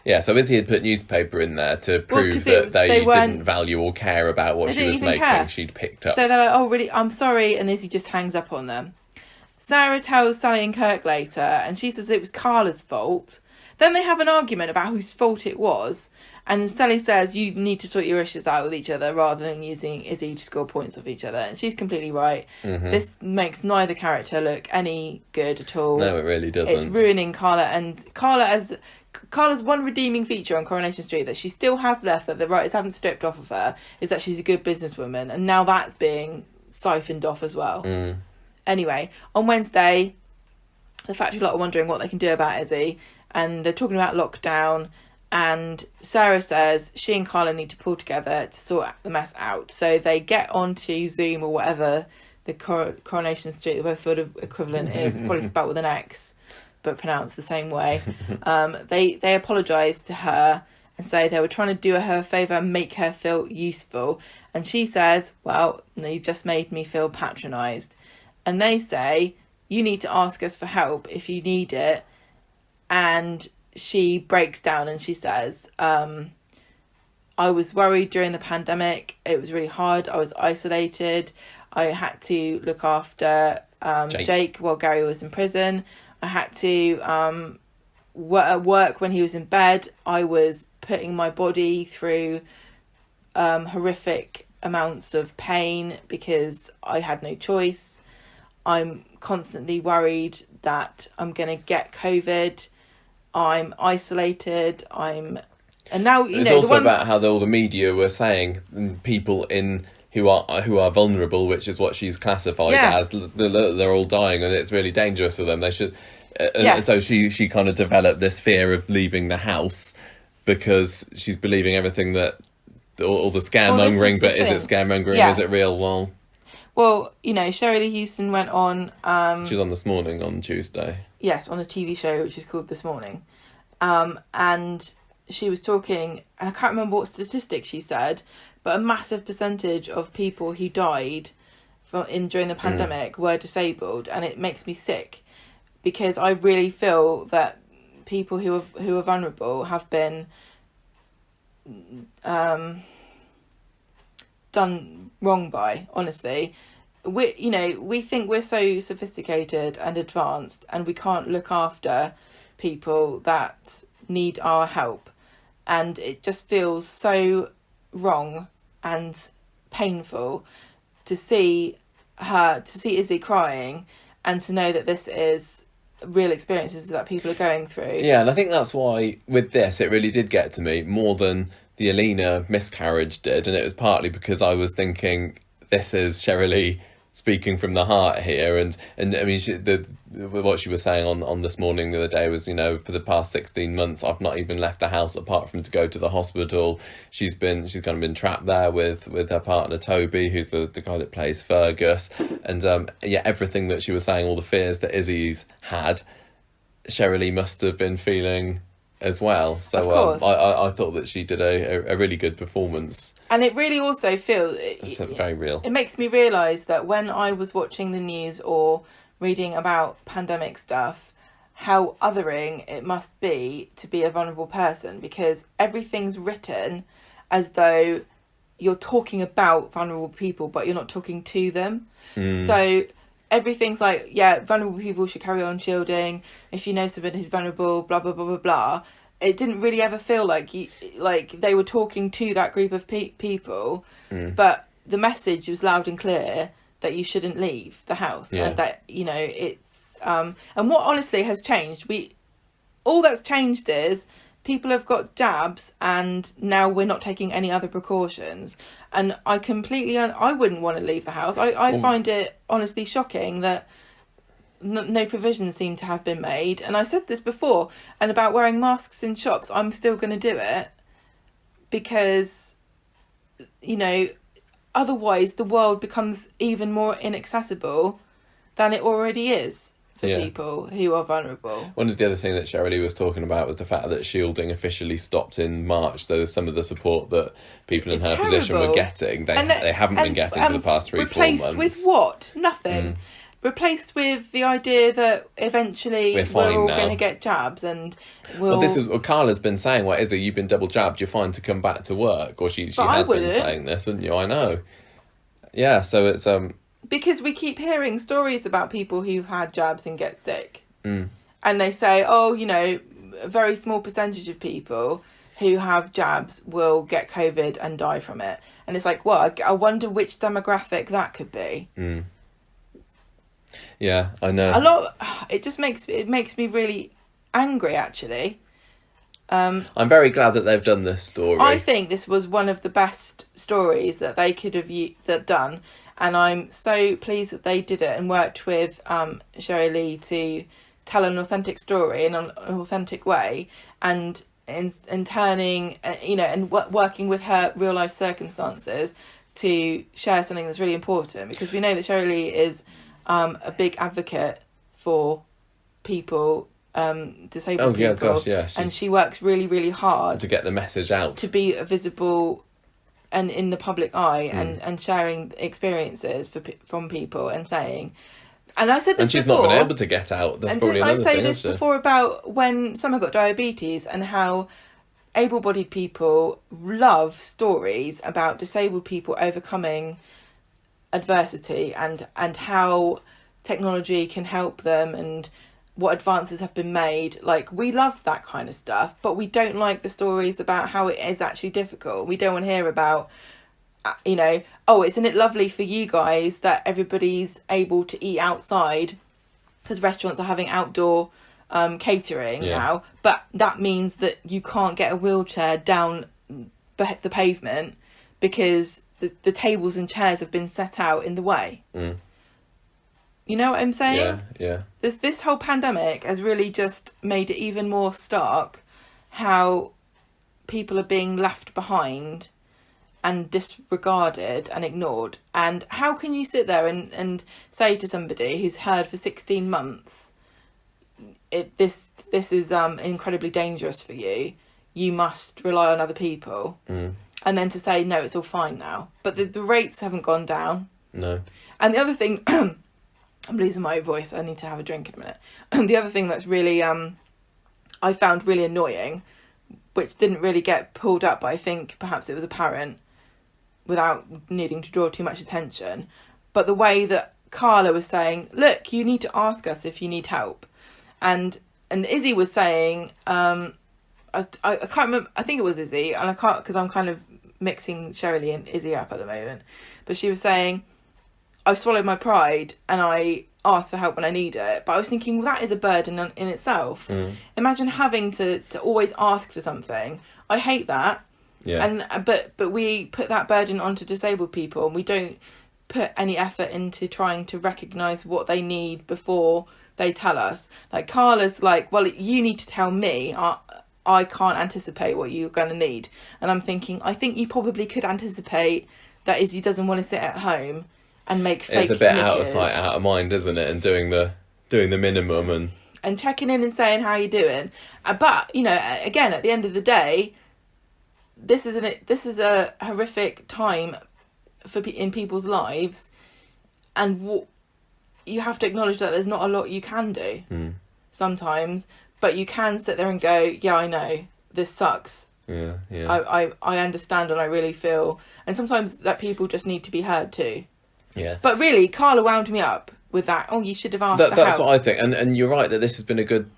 Yeah, so Izzy had put newspaper in there to prove that they didn't value or care about what she was making. She'd picked up. So they're like, oh, really? I'm sorry. And Izzy just hangs up on them. Sarah tells Sally and Kirk later, and she says it was Carla's fault. Then they have an argument about whose fault it was, and Sally says you need to sort your issues out with each other rather than using Izzy to score points off each other, and she's completely right. Mm-hmm. This makes neither character look any good at all. No, it really doesn't. It's ruining Carla, and Carla's one redeeming feature on Coronation Street that she still has left that the writers haven't stripped off of her is that she's a good businesswoman, and now that's being siphoned off as well. Anyway, on Wednesday, the factory lot are wondering what they can do about Izzy, and they're talking about lockdown, and Sarah says she and Carla need to pull together to sort the mess out. So they get onto Zoom or whatever the Coronation Street, the Weatherford equivalent is, probably spelled with an X, but pronounced the same way. They apologise to her and say they were trying to do her a favour and make her feel useful. And she says, well, no, you've just made me feel patronised. And they say, you need to ask us for help if you need it. And she breaks down and she says, I was worried during the pandemic. It was really hard. I was isolated. I had to look after Jake while Gary was in prison. I had to work when he was in bed. I was putting my body through horrific amounts of pain because I had no choice. I'm constantly worried that I'm going to get COVID. I'm isolated. And now it's also about how all the media were saying people who are vulnerable, which is what she's classified as. They're all dying, and it's really dangerous for them. They should. And so she kind of developed this fear of leaving the house because she's believing everything that all the scaremongering. But is it scaremongering? Yeah. Is it real? Well, Shirley Lee Houston went on... she was on This Morning on Tuesday. Yes, on a TV show which is called This Morning. And she was talking, and I can't remember what statistic she said, but a massive percentage of people who died during the pandemic were disabled, and it makes me sick, because I really feel that people who are vulnerable have been done wrong by, honestly. We think we're so sophisticated and advanced, and we can't look after people that need our help, and it just feels so wrong and painful to see Izzy crying, and to know that this is real experiences that people are going through. Yeah, and I think that's why with this it really did get to me more than the Alina miscarriage did, and it was partly because I was thinking, this is Shirley speaking from the heart here, and I mean, what she was saying on This Morning the other day was, for the past 16 months I've not even left the house apart from to go to the hospital. She's kind of been trapped there with her partner Toby, who's the guy that plays Fergus, and everything that she was saying, all the fears that Izzy's had, Shirley must have been feeling as well. So of course. I thought that she did a really good performance. And it really also feels... It's very real. It makes me realise that when I was watching the news or reading about pandemic stuff, how othering it must be to be a vulnerable person, because everything's written as though you're talking about vulnerable people, but you're not talking to them. So everything's like, vulnerable people should carry on shielding. If you know someone who's vulnerable, blah, blah, blah, blah, blah. It didn't really ever feel like they were talking to that group of people, but the message was loud and clear that you shouldn't leave the house, and that it's and what honestly has changed. All that's changed is people have got jabs, and now we're not taking any other precautions. And I completely I wouldn't want to leave the house. I find it honestly shocking that no provisions seem to have been made. And I said this before, and about wearing masks in shops, I'm still going to do it, because otherwise the world becomes even more inaccessible than it already is for people who are vulnerable. One of the other things that Shirley was talking about was the fact that shielding officially stopped in March, so some of the support that people in her position were getting, they haven't been getting for the past 3-4 months. Replaced with what? Nothing. Replaced with the idea that eventually we're all going to get jabs, and this is what Carla's been saying. What is it? You've been double jabbed. You're fine to come back to work. Or she had been saying this, wouldn't you? I know. Yeah. So it's because we keep hearing stories about people who've had jabs and get sick, and they say, a very small percentage of people who have jabs will get COVID and die from it, and it's like, well, I wonder which demographic that could be. Yeah, I know. A lot. It just makes me really angry, actually. I'm very glad that they've done this story. I think this was one of the best stories that they could have done, and I'm so pleased that they did it and worked with Shirley to tell an authentic story in an authentic way, and in turning, and working with her real life circumstances to share something that's really important, because we know that Shirley is a big advocate for people, disabled people. Of course, yeah. And she works really, really hard to get the message out, to be visible and in the public eye, and sharing experiences from people and saying. And I said this before. And she's not been able to get out. That's probably another thing. Didn't I say this before about when someone got diabetes, and how able-bodied people love stories about disabled people overcoming adversity, and how technology can help them, and what advances have been made. Like, we love that kind of stuff, but we don't like the stories about how it is actually difficult. We don't want to hear about, isn't it lovely for you guys that everybody's able to eat outside because restaurants are having outdoor catering now, but that means that you can't get a wheelchair down the pavement because the tables and chairs have been set out in the way. You know what I'm saying? Yeah. This whole pandemic has really just made it even more stark how people are being left behind and disregarded and ignored. And how can you sit there and say to somebody who's heard for 16 months, this is incredibly dangerous for you. you must rely on other people. And then to say, no, it's all fine now. But the rates haven't gone down. No. And the other thing, I'm losing my voice, I need to have a drink in a minute. And the other thing that's really, I found really annoying, which didn't really get pulled up, but I think perhaps it was apparent without needing to draw too much attention. But the way that Carla was saying, look, you need to ask us if you need help. And Izzy was saying, I can't remember, I think it was Izzy, and I can't, because I'm kind of mixing Shirley and Izzy up at the moment. But she was saying, I swallowed my pride and I asked for help when I need it. But I was thinking, well, that is a burden in itself. Imagine having to always ask for something. I hate that. Yeah. And but we put that burden onto disabled people, and we don't put any effort into trying to recognise what they need before they tell us. Like Carla's like, well, you need to tell me. I can't anticipate what you're going to need. And I'm thinking, I think you probably could anticipate that Izzy doesn't want to sit at home and make fake It's a bit knickers. out of sight, out of mind, isn't it? And doing the minimum and checking in and saying how you doing. But again, at the end of the day, this is a horrific time in people's lives, and you have to acknowledge that there's not a lot you can do sometimes, but you can sit there and go, yeah, I know this sucks. Yeah. I understand, and I really feel, and sometimes that people just need to be heard too. Yeah. But really, Carla wound me up with that. Oh, you should have asked for That's help. what I think, and you're right that this has been a good.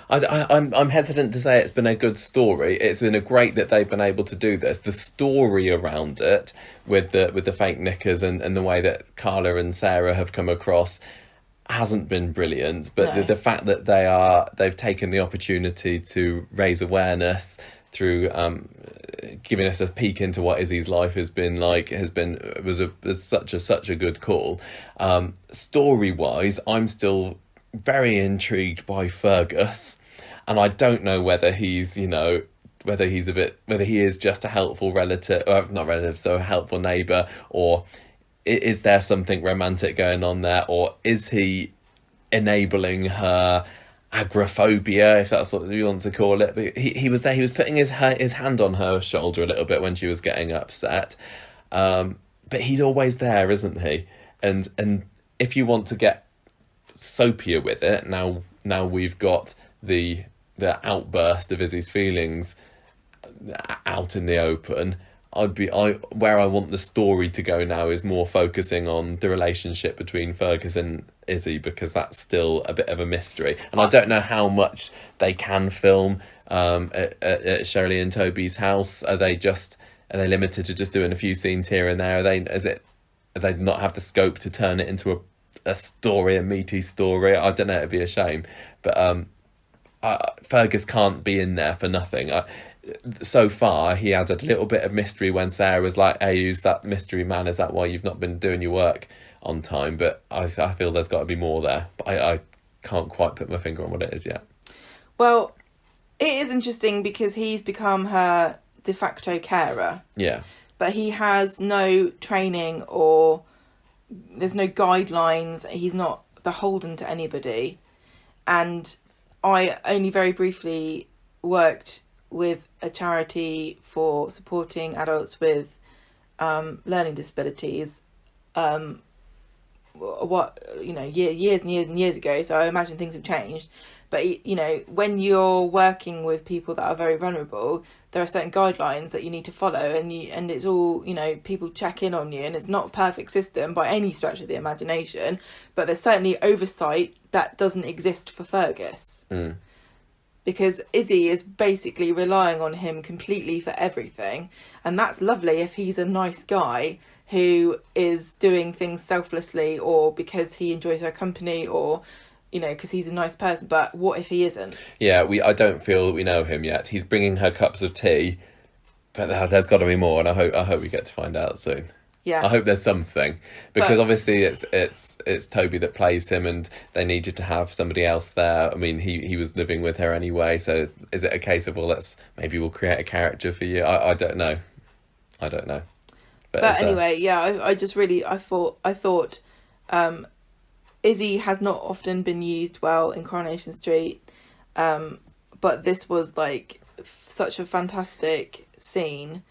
I'm hesitant to say it's been a good story. It's been a great that they've been able to do this. The story around it with the fake knickers and the way that Carla and Sarah have come across hasn't been brilliant. But No. the fact that they've taken the opportunity to raise awareness through giving us a peek into what Izzy's life has been like was such a good call. Story wise, I'm still very intrigued by Fergus. And I don't know whether he is just a helpful relative, or not relative, so a helpful neighbour, or is there something romantic going on there, or is he enabling her agoraphobia, if that's what you want to call it? But he was there. He was putting his hand on her shoulder a little bit when she was getting upset. But he's always there, isn't he? And if you want to get soapier with it, now we've got the outburst of Izzy's feelings out in the open. Where I want the story to go now is more focusing on the relationship between Fergus and Izzy, because that's still a bit of a mystery, and I don't know how much they can film at Shirley and Toby's house. Are they limited to just doing a few scenes here and there? Do they not have the scope to turn it into a story, a meaty story? I don't know, it'd be a shame, but Fergus can't be in there for nothing. So far, he added a little bit of mystery when Sarah was like, hey, who's that mystery man? Is that why you've not been doing your work on time? But I feel there's got to be more there. But I can't quite put my finger on what it is yet. Well, it is interesting because he's become her de facto carer. Yeah. But he has no training, or there's no guidelines. He's not beholden to anybody. And I only very briefly worked with a charity for supporting adults with learning disabilities years and years and years ago, so I imagine things have changed. But when you're working with people that are very vulnerable, there are certain guidelines that you need to follow, and it's all, people check in on you, and it's not a perfect system by any stretch of the imagination, but there's certainly oversight that doesn't exist for Fergus. Because Izzy is basically relying on him completely for everything. And that's lovely if he's a nice guy who is doing things selflessly, or because he enjoys her company, or, because he's a nice person. But what if he isn't? Yeah, I don't feel that we know him yet. He's bringing her cups of tea, but there's got to be more, and I hope we get to find out soon. Yeah. I hope there's something, because obviously it's Toby that plays him, and they needed to have somebody else there. I mean, he was living with her anyway, so is it a case of, well, maybe we'll create a character for you? I don't know. But anyway, I thought Izzy has not often been used well in Coronation Street, but this was like such a fantastic scene,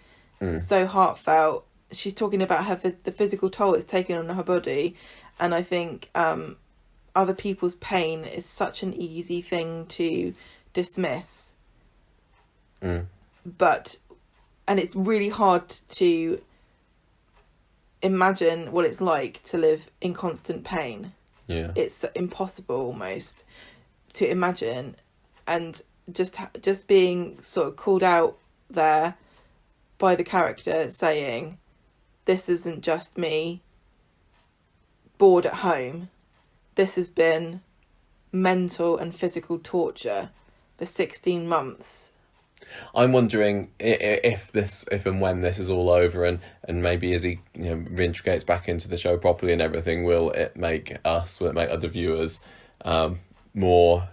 so heartfelt. She's talking about the physical toll it's taken on her body, and I think other people's pain is such an easy thing to dismiss. But, and it's really hard to imagine what it's like to live in constant pain. Yeah. It's impossible almost to imagine, and just being sort of called out there by the character saying, this isn't just me bored at home, this has been mental and physical torture for 16 months. I'm wondering if and when this is all over and maybe Izzy reintegrates back into the show properly and everything, will it make other viewers more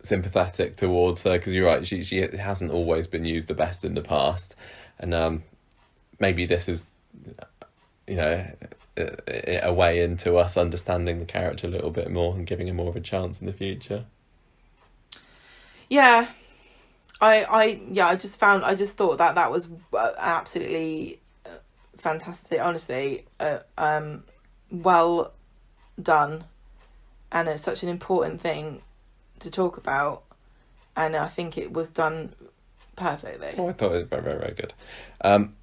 sympathetic towards her? Because you're right, she hasn't always been used the best in the past, and maybe this is a way into us understanding the character a little bit more and giving her more of a chance in the future. Yeah. I just thought that was absolutely fantastic, honestly, well done, and it's such an important thing to talk about, and I think it was done perfectly. Oh, I thought it was very, very, very good.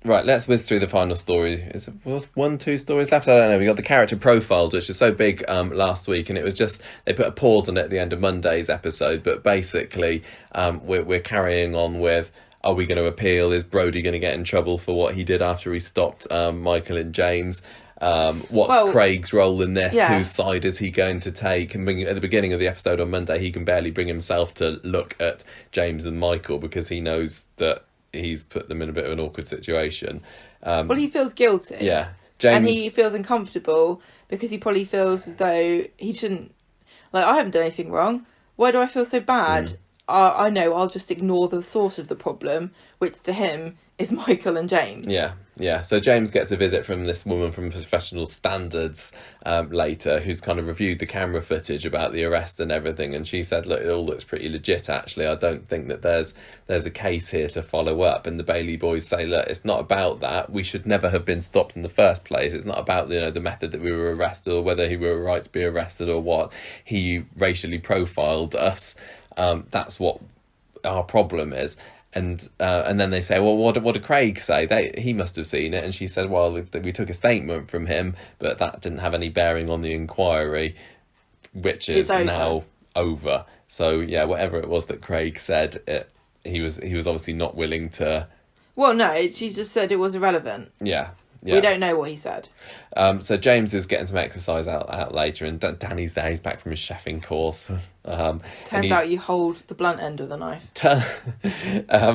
Right, let's whiz through the final story. Was 2 stories left? I don't know. We got the character profiled, which was so big last week, and it was just, they put a pause on it at the end of Monday's episode, but basically we're carrying on with, are we going to appeal? Is Brody going to get in trouble for what he did after he stopped Michael and James? What's Craig's role in this? Yeah. Whose side is he going to take? And at the beginning of the episode on Monday, he can barely bring himself to look at James and Michael because he knows that he's put them in a bit of an awkward situation. Well, he feels guilty. Yeah. James... And he feels uncomfortable because he probably feels as though he shouldn't... Like, I haven't done anything wrong. Why do I feel so bad? I know, I'll just ignore the source of the problem, which to him is Michael and James. Yeah. So James gets a visit from this woman from Professional Standards later, who's kind of reviewed the camera footage about the arrest and everything, and she said, look, it all looks pretty legit, actually. I don't think that there's a case here to follow up. And the Bailey boys say, look, it's not about that. We should never have been stopped in the first place. It's not about the method that we were arrested or whether he were right to be arrested or what. He racially profiled us. That's what our problem is. And then they say, well, what did Craig say? He must have seen it. And she said, well, we took a statement from him, but that didn't have any bearing on the inquiry, which is now over. So, yeah, whatever it was that Craig said, he was obviously not willing to... Well, no, she just said it was irrelevant. Yeah. We don't know what he said. So James is getting some exercise out later, and Danny's there. He's back from his chefing course. Turns out you hold the blunt end of the knife.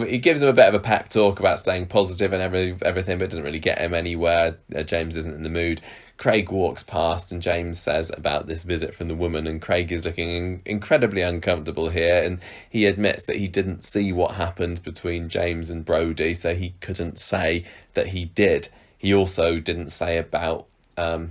He gives him a bit of a pep talk about staying positive and everything, but doesn't really get him anywhere. James isn't in the mood. Craig walks past, and James says about this visit from the woman, and Craig is looking incredibly uncomfortable here, and he admits that he didn't see what happened between James and Brody, so he couldn't say that he did. He also didn't say about how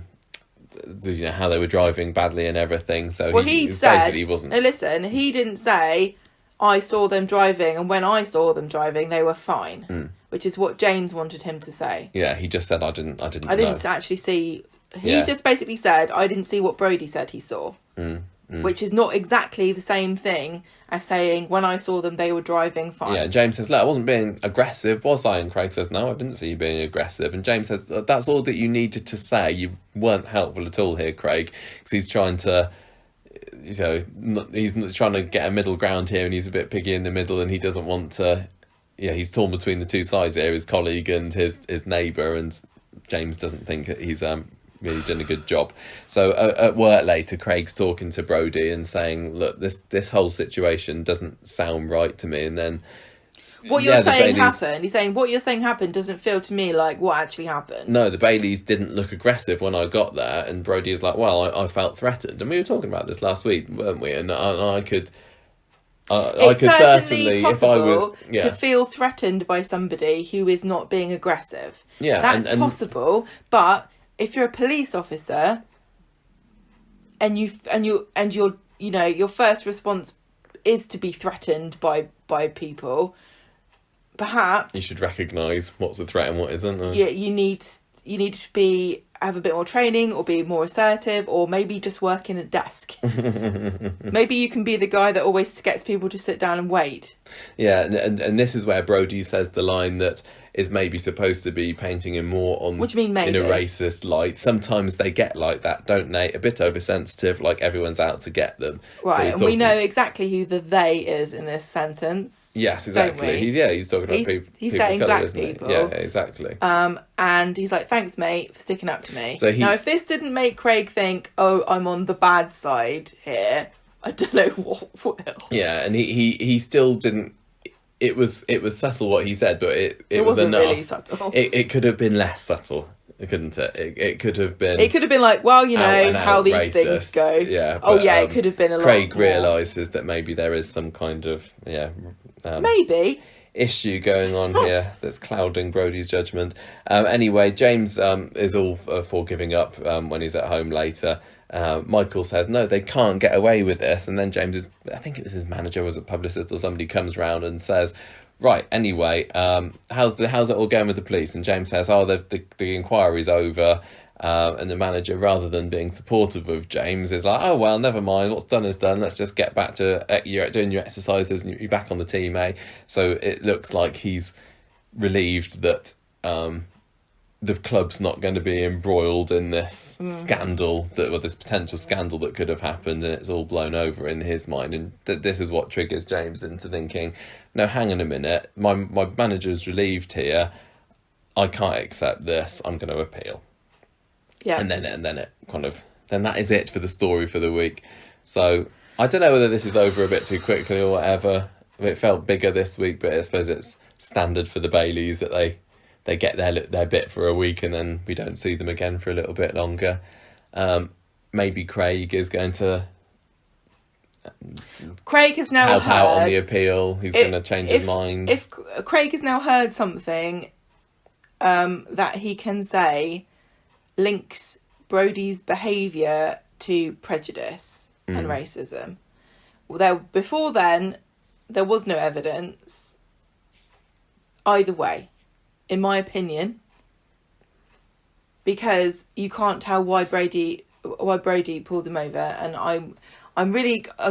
they were driving badly and everything. So he said, he wasn't. No, listen, he didn't say, I saw them driving, and when I saw them driving, they were fine, which is what James wanted him to say. Yeah, he just said, I didn't know. Actually see. He just basically said, I didn't see what Brody said he saw. Which is not exactly the same thing as saying, when I saw them, they were driving fine. Yeah, James says, look, I wasn't being aggressive, was I? And Craig says, no, I didn't see you being aggressive. And James says, that's all that you needed to say. You weren't helpful at all here, Craig, because he's trying to, he's trying to get a middle ground here, and he's a bit piggy in the middle, and he doesn't want to, he's torn between the two sides here, his colleague and his neighbour, and James doesn't think that he's really done a good job. So at work later, Craig's talking to Brody and saying, look, this whole situation doesn't sound right to me. And then what you're saying happened. He's saying what you're saying happened doesn't feel to me like what actually happened. No, the Baileys didn't look aggressive when I got there, and Brody is like, well, I felt threatened, and we were talking about this last week, weren't we? And I could certainly, if I were to feel threatened by somebody who is not being aggressive. Yeah, that's possible, but if you're a police officer and your first response is to be threatened by people, perhaps You should recognise what's a threat and what isn't. you need to have a bit more training, or be more assertive, or maybe just work in a desk. Maybe you can be the guy that always gets people to sit down and wait. Yeah, and this is where Brody says the line that is maybe supposed to be painting him more on, What do you mean, maybe? in a racist light. Sometimes they get like that, don't they? A bit oversensitive, like everyone's out to get them. Right, and we know exactly who the they is in this sentence. Yes, exactly. He's talking about people. He's people saying of colour, black isn't he? people. Yeah, exactly. And he's like, thanks, mate, for sticking up to me. So now, if this didn't make Craig think, oh, I'm on the bad side here, I don't know what will. Yeah, and he still didn't. It was subtle what he said, but it was wasn't enough. really subtle. It could have been less subtle, couldn't it? It could have been. It could have been like, well, you out know and how out these racist. things go. Yeah. Oh but, yeah, it could have been a lot. Craig more. realises that maybe there is some kind of Maybe. issue going on here that's clouding Brody's judgment. Anyway, James is all for giving up when he's at home later. Michael says no, they can't get away with this, and then James I think it was his manager, was a publicist or somebody, comes round and says, right, anyway, how's it all going with the police? And James says, the inquiry's over. And the manager, rather than being supportive of James, is like, oh well, never mind, what's done is done, let's just get back to doing your exercises and you're back on the team, eh? So it looks like he's relieved that the club's not going to be embroiled in this scandal, this potential scandal that could have happened, and it's all blown over in his mind. And this is what triggers James into thinking, no, hang on a minute, my manager's relieved here, I can't accept this, I'm going to appeal. Yeah. And then that is it for the story for the week. So I don't know whether this is over a bit too quickly or whatever. It felt bigger this week, but I suppose it's standard for the Baileys that they get their bit for a week and then we don't see them again for a little bit longer. Maybe Craig is going to Craig has now help heard out on the appeal. He's going to change his mind. If Craig has now heard something that he can say links Brody's behaviour to prejudice and racism. Before then, there was no evidence either way, in my opinion, because you can't tell why Brody pulled him over, and I'm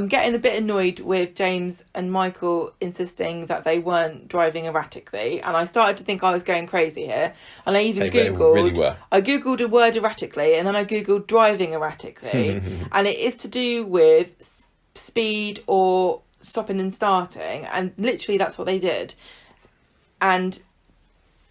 getting a bit annoyed with James and Michael insisting that they weren't driving erratically, and I started to think I was going crazy here, and I even googled a word erratically, and then I googled driving erratically, and it is to do with speed or stopping and starting, and literally that's what they did. And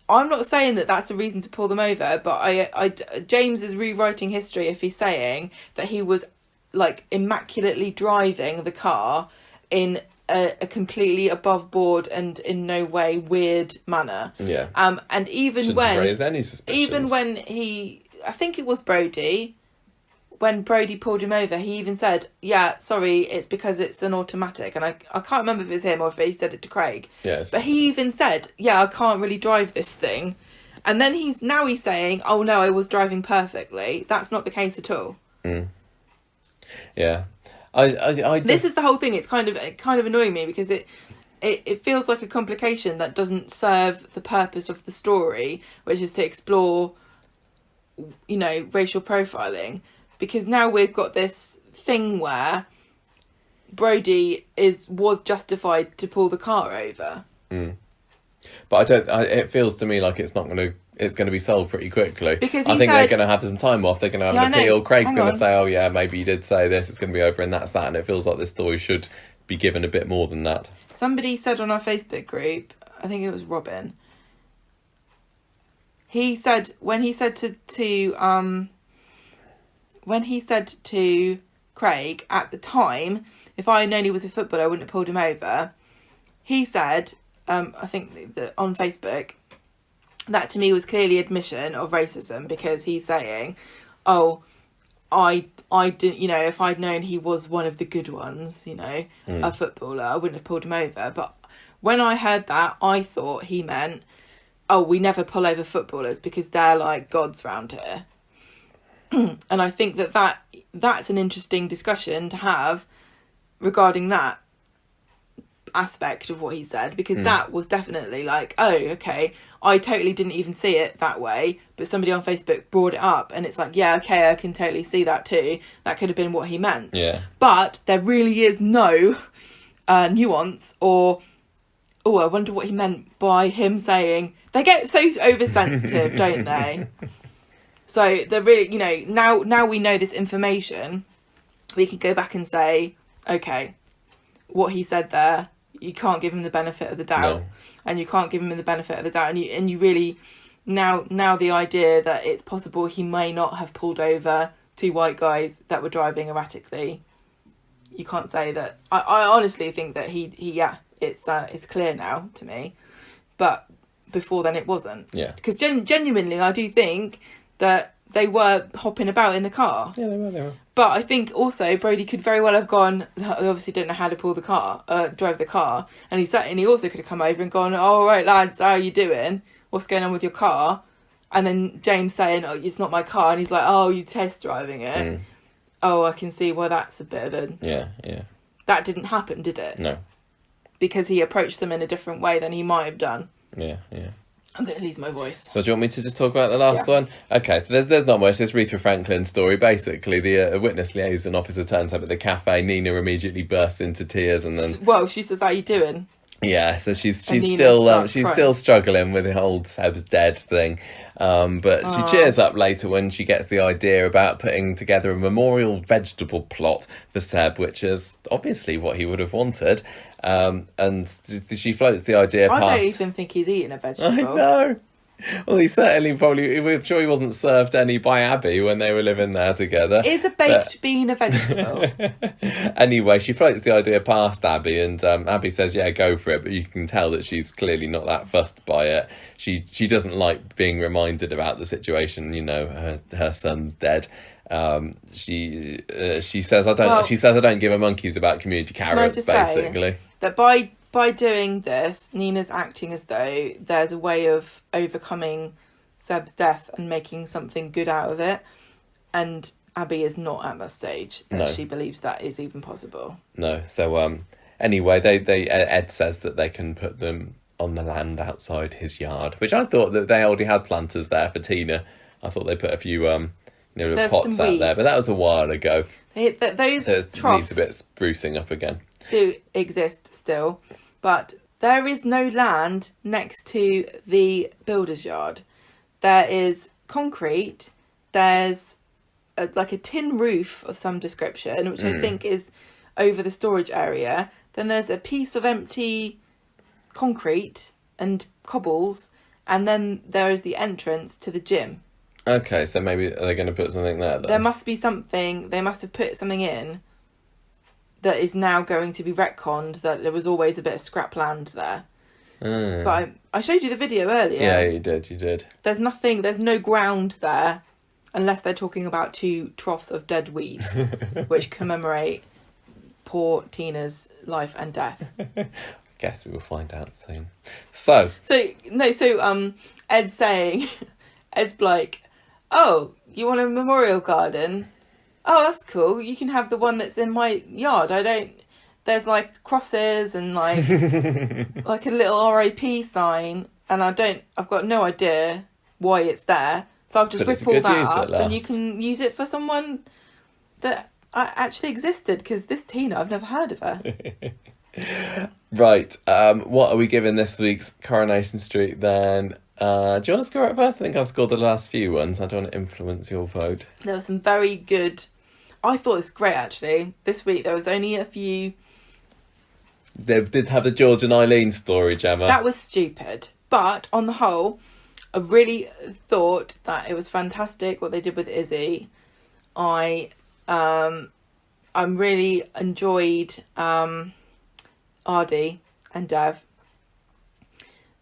I'm not saying that that's a reason to pull them over, but James is rewriting history if he's saying that he was like immaculately driving the car in a completely above board and in no way weird manner. Yeah. And even Shouldn't when raise any suspicions. even when I think it was Brody, when Brody pulled him over, he even said, yeah, sorry, it's because it's an automatic. And I can't remember if it was him or if he said it to Craig. Yes. But he even said, yeah, I can't really drive this thing. And then he's saying, oh no, I was driving perfectly. That's not the case at all. Yeah, I This is the whole thing. It's kind of annoying me because it feels like a complication that doesn't serve the purpose of the story, which is to explore, racial profiling. Because now we've got this thing where Brody was justified to pull the car over. But it feels to me like it's going to be solved pretty quickly. Because I think they're going to have some time off. They're going to have an appeal. Craig's going to say, oh yeah, maybe you did say this, it's going to be over and that's that. And it feels like this story should be given a bit more than that. Somebody said on our Facebook group, I think it was Robin, he said when he said to Craig at the time, if I had known he was a footballer, I wouldn't have pulled him over. He said, I think that on Facebook, that to me was clearly admission of racism, because he's saying, oh, I didn't, if I'd known he was one of the good ones, a footballer, I wouldn't have pulled him over. But when I heard that, I thought he meant, oh, we never pull over footballers because they're like gods round here. And I think that's an interesting discussion to have regarding that. aspect of what he said, because that was definitely like, oh, okay, I totally didn't even see it that way, but somebody on Facebook brought it up, and it's like, yeah, okay, I can totally see that too. That could have been what he meant. Yeah. But there really is no nuance or, oh, I wonder what he meant by him saying, they get so oversensitive, don't they? So they're really, you know, now we know this information, we can go back and say, okay, what he said there, you can't give him the benefit of the doubt. No. And you can't give him the benefit of the doubt. And you really, now the idea that it's possible he may not have pulled over two white guys that were driving erratically, you can't say that. I honestly think that he it's clear now to me. But before then it wasn't. Yeah. Because genuinely, I do think that they were hopping about in the car. Yeah, they were. But I think also Brody could very well have gone, they obviously didn't know how to drive the car. And he also could have come over and gone, all right, lads, how are you doing? What's going on with your car? And then James saying, oh, it's not my car. And he's like, oh, you test driving it? Oh, I can see why that's a bit of a... Yeah. That didn't happen, did it? No. Because he approached them in a different way than he might have done. Yeah. I'm going to lose my voice. Well, do you want me to just talk about the last one? Okay, so there's not much. It's Aretha Franklin's story. Basically, the witness liaison officer turns up at the cafe. Nina immediately bursts into tears, and then well, she says, "How you doing?" Yeah, so she's Nina still struggling with the whole Seb's dead thing, but she cheers up later when she gets the idea about putting together a memorial vegetable plot for Seb, which is obviously what he would have wanted. And she floats the idea past... I don't even think he's eating a vegetable. I know. Well, he certainly I'm sure he wasn't served any by Abby when they were living there together. Is a baked bean a vegetable? Anyway, she floats the idea past Abby, and Abby says, yeah, go for it, but you can tell that she's clearly not that fussed by it. She doesn't like being reminded about the situation, you know, her son's dead. She says, I don't give a monkeys about community carrots, basically. That by doing this, Nina's acting as though there's a way of overcoming Seb's death and making something good out of it. And Abby is not at that stage that she believes that is even possible. No. So anyway, Ed says that they can put them on the land outside his yard, which I thought that they already had planters there for Tina. I thought they put a few little pots out there, but that was a while ago. Those troughs needs a bit sprucing up again. Do exist still, but there is no land next to the builder's yard. There is concrete. There's like a tin roof of some description, which I think is over the storage area. Then there's a piece of empty concrete and cobbles, and then there is the entrance to the gym. Okay, so maybe they're going to put something there then? There must be something. They must have put something in that is now going to be retconned, that there was always a bit of scrap land there. But I showed you the video earlier. Yeah, you did. There's no ground there, unless they're talking about two troughs of dead weeds, which commemorate poor Tina's life and death. Guess we will find out soon. So Ed's like, oh, you want a memorial garden? Oh, that's cool. You can have the one that's in my yard. There's like crosses and like like a little RIP sign, and I've got no idea why it's there. So I'll just rip all that up, and you can use it for someone that actually existed, because this Tina, I've never heard of her. Right. What are we giving this week's Coronation Street then? Do you want to score it first? I think I've scored the last few ones. I don't want to influence your vote. There were some very good... I thought it was great, actually. This week there was only a few... They did have the George and Eileen story, Gemma. That was stupid. But on the whole, I really thought that it was fantastic what they did with Izzy. I really enjoyed Aadi and Dev.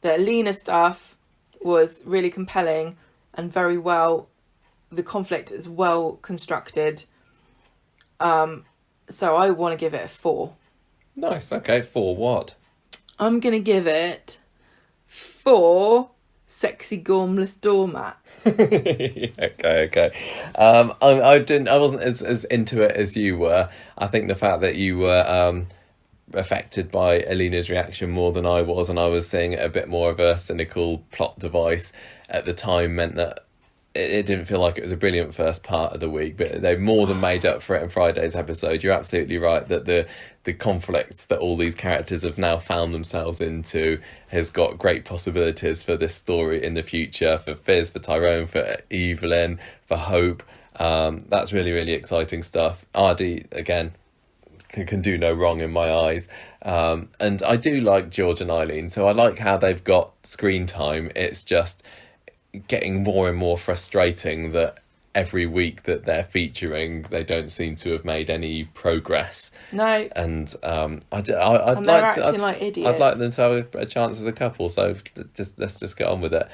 The Alina stuff was really compelling and very well... The conflict is well constructed. So I want to give it a 4. Nice, okay. 4 what? I'm going to give it 4 sexy gormless doormats. Okay. I wasn't as into it as you were. I think the fact that you were affected by Alina's reaction more than I was, and I was seeing a bit more of a cynical plot device at the time, meant that it didn't feel like it was a brilliant first part of the week, but they've more than made up for it in Friday's episode. You're absolutely right that the conflicts that all these characters have now found themselves into has got great possibilities for this story in the future, for Fiz, for Tyrone, for Evelyn, for Hope. That's really, really exciting stuff. Aadi, again, can do no wrong in my eyes. And I do like George and Eileen, so I like how they've got screen time. It's just getting more and more frustrating that every week that they're featuring, they don't seem to have made any progress. No. And I'd like idiots. I'd like them to have a chance as a couple. So let's just get on with it.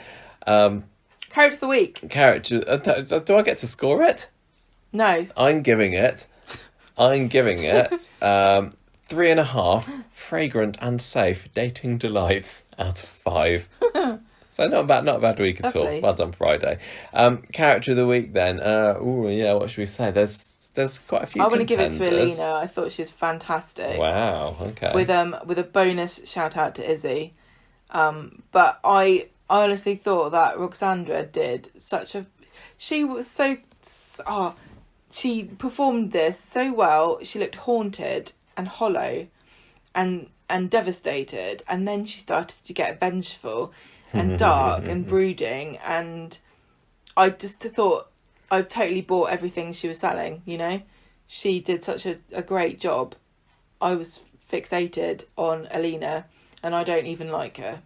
Character of the week. Do I get to score it? No. I'm giving it 3.5 fragrant and safe dating delights out of 5. So not a bad week at all. Well done, Friday. Character of the week then. What should we say? There's quite a few. I want to contenders. give it to Alina. I thought she was fantastic. Wow. Okay. With a bonus shout out to Izzy. But I honestly thought that Roxandra did she was she performed this so well. She looked haunted and hollow and devastated, and then she started to get vengeful and dark and brooding, and I just thought I totally bought everything she was selling, you know. She did such a great job. I was fixated on Alina, and I don't even like her.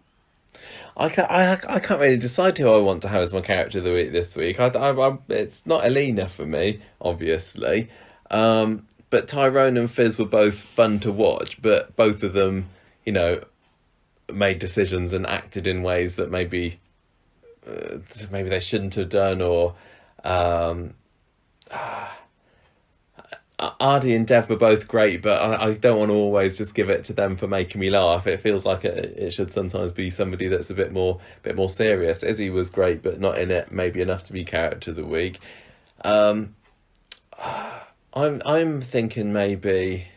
I can't really decide who I want to have as my character of the week this week. It's not Alina for me, obviously. But Tyrone and Fiz were both fun to watch, but both of them, you know, made decisions and acted in ways that maybe they shouldn't have done, or Aadi and Dev were both great, but I don't want to always just give it to them for making me laugh. It feels like it should sometimes be somebody that's a bit more serious. Izzy was great, but not in it maybe enough to be character of the week. I'm thinking maybe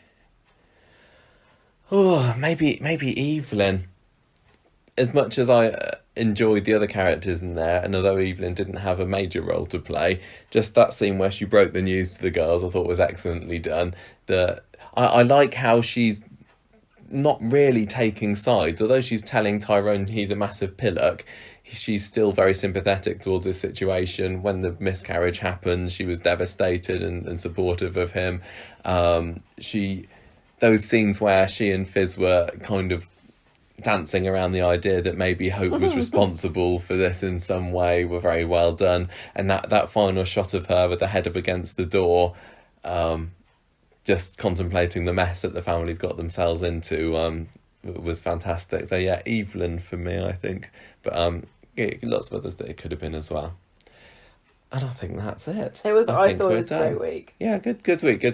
Evelyn. As much as I enjoyed the other characters in there, and although Evelyn didn't have a major role to play, just that scene where she broke the news to the girls I thought was excellently done. I like how she's not really taking sides. Although she's telling Tyrone he's a massive pillock, she's still very sympathetic towards his situation. When the miscarriage happened, she was devastated and supportive of him. Those scenes where she and Fiz were kind of dancing around the idea that maybe Hope was responsible for this in some way were very well done. And that final shot of her with the head up against the door, just contemplating the mess that the family's got themselves into, was fantastic. So yeah, Evelyn for me, I think. But lots of others that it could have been as well. And I think that's it. I thought it was a great week. Yeah, good week.